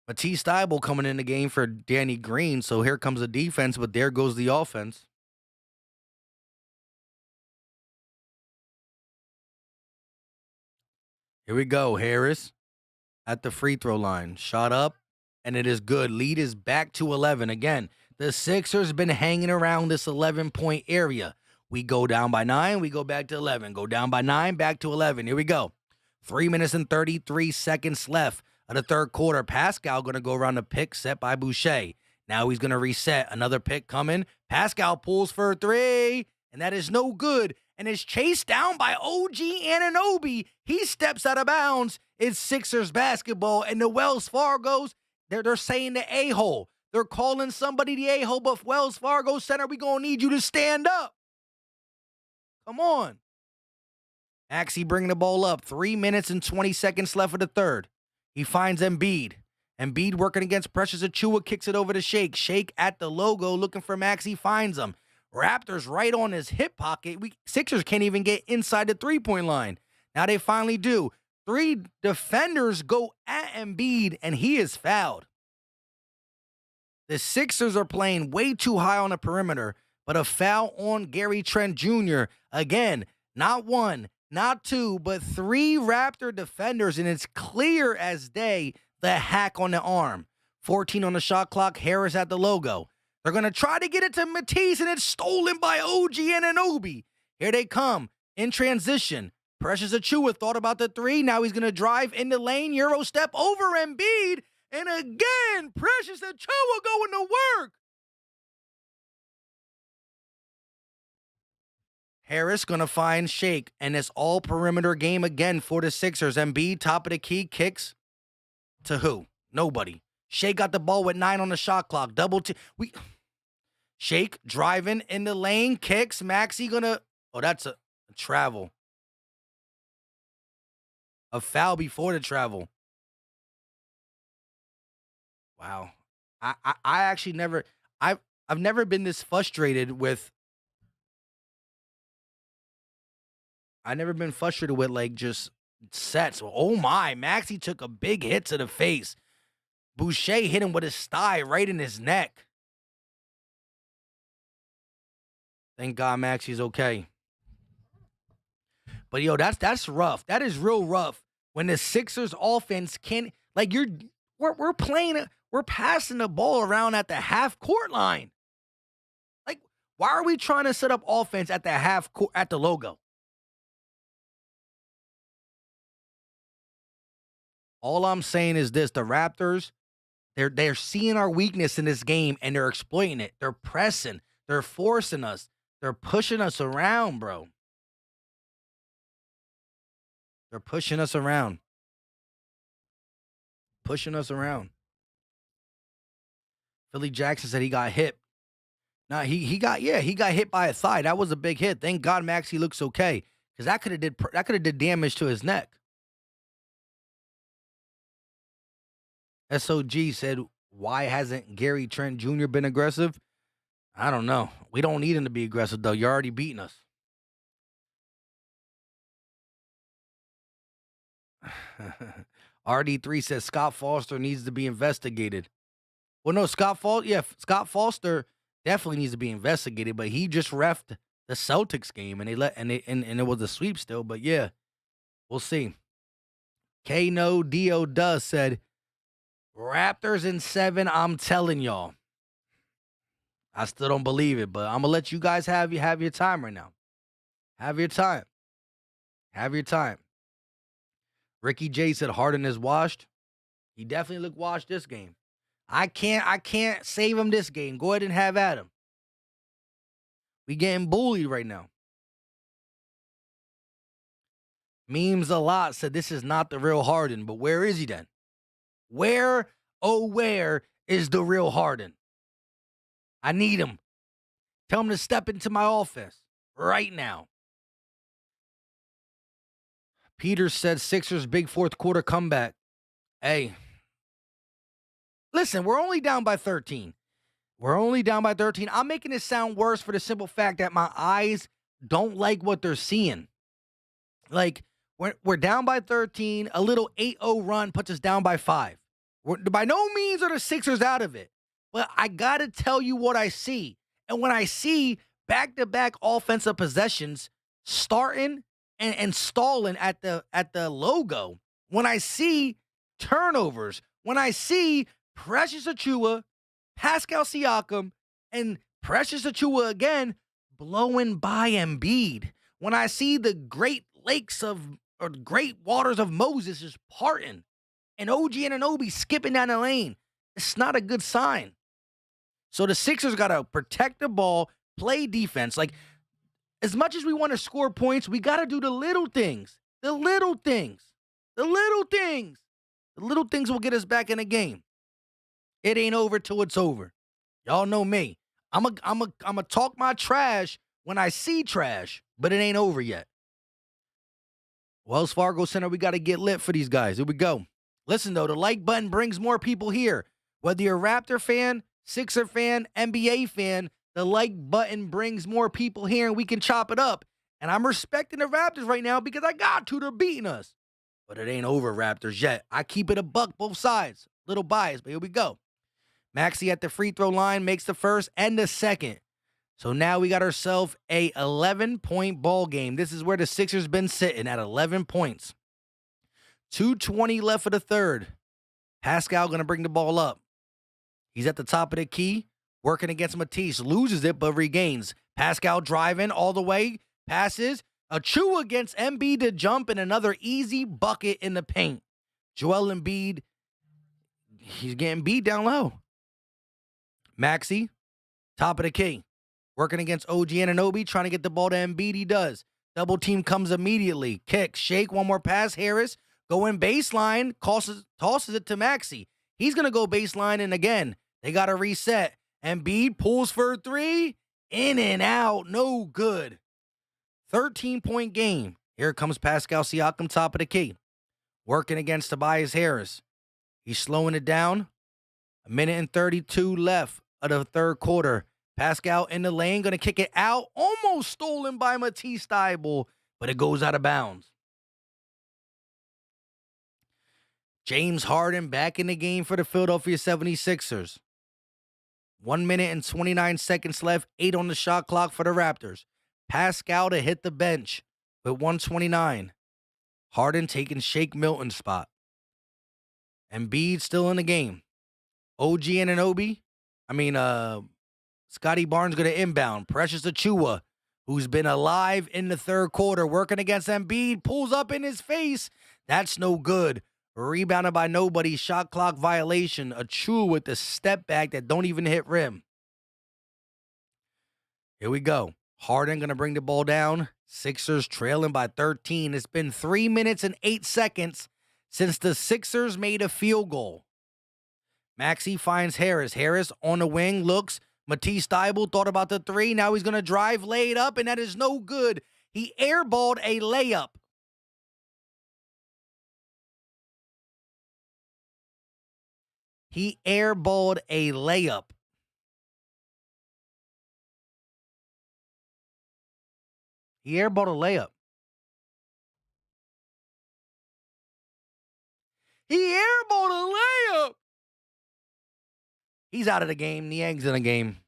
Matisse Thybulle coming in the game for Danny Green, so here comes the defense, but there goes the offense. Here we go, Harris at the free throw line. Shot up, and it is good. Lead is back to 11. Again, the Sixers been hanging around this 11-point area. We go down by 9, we go back to 11. Go down by 9, back to 11. Here we go. 3 minutes and 33 seconds left of the third quarter. Pascal going to go around the pick set by Boucher. Now he's going to reset. Another pick coming. Pascal pulls for a 3, and that is no good. And is chased down by OG Anunoby. He steps out of bounds. It's Sixers basketball, and the Wells Fargo's, they're saying the a-hole. They're calling somebody the a-hole, but Wells Fargo Center, we going to need you to stand up. Come on. Maxey bringing the ball up. 3 minutes and 20 seconds left of the third. He finds Embiid. Embiid working against Precious Achiuwa, kicks it over to Shake. Shake at the logo, looking for Maxey, finds him. Raptors right on his hip pocket. Sixers can't even get inside the three-point line. Now they finally do. 3 defenders go at Embiid, and he is fouled. The Sixers are playing way too high on the perimeter, but a foul on Gary Trent Jr. Again, not 1, not 2, but 3 Raptor defenders, and it's clear as day the hack on the arm. 14 on the shot clock, Harris at the logo. They're going to try to get it to Matisse, and it's stolen by OG Anunoby. Here they come in transition. Precious Achiuwa thought about the 3. Now he's going to drive in the lane, Euro step over Embiid, and again, Precious Achiuwa going to work. Harris going to find Shake, and it's all perimeter game again for the Sixers. Embiid, top of the key, kicks to who? Nobody. Shake got the ball with 9 on the shot clock. Shake driving in the lane, kicks. Maxey going to, that's a travel. A foul before the travel. Wow. I actually never, I've never been this frustrated with, like just sets. Oh my, Maxey took a big hit to the face. Boucher hit him with his thigh right in his neck. Thank God Maxey's okay. But yo, that's rough. That is real rough. When the Sixers offense can't, like we're passing the ball around at the half court line. Like, Why are we trying to set up offense at the half court at the logo? All I'm saying is this: the Raptors, they're seeing our weakness in this game and they're exploiting it. They're pressing, they're forcing us, they're pushing us around, bro. They're pushing us around, pushing us around. Philly Jackson said he got hit. Nah, he got hit by a thigh. That was a big hit. Thank God Maxey looks okay because that could have did damage to his neck. SOG said, why hasn't Gary Trent Jr. been aggressive? I don't know. We don't need him to be aggressive though. You're already beating us. RD3 says Scott Foster needs to be investigated. Well, no, Scott Foster definitely needs to be investigated, but he just refed the Celtics game and it was a sweep still, but yeah, we'll see. K-No D-O Does said, Raptors in 7, I'm telling y'all. I still don't believe it, but I'm gonna let you guys have your time right now. Have your time. Have your time. Ricky J said Harden is washed. He definitely looked washed this game. I can't save him this game. Go ahead and have at him. We getting bullied right now. Memes a lot said this is not the real Harden, but where is he then? Where, oh where is the real Harden? I need him. Tell him to step into my offense right now. Peter said Sixers big fourth quarter comeback. Hey, listen, we're only down by 13. We're only down by 13. I'm making it sound worse for the simple fact that my eyes don't like what they're seeing. Like, we're down by 13. A little 8-0 run puts us down by 5. By no means are the Sixers out of it. But I got to tell you what I see. And when I see back-to-back offensive possessions starting and stalling at the logo, when I see turnovers, when I see Precious Achiuwa, Pascal Siakam, and Precious Achiuwa again blowing by Embiid, when I see the great waters of Moses just parting, and OG Anunoby skipping down the lane, it's not a good sign. So the Sixers got to protect the ball, play defense. Like, as much as we want to score points, we got to do the little things. The little things. The little things. The little things will get us back in the game. It ain't over till it's over. Y'all know me. I'm a talk my trash when I see trash, but it ain't over yet. Wells Fargo Center, we got to get lit for these guys. Here we go. Listen, though, the like button brings more people here. Whether you're a Raptor fan, Sixer fan, NBA fan, the like button brings more people here and we can chop it up. And I'm respecting the Raptors right now because I got to. They're beating us. But it ain't over, Raptors, yet. I keep it a buck both sides. Little bias, but here we go. Maxey at the free throw line makes the first and the second. So now we got ourselves a 11-point ball game. This is where the Sixers been sitting at 11 points. 2:20 left for the third. Pascal going to bring the ball up. He's at the top of the key, working against Matisse. Loses it, but regains. Pascal driving all the way. Passes. Achiuwa against Embiid to jump and another easy bucket in the paint. Joel Embiid, he's getting beat down low. Maxey, top of the key. Working against OG Anunoby, trying to get the ball to Embiid. He does. Double team comes immediately. Kick, shake, one more pass. Harris going baseline, tosses it to Maxey. He's going to go baseline, and again, they got to reset. Embiid pulls for a three. In and out. No good. 13-point game. Here comes Pascal Siakam, top of the key. Working against Tobias Harris. He's slowing it down. 1:32 left of the third quarter. Pascal in the lane, going to kick it out. Almost stolen by Matisse Thybulle, but it goes out of bounds. James Harden back in the game for the Philadelphia 76ers. 1 minute and 29 seconds left. 8 on the shot clock for the Raptors. Pascal to hit the bench with 1:29. Harden taking Shake Milton's spot. Embiid still in the game. OG Anunoby, Scotty Barnes going to inbound. Precious Achiuwa, who's been alive in the third quarter, working against Embiid, pulls up in his face. That's no good. Rebounded by nobody. Shot clock violation. Achiuwa with the step back that don't even hit rim. Here we go. Harden going to bring the ball down. Sixers trailing by 13. It's been 3 minutes and 8 seconds since the Sixers made a field goal. Maxey finds Harris. Harris on the wing, looks. Matisse Thybulle thought about the three. Now he's going to drive, lay it up, and that is no good. He airballed a layup. He airballed a layup. He airballed a layup. He airballed a layup. He's out of the game. Niang's in the game.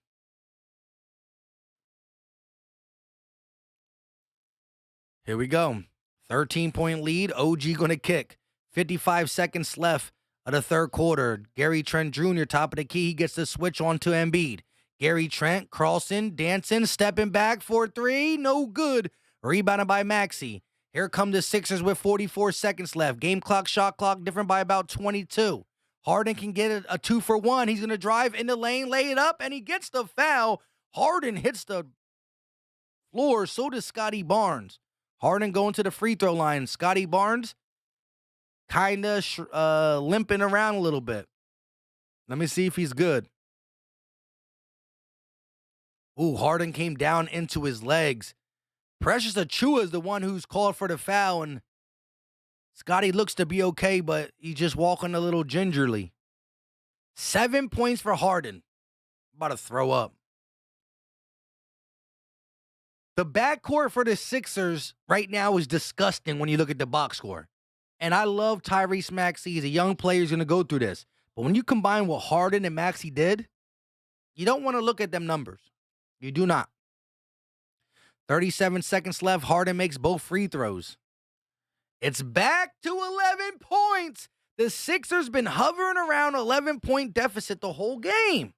Here we go. 13-point lead. OG going to kick. 55 seconds left of the third quarter. Gary Trent Jr., top of the key. He gets the switch on to Embiid. Gary Trent crossing, dancing, stepping back for three. No good. Rebounded by Maxey. Here come the Sixers with 44 seconds left. Game clock, shot clock, different by about 22. Harden can get a 2-for-1. He's going to drive in the lane, lay it up, and he gets the foul. Harden hits the floor. So does Scotty Barnes. Harden going to the free throw line. Scotty Barnes kind of limping around a little bit. Let me see if he's good. Ooh, Harden came down into his legs. Precious Achiuwa is the one who's called for the foul, and Scotty looks to be okay, but he's just walking a little gingerly. 7 points for Harden. About to throw up. The backcourt for the Sixers right now is disgusting when you look at the box score. And I love Tyrese Maxey. He's a young player. He's going to go through this. But when you combine what Harden and Maxey did, you don't want to look at them numbers. You do not. 37 seconds left. Harden makes both free throws. It's back to 11 points. The Sixers been hovering around 11-point deficit the whole game.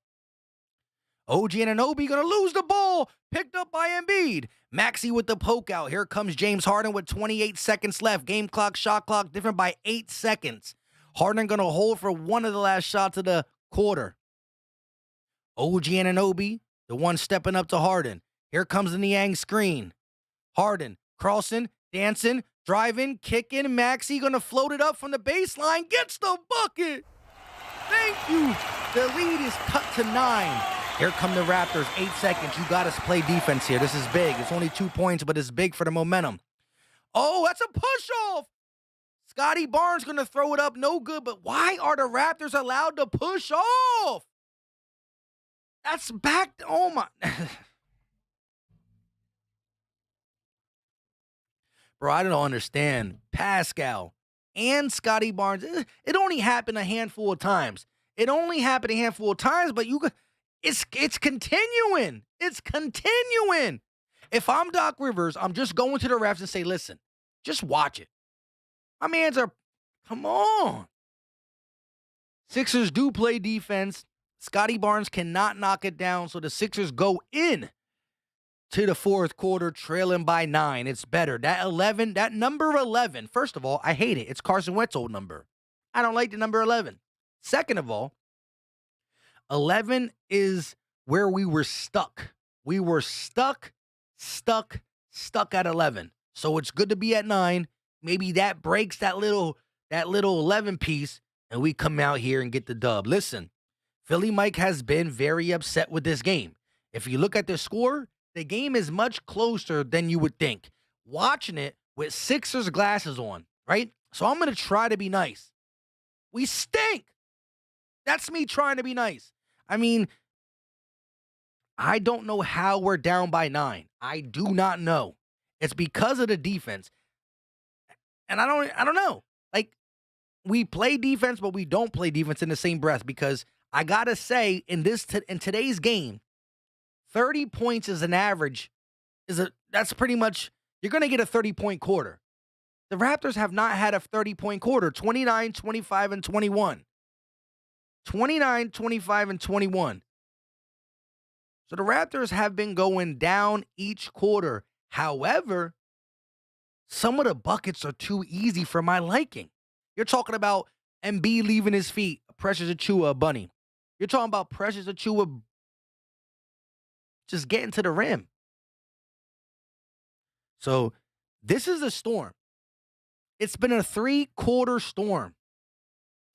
OG Anunoby going to lose the ball. Picked up by Embiid. Maxey with the poke out. Here comes James Harden with 28 seconds left. Game clock, shot clock, different by 8 seconds. Harden going to hold for one of the last shots of the quarter. OG Anunoby, the one stepping up to Harden. Here comes the Niang screen. Harden crossing, dancing, driving, kicking. Maxey going to float it up from the baseline. Gets the bucket. Thank you. The lead is cut to 9. Here come the Raptors. 8 seconds. You got to play defense here. This is big. It's only 2 points, but it's big for the momentum. Oh, that's a push-off. Scotty Barnes going to throw it up. No good, but why are the Raptors allowed to push off? That's back. Oh, my. Bro, I don't understand. Pascal and Scotty Barnes, it only happened a handful of times. But it's continuing. It's continuing. If I'm Doc Rivers, I'm just going to the refs and say, listen, just watch it. My mans are, come on. Sixers do play defense. Scotty Barnes cannot knock it down, so the Sixers go in to the fourth quarter, trailing by 9. It's better. That number 11, first of all, I hate it. It's Carson Wentz's old number. I don't like the number 11. Second of all, 11 is where we were stuck. We were stuck at 11. So it's good to be at 9. Maybe that breaks that little 11 piece, and we come out here and get the dub. Listen, Philly Mike has been very upset with this game. If you look at the score, the game is much closer than you would think. Watching it with Sixers glasses on, right? So I'm going to try to be nice. We stink. That's me trying to be nice. I mean, I don't know how we're down by 9. I do not know. It's because of the defense. And I don't know. Like, we play defense, but we don't play defense in the same breath, because I got to say, in today's game, 30 points is an average. That's pretty much, you're going to get a 30-point quarter. The Raptors have not had a 30-point quarter. 29, 25, and 21. 29, 25, and 21. So the Raptors have been going down each quarter. However, some of the buckets are too easy for my liking. You're talking about Embiid leaving his feet, Precious Achua, a bunny. You're talking about Precious Achua just getting to the rim. So this is a storm. It's been a 3-quarter storm.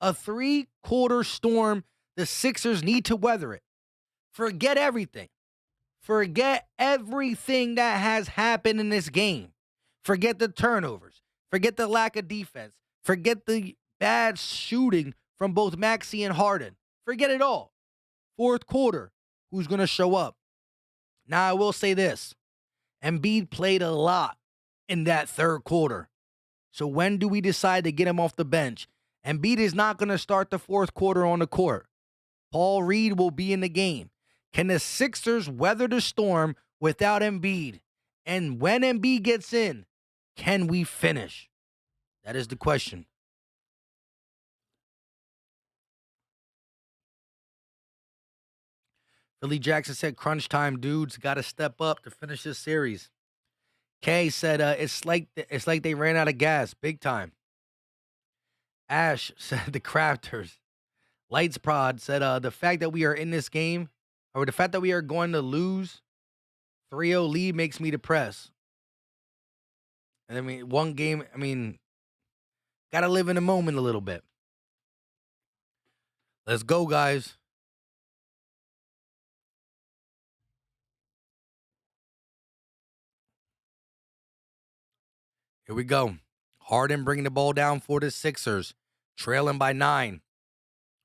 A 3-quarter storm. The Sixers need to weather it. Forget everything. Forget everything that has happened in this game. Forget the turnovers. Forget the lack of defense. Forget the bad shooting from both Maxey and Harden. Forget it all. Fourth quarter, who's going to show up? Now, I will say this. Embiid played a lot in that third quarter. So when do we decide to get him off the bench? Embiid is not going to start the fourth quarter on the court. Paul Reed will be in the game. Can the Sixers weather the storm without Embiid? And when Embiid gets in, can we finish? That is the question. Philly Jackson said, crunch time, dudes. Got to step up to finish this series. Kay said, it's like they ran out of gas. Big time. Ash said, the Crafters. Lights Prod said, the fact that we are in this game, or the fact that we are going to lose 3-0 lead makes me depressed. And I mean, one game, got to live in the moment a little bit. Let's go, guys. Here we go. Harden bringing the ball down for the Sixers, trailing by 9.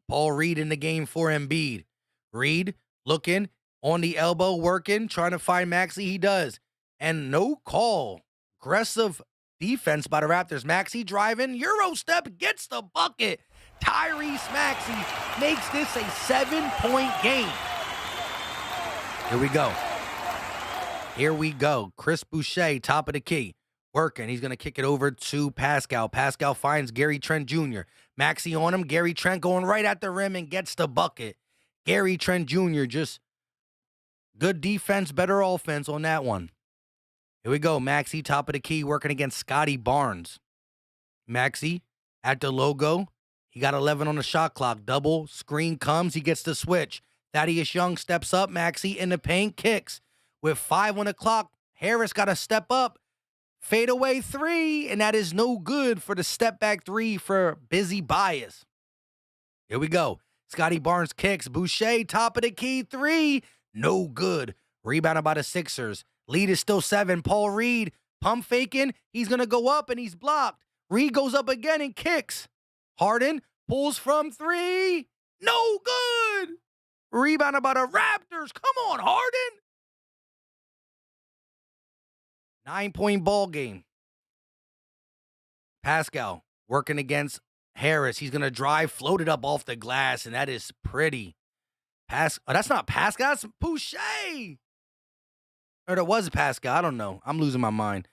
Paul Reed in the game for Embiid. Reed looking on the elbow, working, trying to find Maxey. He does. And no call. Aggressive defense by the Raptors. Maxey driving. Euro step gets the bucket. Tyrese Maxey makes this a 7-point game. Here we go. Here we go. Chris Boucher, top of the key. Working. He's going to kick it over to Pascal. Pascal finds Gary Trent Jr. Maxey on him. Gary Trent going right at the rim and gets the bucket. Gary Trent Jr. just good defense, better offense on that one. Here we go. Maxey, top of the key, working against Scotty Barnes. Maxey at the logo. He got 11 on the shot clock. Double screen comes. He gets the switch. Thaddeus Young steps up. Maxey in the paint, kicks. With 5 on the clock, Harris got to step up. Fadeaway 3, and that is no good for the step back 3 for Busy Bias. Here we go. Scotty Barnes kicks. Boucher, top of the key, 3. No good. Rebounded by the Sixers. Lead is still 7. Paul Reed, pump faking. He's going to go up, and he's blocked. Reed goes up again and kicks. Harden pulls from 3. No good. Rebounded by the Raptors. Come on, Harden. 9-point ball game. Pascal working against Harris. He's going to drive, float it up off the glass, and that is pretty. Oh, that's not Pascal. That's Boucher. Or that was Pascal. I don't know. I'm losing my mind.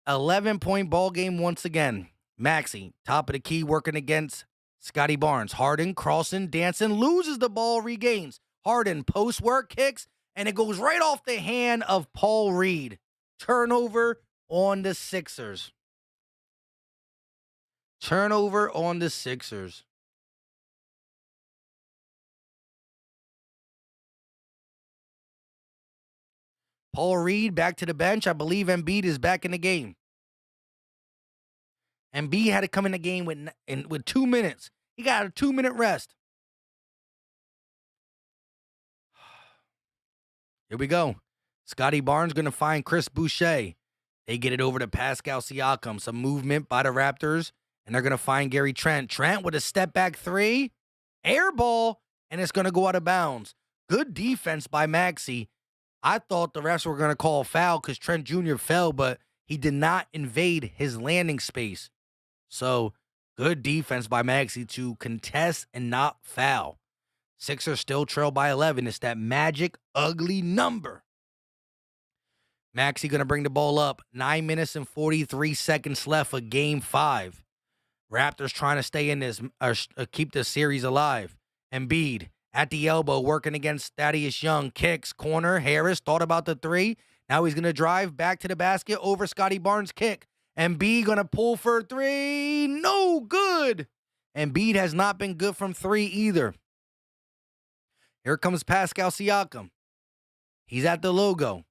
11-point ball game once again. Maxey, top of the key, working against Scotty Barnes. Harden, crossing, dancing, loses the ball, regains. Harden, post work, kicks, and it goes right off the hand of Paul Reed. Turnover on the Sixers. Turnover on the Sixers. Paul Reed back to the bench. I believe Embiid is back in the game. Embiid had to come in the game with 2 minutes. He got a 2-minute rest. Here we go. Scotty Barnes going to find Chris Boucher. They get it over to Pascal Siakam. Some movement by the Raptors. And they're going to find Gary Trent. Trent with a step back 3. Air ball. And it's going to go out of bounds. Good defense by Maxey. I thought the refs were going to call a foul because Trent Jr. fell, but he did not invade his landing space. So, good defense by Maxey to contest and not foul. Sixers still trail by 11. It's that magic, ugly number. Maxey going to bring the ball up. 9 minutes and 43 seconds left for Game 5. Raptors trying to stay in this, or keep this series alive. Embiid At the elbow, working against Thaddeus Young. Kicks, corner. Harris thought about the three. Now he's going to drive back to the basket over Scotty Barnes' kick. Embiid going to pull for three. No good. Embiid has not been good from three either. Here comes Pascal Siakam. He's at the logo.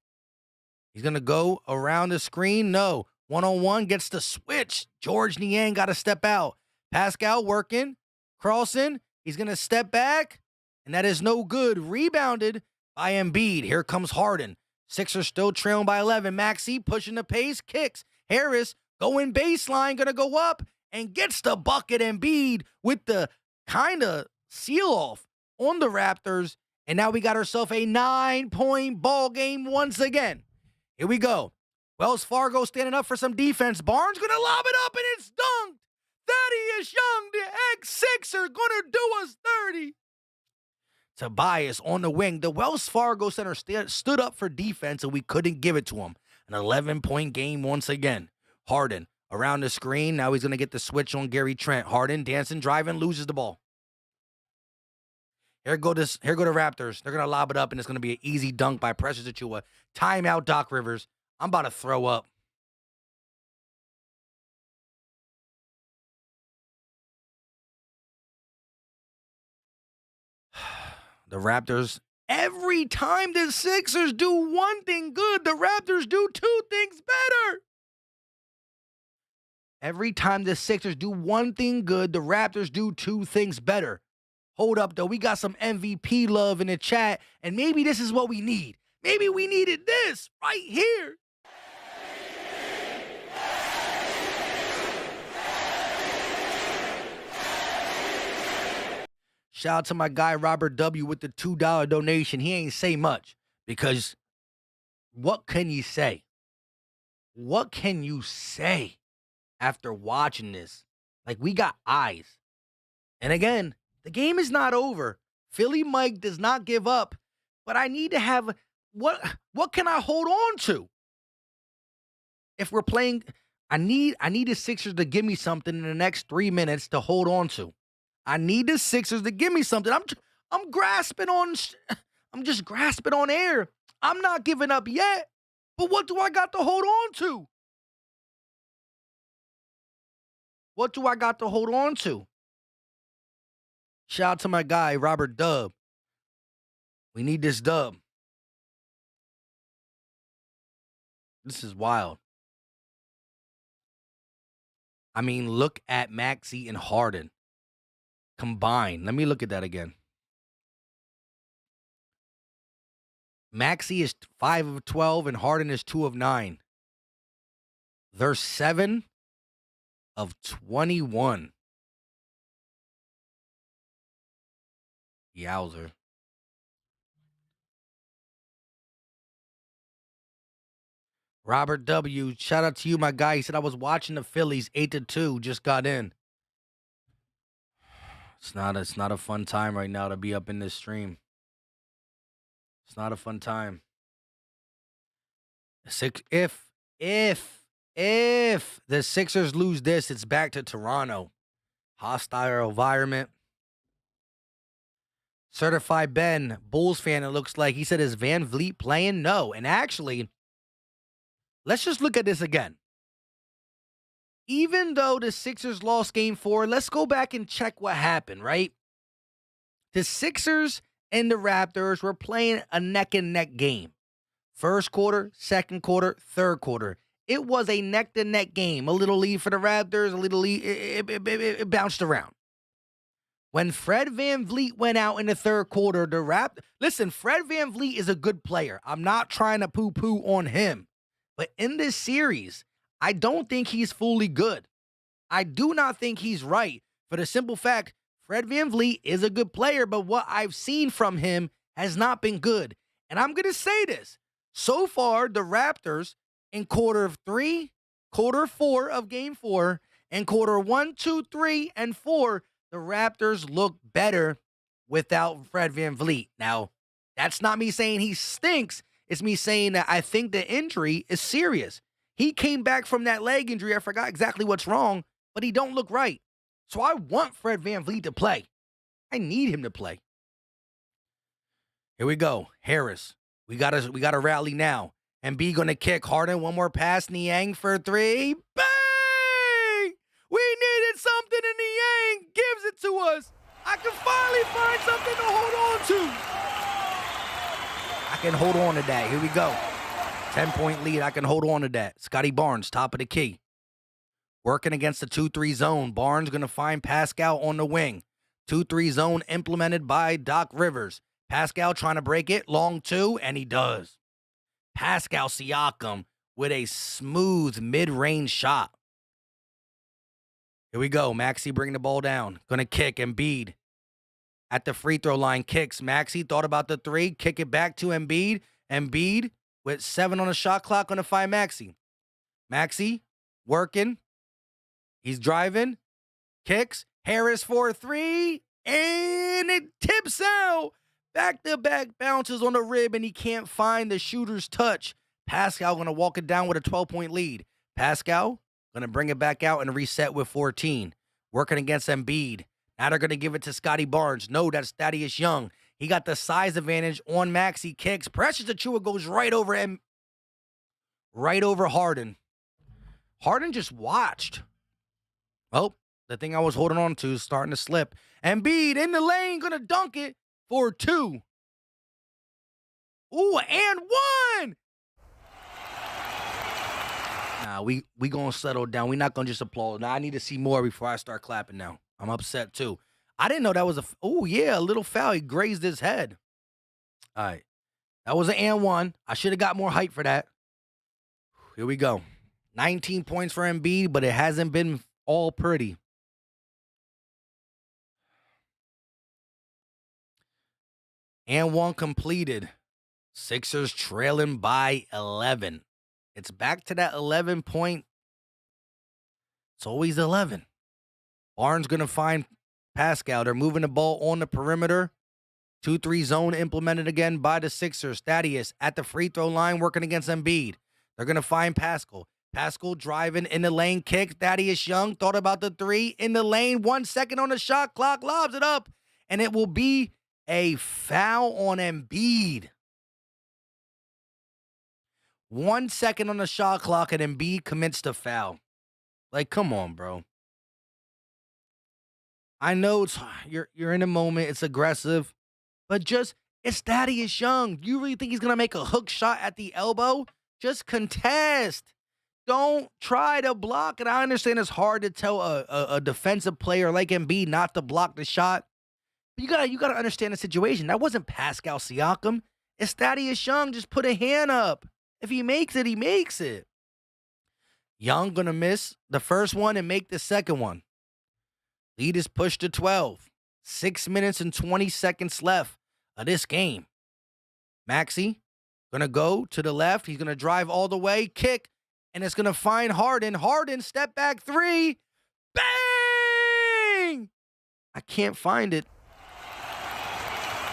He's going to go around the screen. No. One-on-one gets the switch. George Niang got to step out. Pascal working. Crossing. He's going to step back. And that is no good. Rebounded by Embiid. Here comes Harden. Sixers still trailing by 11. Maxey pushing the pace. Kicks. Harris going baseline. Going to go up. And gets the bucket. Embiid with the kind of seal-off on the Raptors. And now we got ourselves a 9-point ball game once again. Here we go. Wells Fargo standing up for some defense. Barnes going to lob it up, and it's dunked. Thaddeus Young, the ex-Sixer, going to do us 30. Tobias on the wing. The Wells Fargo center stood up for defense, and we couldn't give it to him. An 11-point game once again. Harden around the screen. Now he's going to get the switch on Gary Trent. Harden dancing, driving, loses the ball. Here go the Raptors. They're going to lob it up, and it's going to be an easy dunk by Precious Achiuwa. Timeout, Doc Rivers. I'm about to throw up. The Raptors, every time the Sixers do one thing good, the Raptors do two things better. Every time the Sixers do one thing good, the Raptors do two things better. Hold up, though. We got some MVP love in the chat, and maybe this is what we need. Maybe we needed this right here. Shout out to my guy Robert W. with the $2 donation. He ain't say much because what can you say? What can you say after watching this? Like, we got eyes. And again, the game is not over. Philly Mike does not give up, but I need to have what can I hold on to? If we're playing, I need the Sixers to give me something in the next 3 minutes to hold on to. I need the Sixers to give me something. I'm grasping on I'm just grasping on air. I'm not giving up yet. But what do I got to hold on to? What do I got to hold on to? Shout out to my guy, Robert Dub. We need this dub. This is wild. I mean, look at Maxey and Harden combined. Let me look at that again. Maxey is 5 of 12 and Harden is 2 of 9. They're 7 of 21. Yowzer. Robert W., shout out to you, my guy. He said I was watching the Phillies 8-2, just got in. It's not a fun time right now to be up in this stream. It's not a fun time. If the Sixers lose this, it's back to Toronto. Hostile environment. Certified Ben, Bulls fan, it looks like. He said, is Van Vliet playing? No. And actually, let's just look at this again. Even though the Sixers lost game 4, let's go back and check what happened, right? The Sixers and the Raptors were playing a neck-and-neck game. First quarter, second quarter, third quarter. It was a neck-to-neck game. A little lead for the Raptors, a little lead. It bounced around. When Fred VanVleet went out in the third quarter, listen, Fred VanVleet is a good player. I'm not trying to poo-poo on him. But in this series, I don't think he's fully good. I do not think he's right. For the simple fact, Fred VanVleet is a good player, but what I've seen from him has not been good. And I'm going to say this. So far, the Raptors in quarter 3, quarter 4 of game 4, and quarter 1, 2, 3, and 4, the Raptors look better without Fred VanVleet. Now, that's not me saying he stinks. It's me saying that I think the injury is serious. He came back from that leg injury. I forgot exactly what's wrong, but he don't look right. So I want Fred VanVleet to play. I need him to play. Here we go. Harris. We gotta rally now. And B gonna kick. Harden, one more pass. Niang for three. Bang! We needed something, and Niang gives it to us. I can finally find something to hold on to. I can hold on to that. Here we go. 10-point lead. I can hold on to that. Scotty Barnes, top of the key. Working against the 2-3 zone. Barnes going to find Pascal on the wing. 2-3 zone implemented by Doc Rivers. Pascal trying to break it. Long two, and he does. Pascal Siakam with a smooth mid-range shot. Here we go. Maxey bringing the ball down. Going to kick. Embiid at the free throw line kicks. Maxey thought about the three. Kick it back to Embiid. Embiid with 7 on the shot clock, going to find Maxey. Maxey working. He's driving. Kicks. Harris for three. And it tips out. Back-to-back bounces on the rib, and he can't find the shooter's touch. Pascal going to walk it down with a 12-point lead. Pascal going to bring it back out and reset with 14. Working against Embiid. Now they're going to give it to Scotty Barnes. No, that's Thaddeus Young. He got the size advantage on Maxey. Kicks. Precious Achiuwa goes right over him. Right over Harden. Harden just watched. Oh, the thing I was holding on to is starting to slip. Embiid in the lane, going to dunk it for 2. Ooh, and 1. Nah, we going to settle down. We're not going to just applaud. Now, I need to see more before I start clapping now. I'm upset, too. I didn't know that was a little foul. He grazed his head. All right. That was an and 1. I should have got more hype for that. Here we go. 19 points for Embiid, but it hasn't been all pretty. And 1 completed. Sixers trailing by 11. It's back to that 11 point. It's always 11. Barnes going to find Pascal. They're moving the ball on the perimeter. 2-3 zone implemented again by the Sixers. Thaddeus at the free throw line working against Embiid. They're going to find Pascal. Pascal driving in the lane, kick. Thaddeus Young thought about the 3 in the lane. 1 second on the shot clock, lobs it up, and it will be a foul on Embiid. 1 second on the shot clock, and Embiid commits the foul. Like, come on, bro. I know you're in a moment, it's aggressive, but it's Thaddeus Young. Do you really think he's gonna make a hook shot at the elbow? Just contest. Don't try to block it. I understand it's hard to tell a defensive player like Embiid not to block the shot. But you gotta understand the situation. That wasn't Pascal Siakam. It's Thaddeus Young. Just put a hand up. If he makes it, he makes it. Young gonna miss the first one and make the second one. Lead is pushed to 12. 6 minutes and 20 seconds left of this game. Maxey gonna go to the left. He's gonna drive all the way, kick, and it's gonna find Harden. Harden, step back 3. Bang! I can't find it.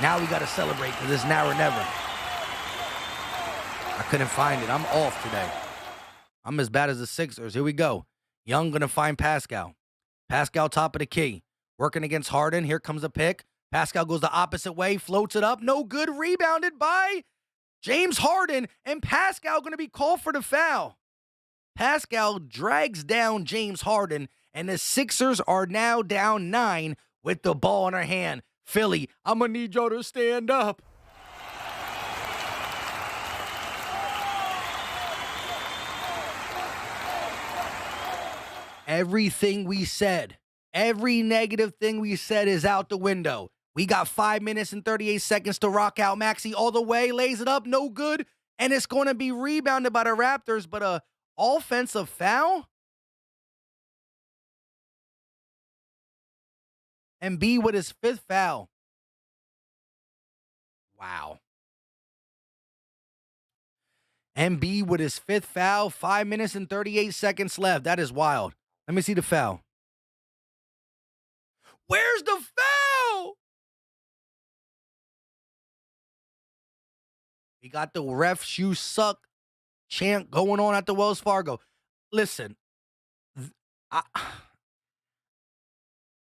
Now we gotta celebrate because it's now or never. I couldn't find it. I'm off today. I'm as bad as the Sixers. Here we go. Young gonna find Pascal. Pascal top of the key. Working against Harden. Here comes a pick. Pascal goes the opposite way. Floats it up. No good. Rebounded by James Harden. And Pascal going to be called for the foul. Pascal drags down James Harden. And the Sixers are now down 9 with the ball in their hand. Philly, I'm going to need y'all to stand up. Everything we said, every negative thing we said is out the window. We got 5 minutes and 38 seconds to rock out. Maxey all the way, lays it up, no good. And it's going to be rebounded by the Raptors, but a offensive foul? Embiid with his 5th foul. Wow. Embiid with his 5th foul, 5 minutes and 38 seconds left. That is wild. Let me see the foul. Where's the foul? We got the ref shoe suck chant going on at the Wells Fargo. Listen,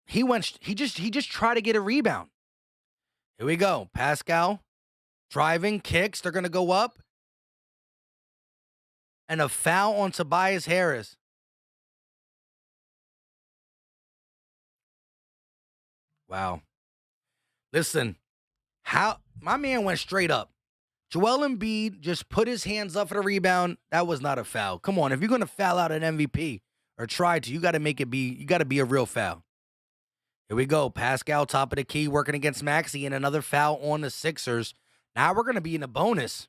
he just tried to get a rebound. Here we go. Pascal Driving, kicks, they're going to go up. And a foul on Tobias Harris. Wow. Listen, how my man went straight up. Joel Embiid just put his hands up for the rebound. That was not a foul. Come on, if you're going to foul out an MVP or try to, you got to be a real foul. Here we go. Pascal, top of the key, working against Maxey, and another foul on the Sixers. Now we're going to be in a bonus.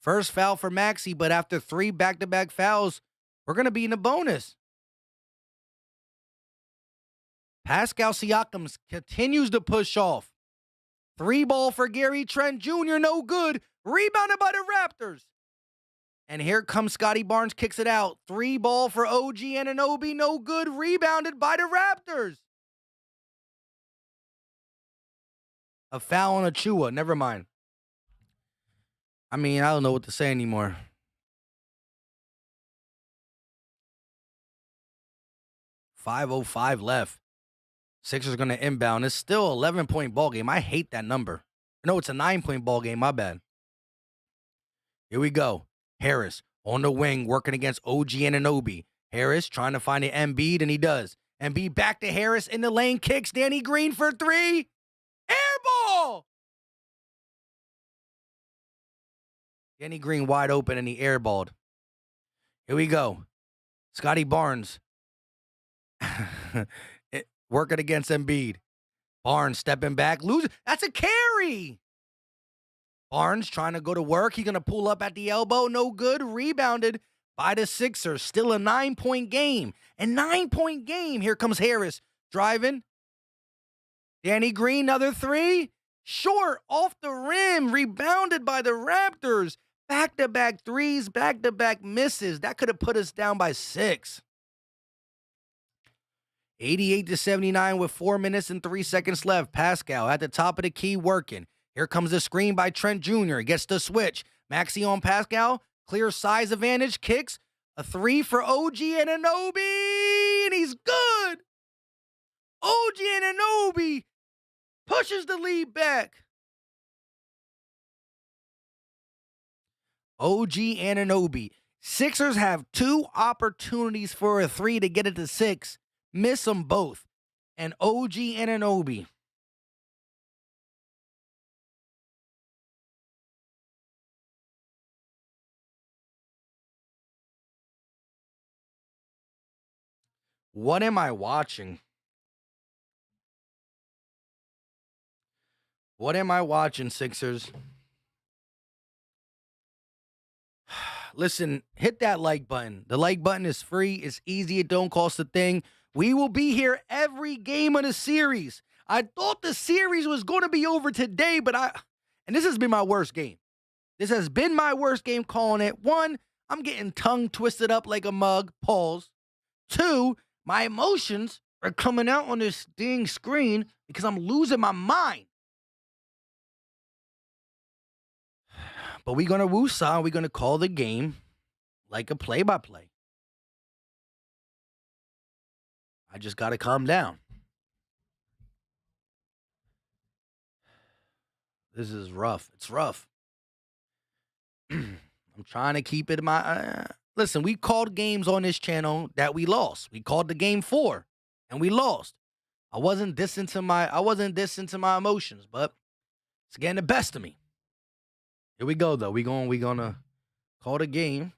First foul for Maxey, but after 3 back-to-back fouls, we're going to be in a bonus. Pascal Siakam continues to push off. 3 ball for Gary Trent Jr., no good. Rebounded by the Raptors. And here comes Scotty Barnes, kicks it out. 3 ball for OG Anunoby, no good. Rebounded by the Raptors. A foul on Achua, never mind. I mean, I don't know what to say anymore. 5:05 left. Sixers going to inbound. It's still 11-point ball game. I hate that number. No, it's a 9-point ball game. My bad. Here we go. Harris on the wing working against OG Anunoby. Harris trying to find an Embiid, and he does. Embiid back to Harris in the lane. Kicks Danny Green for 3. Air ball! Danny Green wide open, and he airballed. Here we go. Scotty Barnes. Working against Embiid. Barnes stepping back. Losing. That's a carry. Barnes trying to go to work. He's going to pull up at the elbow. No good. Rebounded by the Sixers. Still a 9-point game. A 9-point game. Here comes Harris. Driving. Danny Green, another 3. Short, off the rim. Rebounded by the Raptors. Back-to-back threes. Back-to-back misses. That could have put us down by 6. 88-79 with 4 minutes and 3 seconds left. Pascal at the top of the key working. Here comes the screen by Trent Jr. Gets the switch. Maxey on Pascal. Clear size advantage. Kicks. A 3 for OG Anunoby. And he's good. OG Anunoby pushes the lead back. OG Anunoby. Sixers have 2 opportunities for a 3 to get it to 6. Miss them both. And OG Anunoby. What am I watching? What am I watching, Sixers? Listen, hit that like button. The like button is free. It's easy. It don't cost a thing. We will be here every game of the series. I thought the series was going to be over today, but and this has been my worst game. This has been my worst game calling it. 1, I'm getting tongue twisted up like a mug. Pause. 2, my emotions are coming out on this dang screen because I'm losing my mind. But we're going to woosah. We're going to call the game like a play-by-play. I just got to calm down. This is rough. It's rough. I'm trying to keep it in my... Listen, we called games on this channel that we lost. We called the game 4, and we lost. I wasn't dissing to my emotions, but it's getting the best of me. Here we go, though. We're gonna call the game.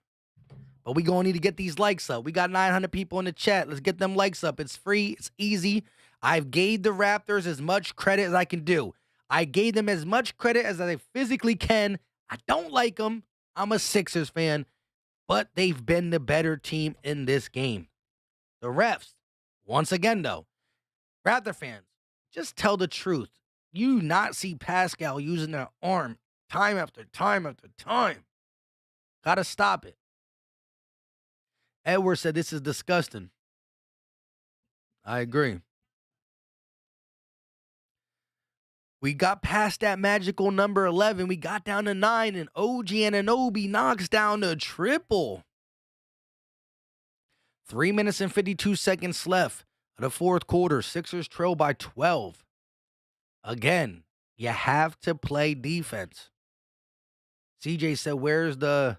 But we're going to need to get these likes up. We got 900 people in the chat. Let's get them likes up. It's free. It's easy. I've gave the Raptors as much credit as I can do. I gave them as much credit as I physically can. I don't like them. I'm a Sixers fan. But they've been the better team in this game. The refs, once again, though, Raptor fans, just tell the truth. You not see Pascal using their arm time after time after time. Gotta stop it. Edwards said this is disgusting. I agree. We got past that magical number 11. We got down to 9, and OG Anunoby knocks down the triple. 3 minutes and 52 seconds left of the fourth quarter. Sixers trail by 12. Again, You have to play defense. CJ said, where's the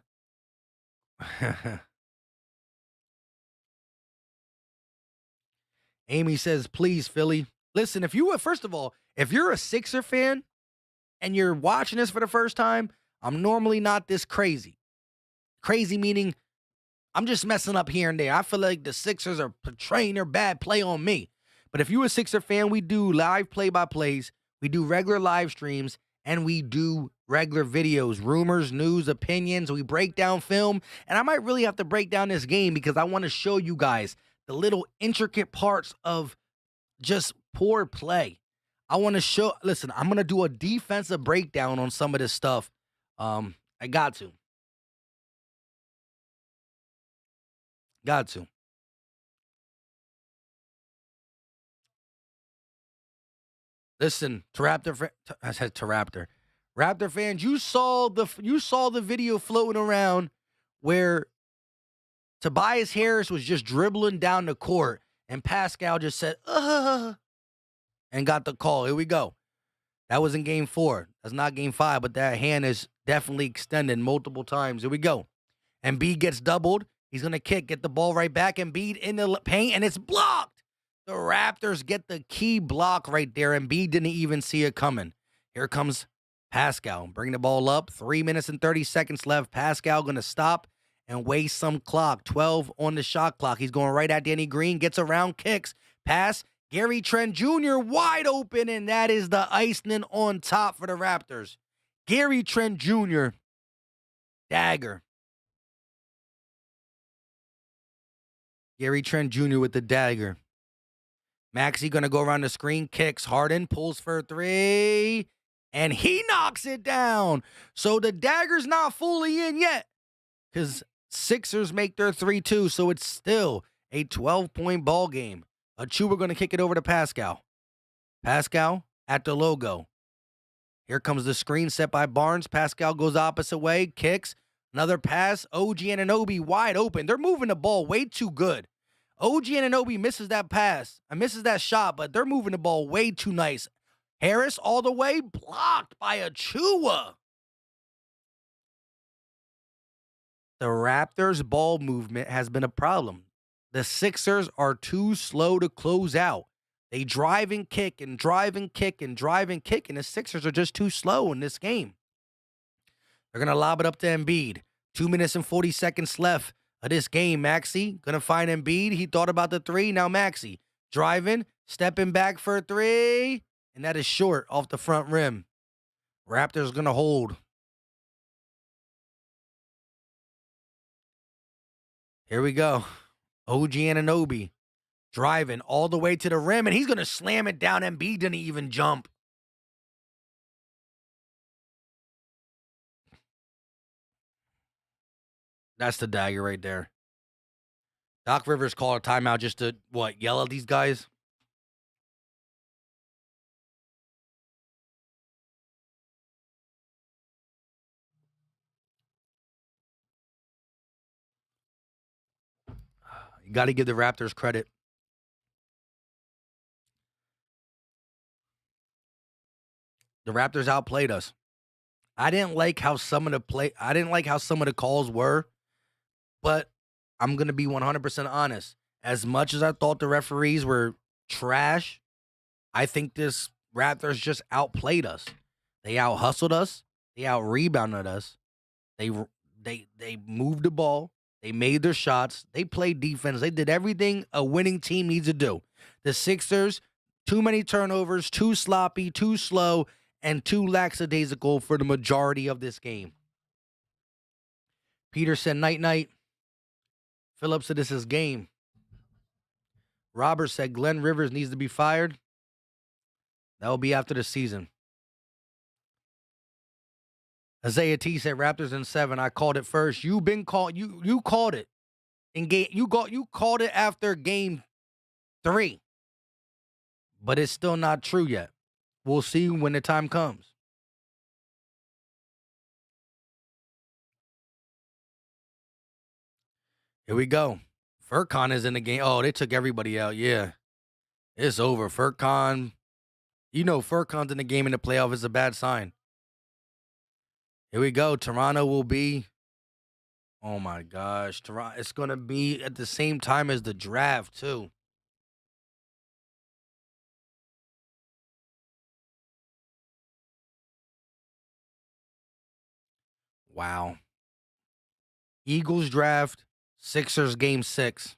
Amy says, please, Philly. Listen, if you were, first of all, if you're a Sixer fan and you're watching this for the first time, I'm normally not this crazy. Crazy meaning I'm just messing up here and there. I feel like the Sixers are portraying their bad play on me. But if you're a Sixer fan, we do live play-by-plays, we do regular live streams, and we do regular videos, rumors, news, opinions. We break down film, and I might really have to break down this game because I want to show you guys the little intricate parts of just poor play. I want to show, listen, I'm going to do a defensive breakdown on some of this stuff. I got to. Got to. Listen, to Raptor, I said to Raptor. Raptor fans, you saw the video floating around where Tobias Harris was just dribbling down the court and Pascal just said, and got the call. Here we go. That was in game 4. That's not game 5, but that hand is definitely extended multiple times. Here we go. Embiid gets doubled. He's going to kick, get the ball right back. Embiid in the paint, and it's blocked. The Raptors get the key block right there. Embiid didn't even see it coming. Here comes Pascal. Bring the ball up. 3 minutes and 30 seconds left. Pascal going to stop and waste some clock. 12 on the shot clock. He's going right at Danny Green. Gets around, kicks. Pass. Gary Trent Jr. wide open, and that is the icing on top for the Raptors. Gary Trent Jr. Dagger. Gary Trent Jr. with the dagger. Maxey going to go around the screen, kicks. Harden pulls for 3, and he knocks it down. So the dagger's not fully in yet because Sixers make their 3-2, so it's still a 12-point ball game. Achiuwa going to kick it over to Pascal. Pascal at the logo. Here comes the screen set by Barnes. Pascal goes opposite way, kicks. Another pass. OG Anunoby wide open. They're moving the ball way too good. OG Anunoby misses that pass. Misses that shot, but they're moving the ball way too nice. Harris all the way, blocked by Achiuwa. The Raptors' ball movement has been a problem. The Sixers are too slow to close out. They drive and kick and drive and kick and drive and kick, and the Sixers are just too slow in this game. They're going to lob it up to Embiid. 2 minutes and 40 seconds left of this game. Maxey going to find Embiid. He thought about the 3. Now Maxey driving, stepping back for a 3, and that is short off the front rim. Raptors going to hold. Here we go. OG Anunoby driving all the way to the rim, and he's going to slam it down. Embiid didn't even jump. That's the dagger right there. Doc Rivers called a timeout just to, yell at these guys? You got to give the Raptors credit. The Raptors outplayed us. I didn't like how some of the calls were, but I'm going to be 100% honest. As much as I thought the referees were trash, I think this Raptors just outplayed us. They out-hustled us. They out-rebounded us. They moved the ball. They made their shots. They played defense. They did everything a winning team needs to do. The Sixers, too many turnovers, too sloppy, too slow, and too lackadaisical for the majority of this game. Peter said, night-night. Phillips said, this is game. Robert said, Glenn Rivers needs to be fired. That will be after the season. Isaiah T said, Raptors in 7. I called it first. You called it. You called it after game 3. But it's still not true yet. We'll see when the time comes. Here we go. Furkan is in the game. Oh, they took everybody out. Yeah. It's over. Furkan You know, Furcon's in the game in the playoff is a bad sign. Here we go. Toronto will be. Oh my gosh, Toronto. It's gonna be at the same time as the draft too. Wow. Eagles draft, Sixers game 6.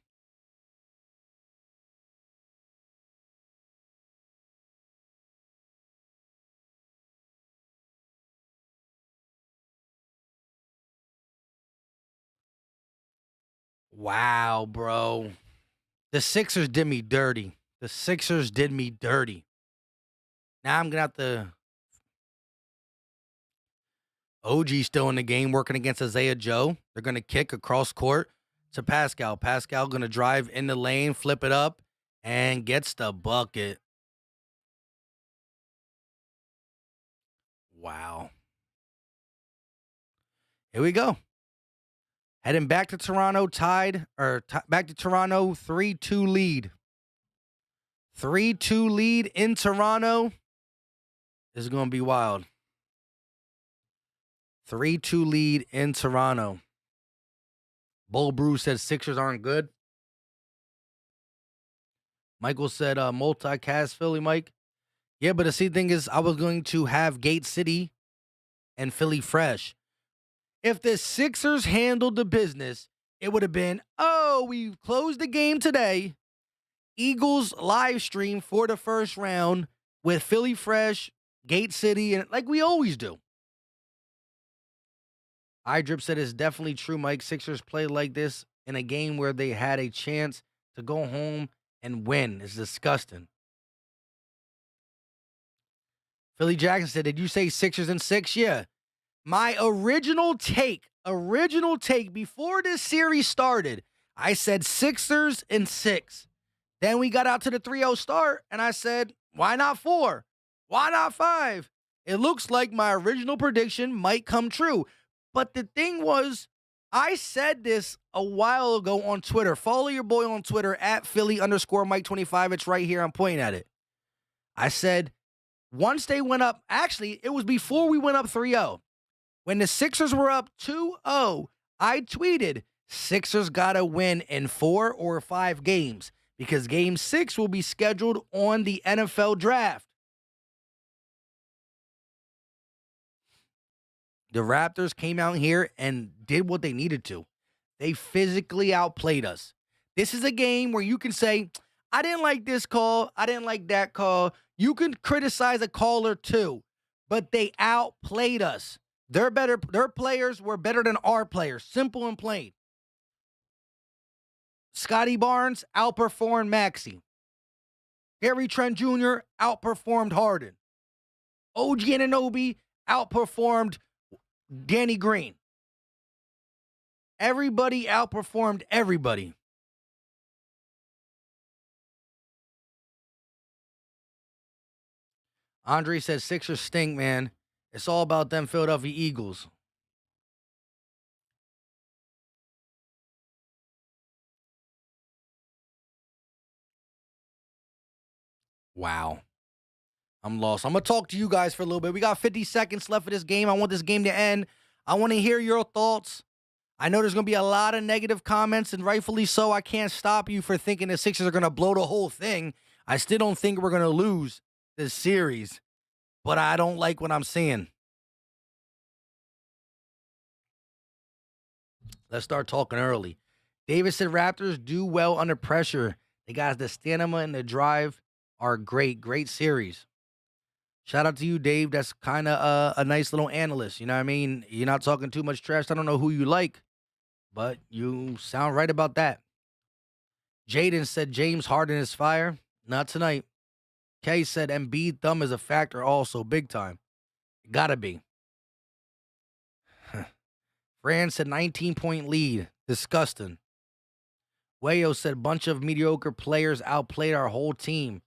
Wow, bro. The Sixers did me dirty. The Sixers did me dirty. Now I'm gonna have to. OG still in the game working against Isaiah Joe. They're gonna kick across court to Pascal. Pascal gonna drive in the lane, flip it up, and gets the bucket. Wow. Here we go. Heading back to Toronto, back to Toronto, 3-2 lead. 3-2 lead in Toronto. This is going to be wild. 3-2 lead in Toronto. Bull Brew said Sixers aren't good. Michael said multicast Philly, Mike. Yeah, but the thing is, I was going to have Gate City and Philly fresh. If the Sixers handled the business, it would have been, oh, we closed the game today. Eagles live stream for the first round with Philly fresh, Gate City, and like we always do. iDrip said it's definitely true, Mike. Sixers played like this in a game where they had a chance to go home and win. It's disgusting. Philly Jackson said, did you say Sixers in 6? Yeah. My original take before this series started, I said Sixers in 6. Then we got out to the 3-0 start, and I said, why not 4? Why not 5? It looks like my original prediction might come true. But the thing was, I said this a while ago on Twitter. Follow your boy on Twitter at Philly_Mike25. It's right here. I'm pointing at it. I said, once they went up, actually, it was before we went up 3-0. When the Sixers were up 2-0, I tweeted, Sixers got to win in 4 or 5 games because game 6 will be scheduled on the NFL draft. The Raptors came out here and did what they needed to. They physically outplayed us. This is a game where you can say, I didn't like this call. I didn't like that call. You can criticize a caller too, but they outplayed us. They're better. Their players were better than our players. Simple and plain. Scotty Barnes outperformed Maxey. Gary Trent Jr. outperformed Harden. OG Anunoby outperformed Danny Green. Everybody outperformed everybody. Andre says Sixers stink, man. It's all about them Philadelphia Eagles. Wow. I'm lost. I'm going to talk to you guys for a little bit. We got 50 seconds left of this game. I want this game to end. I want to hear your thoughts. I know there's going to be a lot of negative comments, and rightfully so. I can't stop you for thinking the Sixers are going to blow the whole thing. I still don't think we're going to lose this series, but I don't like what I'm seeing. Let's start talking early. David said Raptors do well under pressure. They got the stamina and the drive are great. Great series. Shout out to you, Dave. That's kind of a nice little analyst. You know what I mean? You're not talking too much trash. I don't know who you like, but you sound right about that. Jaden said James Harden is fire. Not tonight. Kay said Embiid thumb is a factor also, big time. Gotta be. Fran said 19-point lead. Disgusting. Wayo said bunch of mediocre players outplayed our whole team.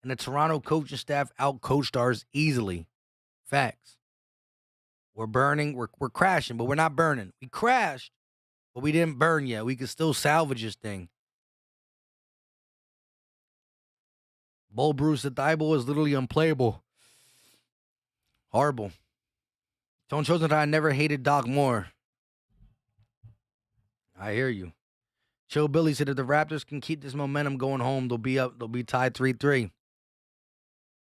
And the Toronto coaching staff outcoached ours easily. Facts. We're burning. We're crashing, but we're not burning. We crashed, but we didn't burn yet. We can still salvage this thing. Bull Bruce, the Thibault is literally unplayable. Horrible. Tone shows that I never hated Doc more. I hear you. Chill Billy said if the Raptors can keep this momentum going home, they'll be up. They'll be tied 3-3.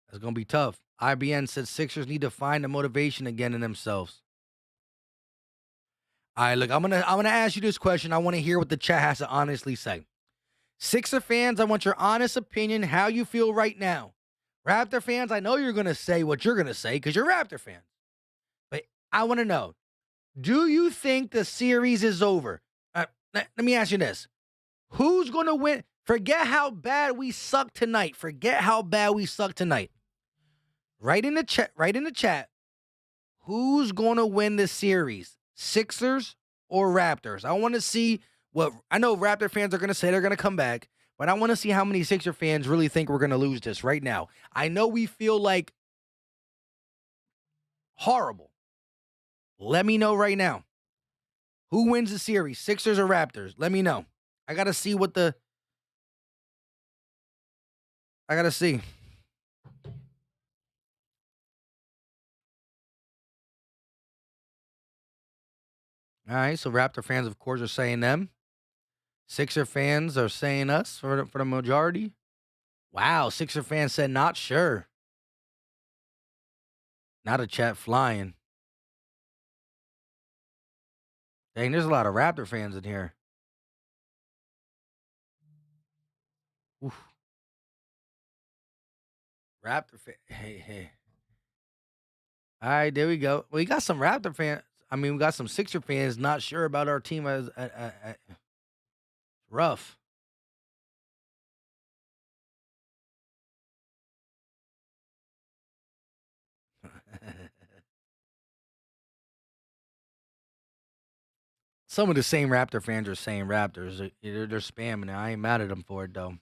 That's gonna be tough. IBN said Sixers need to find the motivation again in themselves. All right, look, I'm gonna ask you this question. I want to hear what the chat has to honestly say. Sixer fans, I want your honest opinion, how you feel right now. Raptor fans, I know you're gonna say what you're gonna say because you're Raptor fans. But I want to know, do you think the series is over? Let me ask you this. Who's going to win? Forget how bad we suck tonight. Right in the chat. Who's going to win the series? Sixers or Raptors? I want to see what I know Raptor fans are going to say they're going to come back, but I want to see how many Sixer fans really think we're going to lose this right now. I know we feel like horrible. Let me know right now. Who wins the series, Sixers or Raptors? Let me know. I got to see I got to see. All right, so Raptor fans, of course, are saying them. Sixer fans are saying us for the majority. Wow, Sixer fans said not sure. Not a chat flying. Dang, there's a lot of Raptor fans in here. Oof. Raptor fan. Hey. All right, there we go. We got some Raptor fans. I mean, we got some Sixer fans not sure about our team as rough. Some of the same Raptor fans are saying Raptors. They're spamming it. I ain't mad at them for it, though.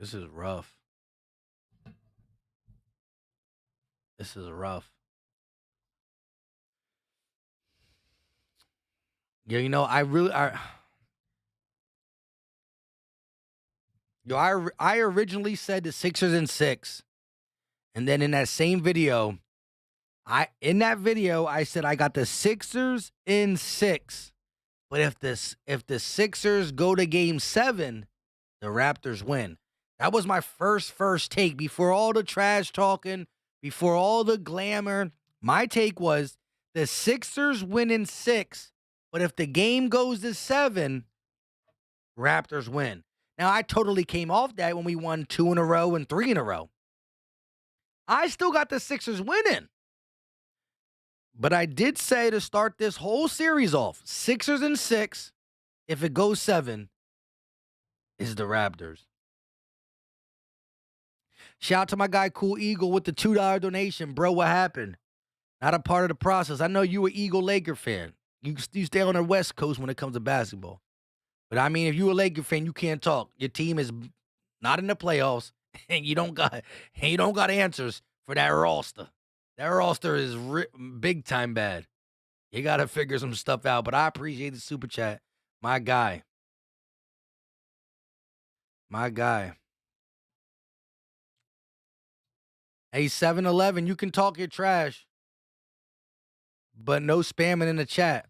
This is rough. Yeah, you know, I originally said the Sixers in 6. And then in that same video, I said I got the Sixers in 6. But if the Sixers go to game 7, the Raptors win. That was my first take before all the trash talking, before all the glamour. My take was the Sixers win in 6, but if the game goes to 7, Raptors win. Now, I totally came off that when we won 2 in a row and 3 in a row. I still got the Sixers winning. But I did say to start this whole series off, Sixers in 6, if it goes 7, is the Raptors. Shout out to my guy Cool Eagle with the $2 donation. Bro, what happened? Not a part of the process. I know you an Eagle Laker fan. You stay on the West Coast when it comes to basketball. But I mean, if you a Laker fan, you can't talk. Your team is not in the playoffs, and you don't got answers for that roster. That roster is big time bad. You got to figure some stuff out. But I appreciate the super chat. My guy. Hey, 7-Eleven, you can talk your trash, but no spamming in the chat.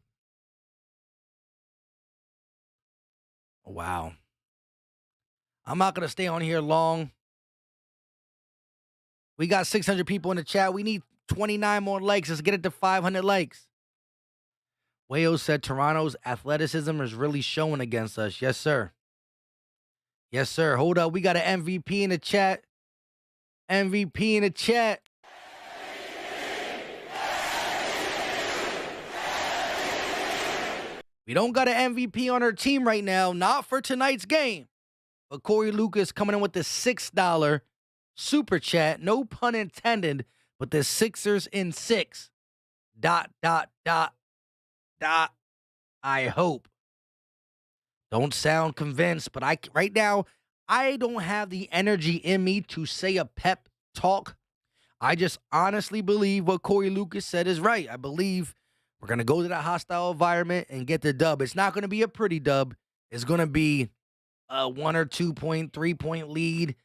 Wow. I'm not going to stay on here long. We got 600 people in the chat. We need 29 more likes. Let's get it to 500 likes. Wayo said Toronto's athleticism is really showing against us. Yes, sir. Yes, sir. Hold up. We got an MVP in the chat. MVP in the chat. We don't got an MVP on our team right now, not for tonight's game. But Corey Lucas coming in with the $6 super chat. No pun intended, but the Sixers in 6. ... I hope. Don't sound convinced, but right now, I don't have the energy in me to say a pep talk. I just honestly believe what Corey Lucas said is right. I believe we're going to go to that hostile environment and get the dub. It's not going to be a pretty dub. It's going to be a 1 or 2 point, 3 point lead,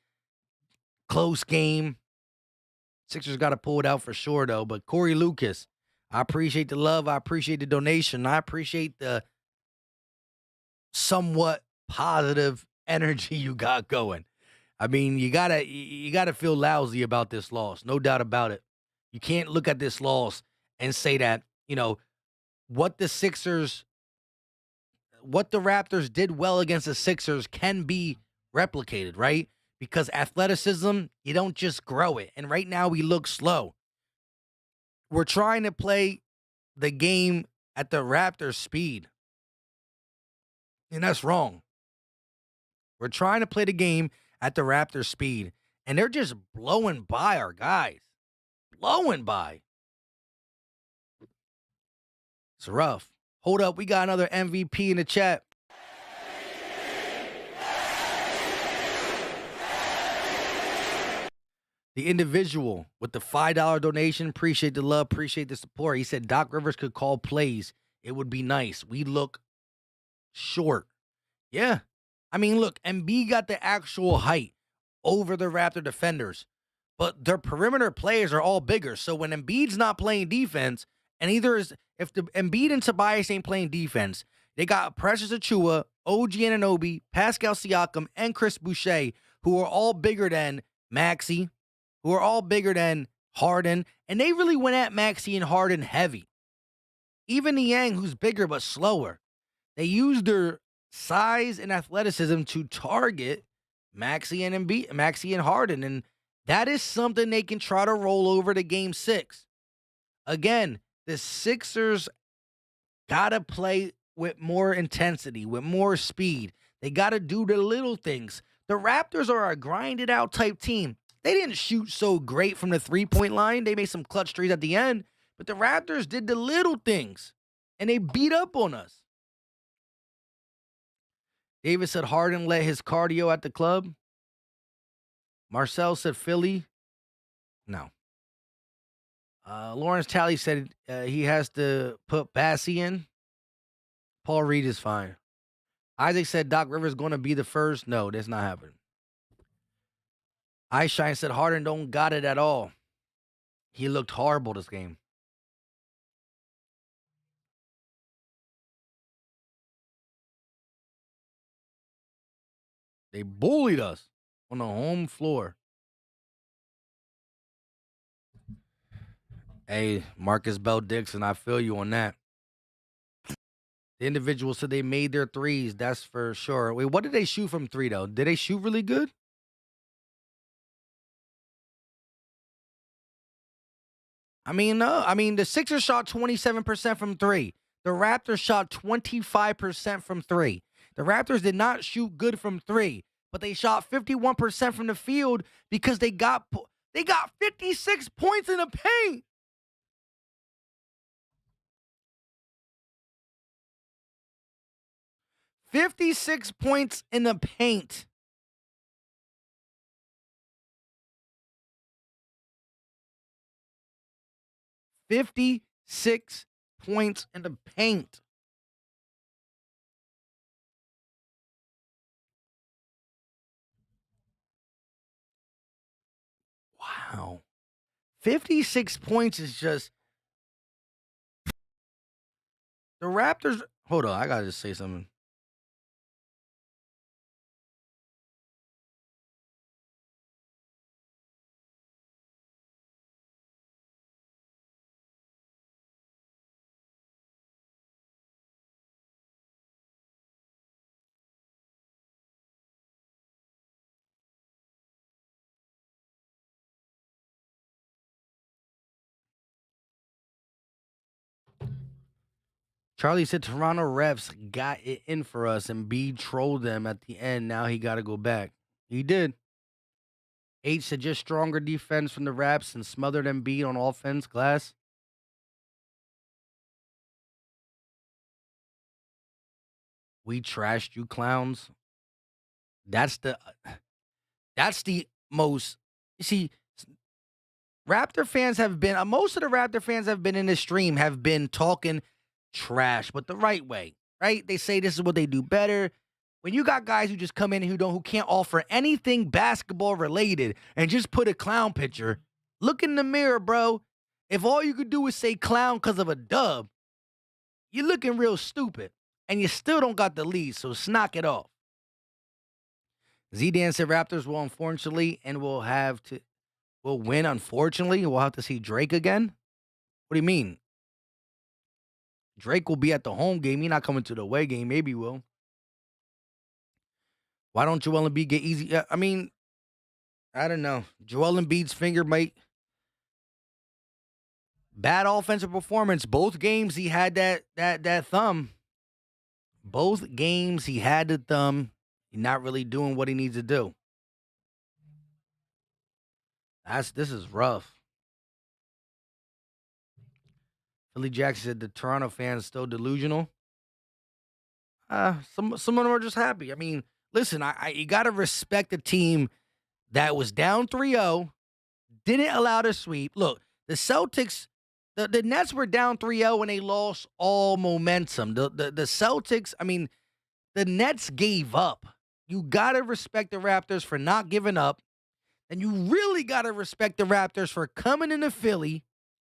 close game. Sixers got to pull it out for sure, though. But Corey Lucas, I appreciate the love. I appreciate the donation. I appreciate the somewhat positive energy you got going. I mean, you gotta feel lousy about this loss, no doubt about it. You can't look at this loss and say that, what the Sixers, what the Raptors did well against the Sixers can be replicated, right? Because athleticism, you don't just grow it. And right now we look slow. We're trying to play the game at the Raptors speed. And that's wrong. We're trying to play the game at the Raptors speed. And they're just blowing by our guys. Blowing by. It's rough. Hold up. We got another MVP in the chat. The individual with the $5 donation, appreciate the love, appreciate the support. He said Doc Rivers could call plays. It would be nice. We look short. Yeah. I mean, look, Embiid got the actual height over the Raptor defenders, but their perimeter players are all bigger. So when Embiid's not playing defense, and if the Embiid and Tobias ain't playing defense, they got Precious Achua, OG Anunoby, Pascal Siakam, and Chris Boucher, who are all bigger than Maxey, who are all bigger than Harden, and they really went at Maxey and Harden heavy. Even Niang, who's bigger but slower, they used their size and athleticism to target Maxey and Harden, and that is something they can try to roll over to Game 6. Again, the Sixers gotta play with more intensity, with more speed. They gotta do the little things. The Raptors are a grinded out type team. They didn't shoot so great from the 3-point line. They made some clutch threes at the end, but the Raptors did the little things, and they beat up on us. David said Harden let his cardio at the club. Marcel said Philly. No. Lawrence Talley said he has to put Bassie in. Paul Reed is fine. Isaac said Doc Rivers going to be the first. No, that's not happening. Eyeshine said Harden don't got it at all. He looked horrible this game. They bullied us on the home floor. Hey, Marcus Bell Dixon, I feel you on that. The individual said they made their threes. That's for sure. Wait, what did they shoot from three, though? Did they shoot really good? I mean, no. I mean, the Sixers shot 27% from three. The Raptors shot 25% from three. The Raptors did not shoot good from three, but they shot 51% from the field because they got 56 points in the paint. $56 points in the paint. $56 points in the paint. Wow. 56 points is just. The Raptors. Hold on, I gotta just say something. Charlie said Toronto refs got it in for us and B trolled them at the end. Now he got to go back. He did. H said just stronger defense from the Raps and smothered Embiid on offense. Glass. We trashed you clowns. That's the most. You see, Raptor fans have been. Most of the Raptor fans have been in this stream have been talking trash, but the right way, right? They say this is what they do better. When you got guys who just come in who can't offer anything basketball related and just put a clown picture, look in the mirror, bro. If all you could do is say clown because of a dub, you're looking real stupid. And you still don't got the lead, so knock it off. Z-Dan said Raptors will unfortunately and will win, unfortunately. We'll have to see Drake again. What do you mean? Drake will be at the home game. He's not coming to the away game. Maybe he will. Why don't Joel Embiid get easy? I mean, I don't know. Joel Embiid's finger might. Bad offensive performance. Both games he had that thumb. Both games he had the thumb. He's not really doing what he needs to do. This is rough. Philly Jackson said the Toronto fans still delusional. Some of them are just happy. I mean, listen, you got to respect the team that was down 3-0, didn't allow the sweep. Look, the Celtics, the Nets were down 3-0 and they lost all momentum. The Celtics, I mean, the Nets gave up. You got to respect the Raptors for not giving up. And you really got to respect the Raptors for coming into Philly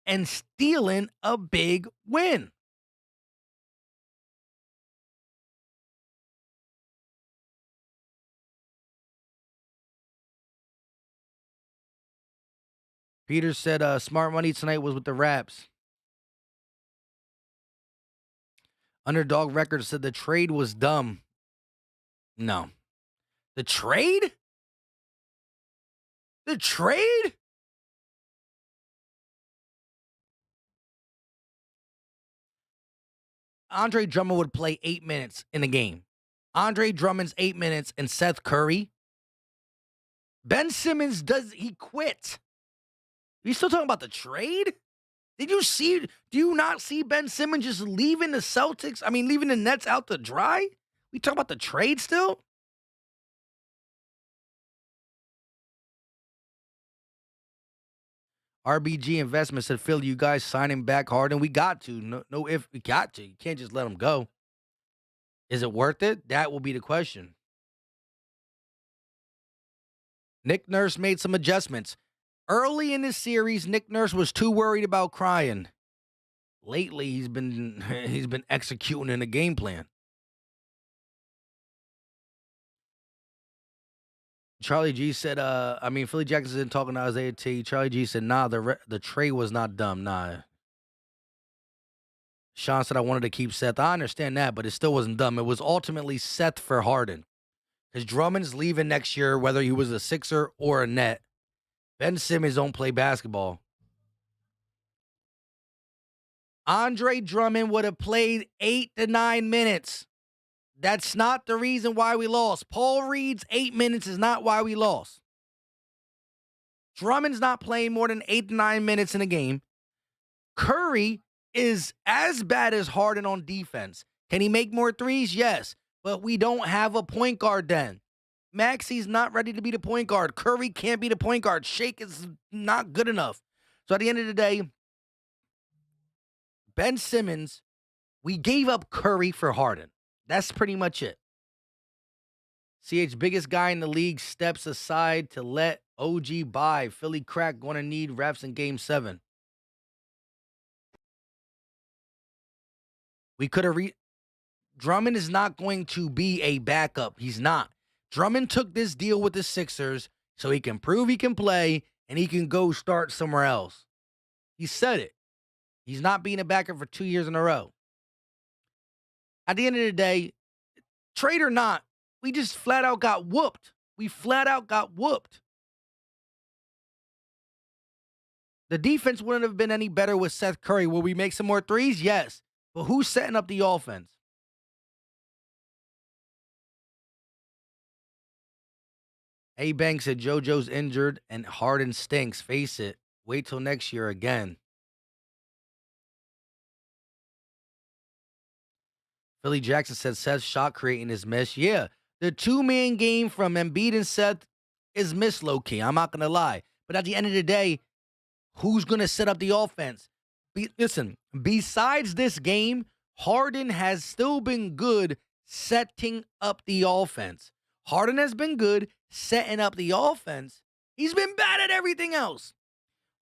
and stealing a big win. Peter said smart money tonight was with the Raps. Underdog Records said the trade was dumb. No. The trade? The trade? Andre Drummond would play 8 minutes in a game. Andre Drummond's 8 minutes and Seth Curry. Ben Simmons he quit. Are you still talking about the trade? Do you not see Ben Simmons just leaving the Celtics? I mean, leaving the Nets out to dry? We talking about the trade still? RBG Investment said, Phil, you guys signing back Harden? We got to. No, if we got to. You can't just let him go. Is it worth it? That will be the question. Nick Nurse made some adjustments. Early in this series, Nick Nurse was too worried about crying. Lately, he's been executing in a game plan. Charlie G said, Philly Jackson isn't talking to Isaiah T. Charlie G said, nah, the trade was not dumb. Nah. Sean said, I wanted to keep Seth. I understand that, but it still wasn't dumb. It was ultimately Seth for Harden. Because Drummond's leaving next year, whether he was a Sixer or a Net. Ben Simmons don't play basketball. Andre Drummond would have played 8 to 9 minutes. That's not the reason why we lost. Paul Reed's 8 minutes is not why we lost. Drummond's not playing more than 8 to 9 minutes in a game. Curry is as bad as Harden on defense. Can he make more threes? Yes. But we don't have a point guard then. Maxi's not ready to be the point guard. Curry can't be the point guard. Shake is not good enough. So at the end of the day, Ben Simmons, we gave up Curry for Harden. That's pretty much it. CH, biggest guy in the league, steps aside to let OG buy. Philly crack going to need refs in Game 7. We could have Drummond is not going to be a backup. He's not. Drummond took this deal with the Sixers so he can prove he can play and he can go start somewhere else. He said it. He's not being a backup for 2 years in a row. At the end of the day, trade or not, we just flat out got whooped. We flat out got whooped. The defense wouldn't have been any better with Seth Curry. Will we make some more threes? Yes. But who's setting up the offense? A Bank said JoJo's injured and Harden stinks. Face it. Wait till next year again. Philly Jackson said Seth's shot creating is miss. Yeah, the two-man game from Embiid and Seth is miss low-key. I'm not going to lie. But at the end of the day, who's going to set up the offense? Listen, besides this game, Harden has still been good setting up the offense. Harden has been good setting up the offense. He's been bad at everything else.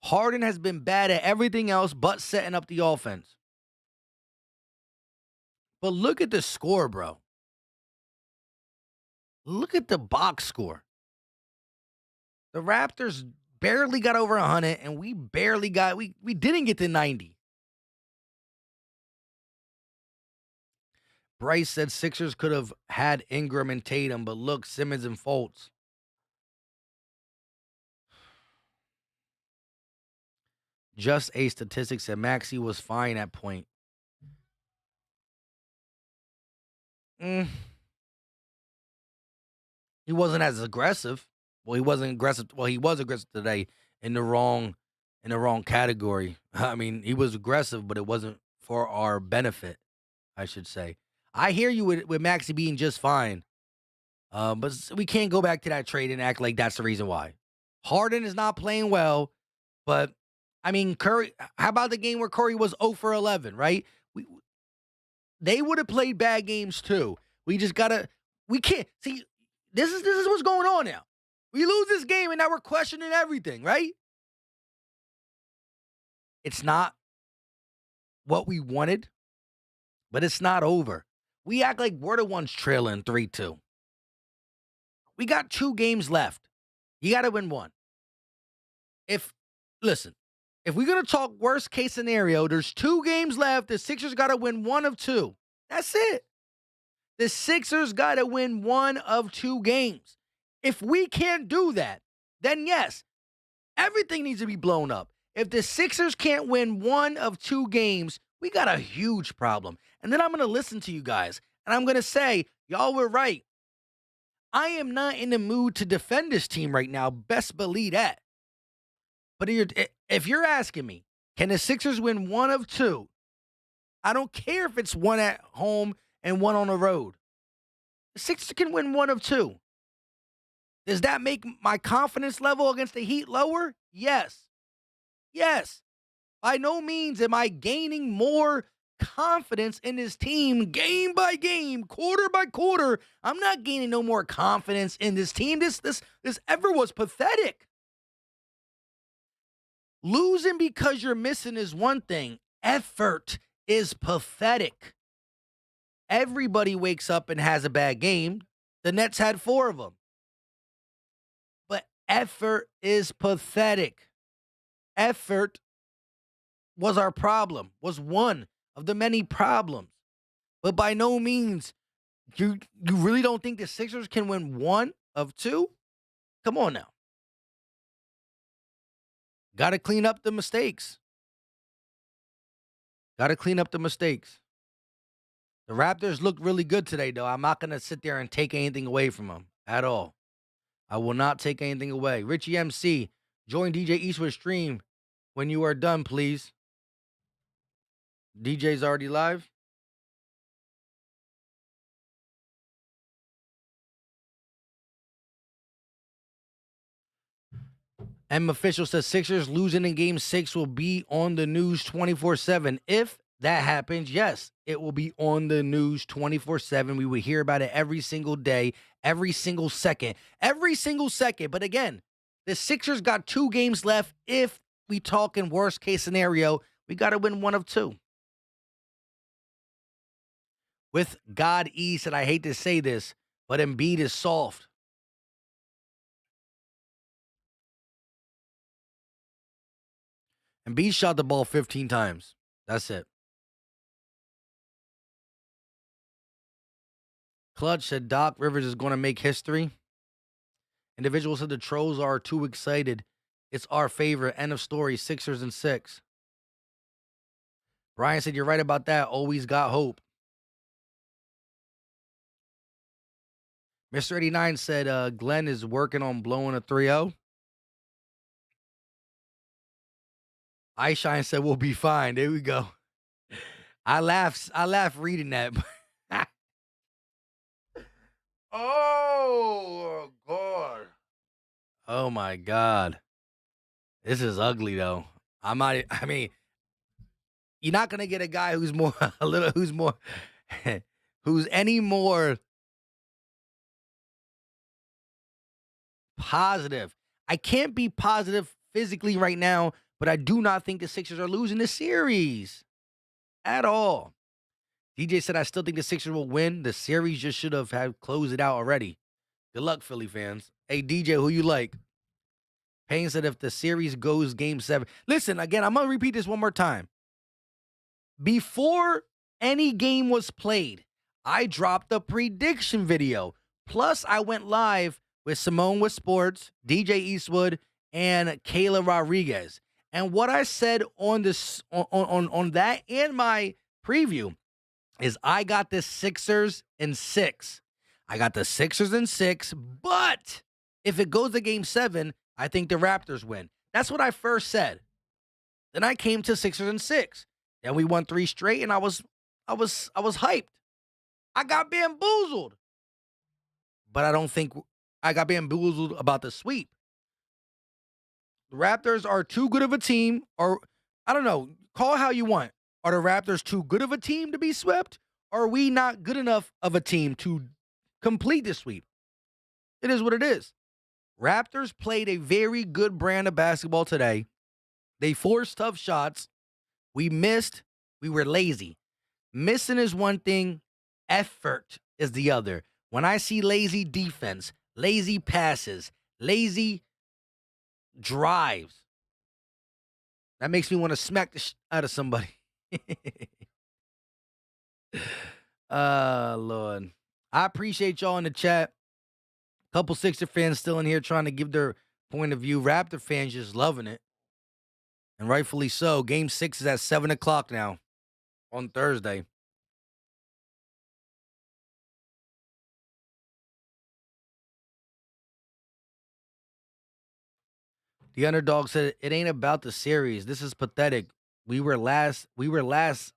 Harden has been bad at everything else but setting up the offense. But look at the score, bro. Look at the box score. The Raptors barely got over 100, and we didn't get to 90. Bryce said Sixers could have had Ingram and Tatum, but look, Simmons and Fultz. Just a statistic said Maxey was fine at point. He wasn't as aggressive. Well, he wasn't aggressive. Well, he was aggressive today in the wrong category. I mean, he was aggressive, but it wasn't for our benefit, I should say. I hear you with Maxey being just fine. But we can't go back to that trade and act like that's the reason why. Harden is not playing well, but I mean, Curry, how about the game where Curry was 0 for 11, right? They would have played bad games too. We can't see. This is what's going on now. We lose this game and now we're questioning everything, right? It's not what we wanted, but it's not over. We act like we're the ones trailing 3-2. We got 2 games left. You got to win one. If we're going to talk worst case scenario, there's 2 games left. The Sixers got to win 1 of 2. That's it. The Sixers got to win 1 of 2 games. If we can't do that, then yes, everything needs to be blown up. If the Sixers can't win 1 of 2 games, we got a huge problem. And then I'm going to listen to you guys, and I'm going to say, y'all were right. I am not in the mood to defend this team right now. Best believe that. But if you're asking me, can the Sixers win 1 of 2? I don't care if it's 1 at home and 1 on the road. The Sixers can win 1 of 2. Does that make my confidence level against the Heat lower? Yes. Yes. By no means am I gaining more confidence in this team game by game, quarter by quarter. I'm not gaining no more confidence in this team. This ever was pathetic. Losing because you're missing is one thing. Effort is pathetic. Everybody wakes up and has a bad game. The Nets had 4 of them. But effort is pathetic. Effort was our problem, was one of the many problems. But by no means, you really don't think the Sixers can win 1 of 2? Come on now. Got to clean up the mistakes. The Raptors looked really good today, though. I'm not going to sit there and take anything away from them at all. I will not take anything away. Richie MC, join DJ Eastwood's stream when you are done, please. DJ's already live. M Official says Sixers losing in Game 6 will be on the news 24/7. If that happens, yes, it will be on the news 24/7. We will hear about it every single day, every single second. But again, the Sixers got 2 games left. If we talk in worst case scenario, we got to win 1 of 2. With God East, and I hate to say this, but Embiid is soft. Embiid shot the ball 15 times. That's it. Clutch said Doc Rivers is going to make history. Individual said the trolls are too excited. It's our favorite. End of story. Sixers and 6. Brian said you're right about that. Always got hope. Mr. 89 said Glenn is working on blowing a 3-0. iShine said we'll be fine. There we go. I laugh reading that. Oh God. Oh my God. This is ugly though. I mean, you're not gonna get a guy who's more who's any more positive. I can't be positive physically right now, but I do not think the Sixers are losing the series at all. DJ said, I still think the Sixers will win. The series just should have had closed it out already. Good luck, Philly fans. Hey, DJ, who you like? Payne said if the series goes game 7. Listen, again, I'm going to repeat this one more time. Before any game was played, I dropped a prediction video. Plus, I went live with Simone with Sports, DJ Eastwood, and Kayla Rodriguez. And what I said on this on that and my preview is I got the Sixers in 6. I got the Sixers in 6, but if it goes to game 7, I think the Raptors win. That's what I first said. Then I came to Sixers in 6. Then we won 3 straight, and I was hyped. I got bamboozled. But I don't think I got bamboozled about the sweep. The Raptors are too good of a team, or I don't know, call it how you want. Are the Raptors too good of a team to be swept? Or are we not good enough of a team to complete the sweep? It is what it is. Raptors played a very good brand of basketball today. They forced tough shots. We missed. We were lazy. Missing is one thing. Effort is the other. When I see lazy defense, lazy passes, lazy drives, that makes me want to smack the out of somebody. Lord. I appreciate y'all in the chat. Couple Sixer fans still in here trying to give their point of view. Raptor fans just loving it. And rightfully so. Game 6 is at 7 o'clock now on Thursday. The underdog said it ain't about the series. This is pathetic. We were last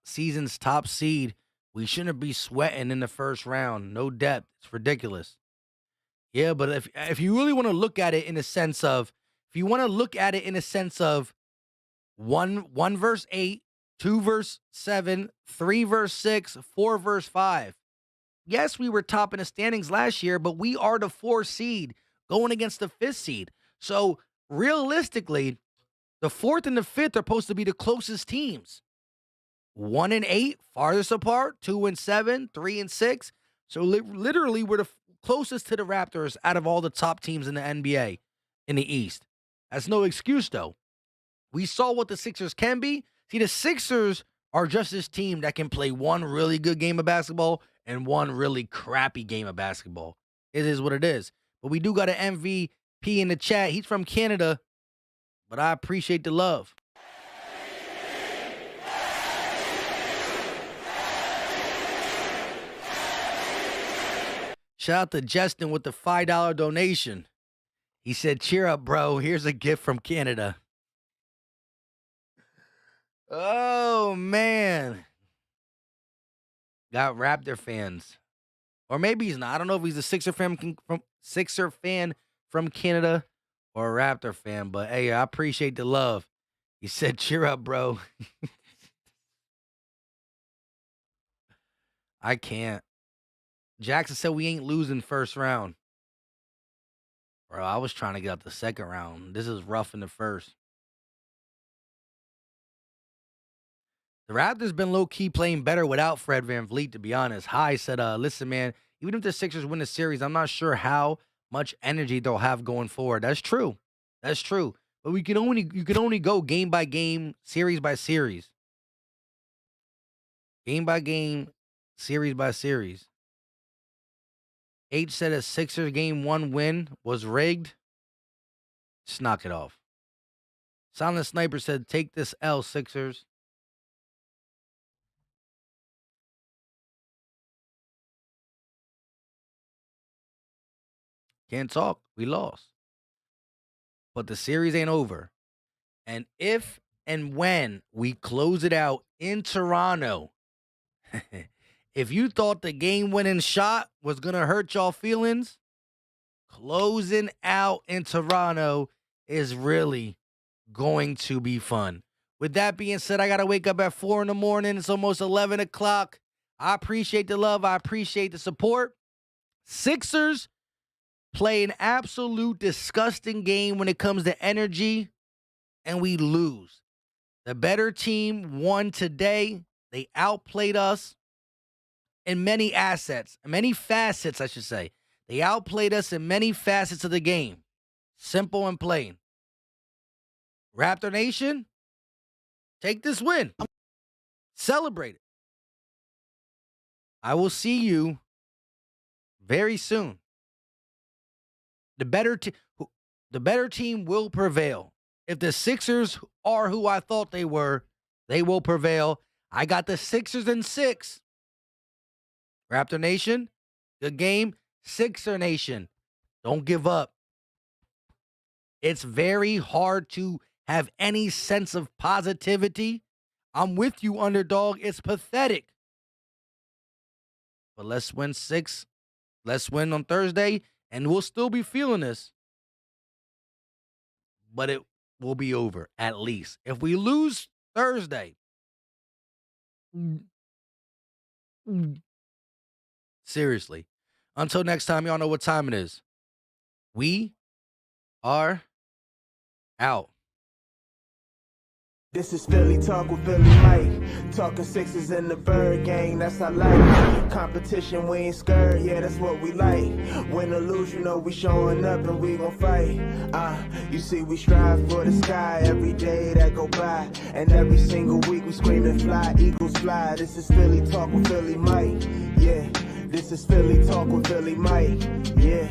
season's top seed. We shouldn't be sweating in the first round. No depth. It's ridiculous. Yeah, but if you really want to look at it in a sense of, if you want to look at it in a sense of 1 verse 8, 2 verse 7, 3 verse 6, 4 verse 5. Yes, we were top in the standings last year, but we are the 4th seed going against the 5th seed. So realistically, the 4th and the 5th are supposed to be the closest teams. 1 and 8, farthest apart. 2 and 7, 3 and 6. So literally, we're the closest to the Raptors out of all the top teams in the NBA in the East. That's no excuse, though. We saw what the Sixers can be. See, the Sixers are just this team that can play one really good game of basketball and one really crappy game of basketball. It is what it is. But we do got an MVP in the chat. He's from Canada, but I appreciate the love. Shout out to Justin with the $5 donation. He said, cheer up, bro. Here's a gift from Canada. Oh, man. Got Raptor fans. Or maybe he's not. I don't know if he's a Sixer fan from Canada or a Raptor fan. But, hey, I appreciate the love. He said, cheer up, bro. I can't. Jackson said we ain't losing first round. Bro, I was trying to get out the second round. This is rough in the first. The Raptors been low-key playing better without Fred VanVleet, to be honest. Hi said, listen, man, even if the Sixers win the series, I'm not sure how much energy they'll have going forward. That's true. That's true. But you can only go game by game, series by series. Game by game, series by series. H said a Sixers game 1 win was rigged. Just knock it off. Silent Sniper said, take this L, Sixers. Can't talk. We lost. But the series ain't over. And if and when we close it out in Toronto, if you thought the game-winning shot was going to hurt y'all feelings, closing out in Toronto is really going to be fun. With that being said, I got to wake up at 4 in the morning. It's almost 11 o'clock. I appreciate the love. I appreciate the support. Sixers play an absolute disgusting game when it comes to energy, and we lose. The better team won today. They outplayed us in many facets, I should say. They outplayed us in many facets of the game. Simple and plain. Raptor Nation, take this win. Celebrate it. I will see you very soon. The better team will prevail. If the Sixers are who I thought they were, they will prevail. I got the Sixers in 6. Raptor Nation, good game. Sixer Nation, don't give up. It's very hard to have any sense of positivity. I'm with you, underdog. It's pathetic. But let's win 6. Let's win on Thursday, and we'll still be feeling this. But it will be over, at least. If we lose Thursday, seriously. Until next time, y'all know what time it is. We are out. This is Philly Talk with Philly Mike. Talking Sixers in the Bird Gang, that's our life. Competition, we ain't scared, yeah, that's what we like. Win or lose, you know we showing up and we gon' fight. You see we strive for the sky every day that go by. And every single week we screaming fly, Eagles fly. This is Philly Talk with Philly Mike, yeah. This is Philly Talk with Philly Mike, yeah.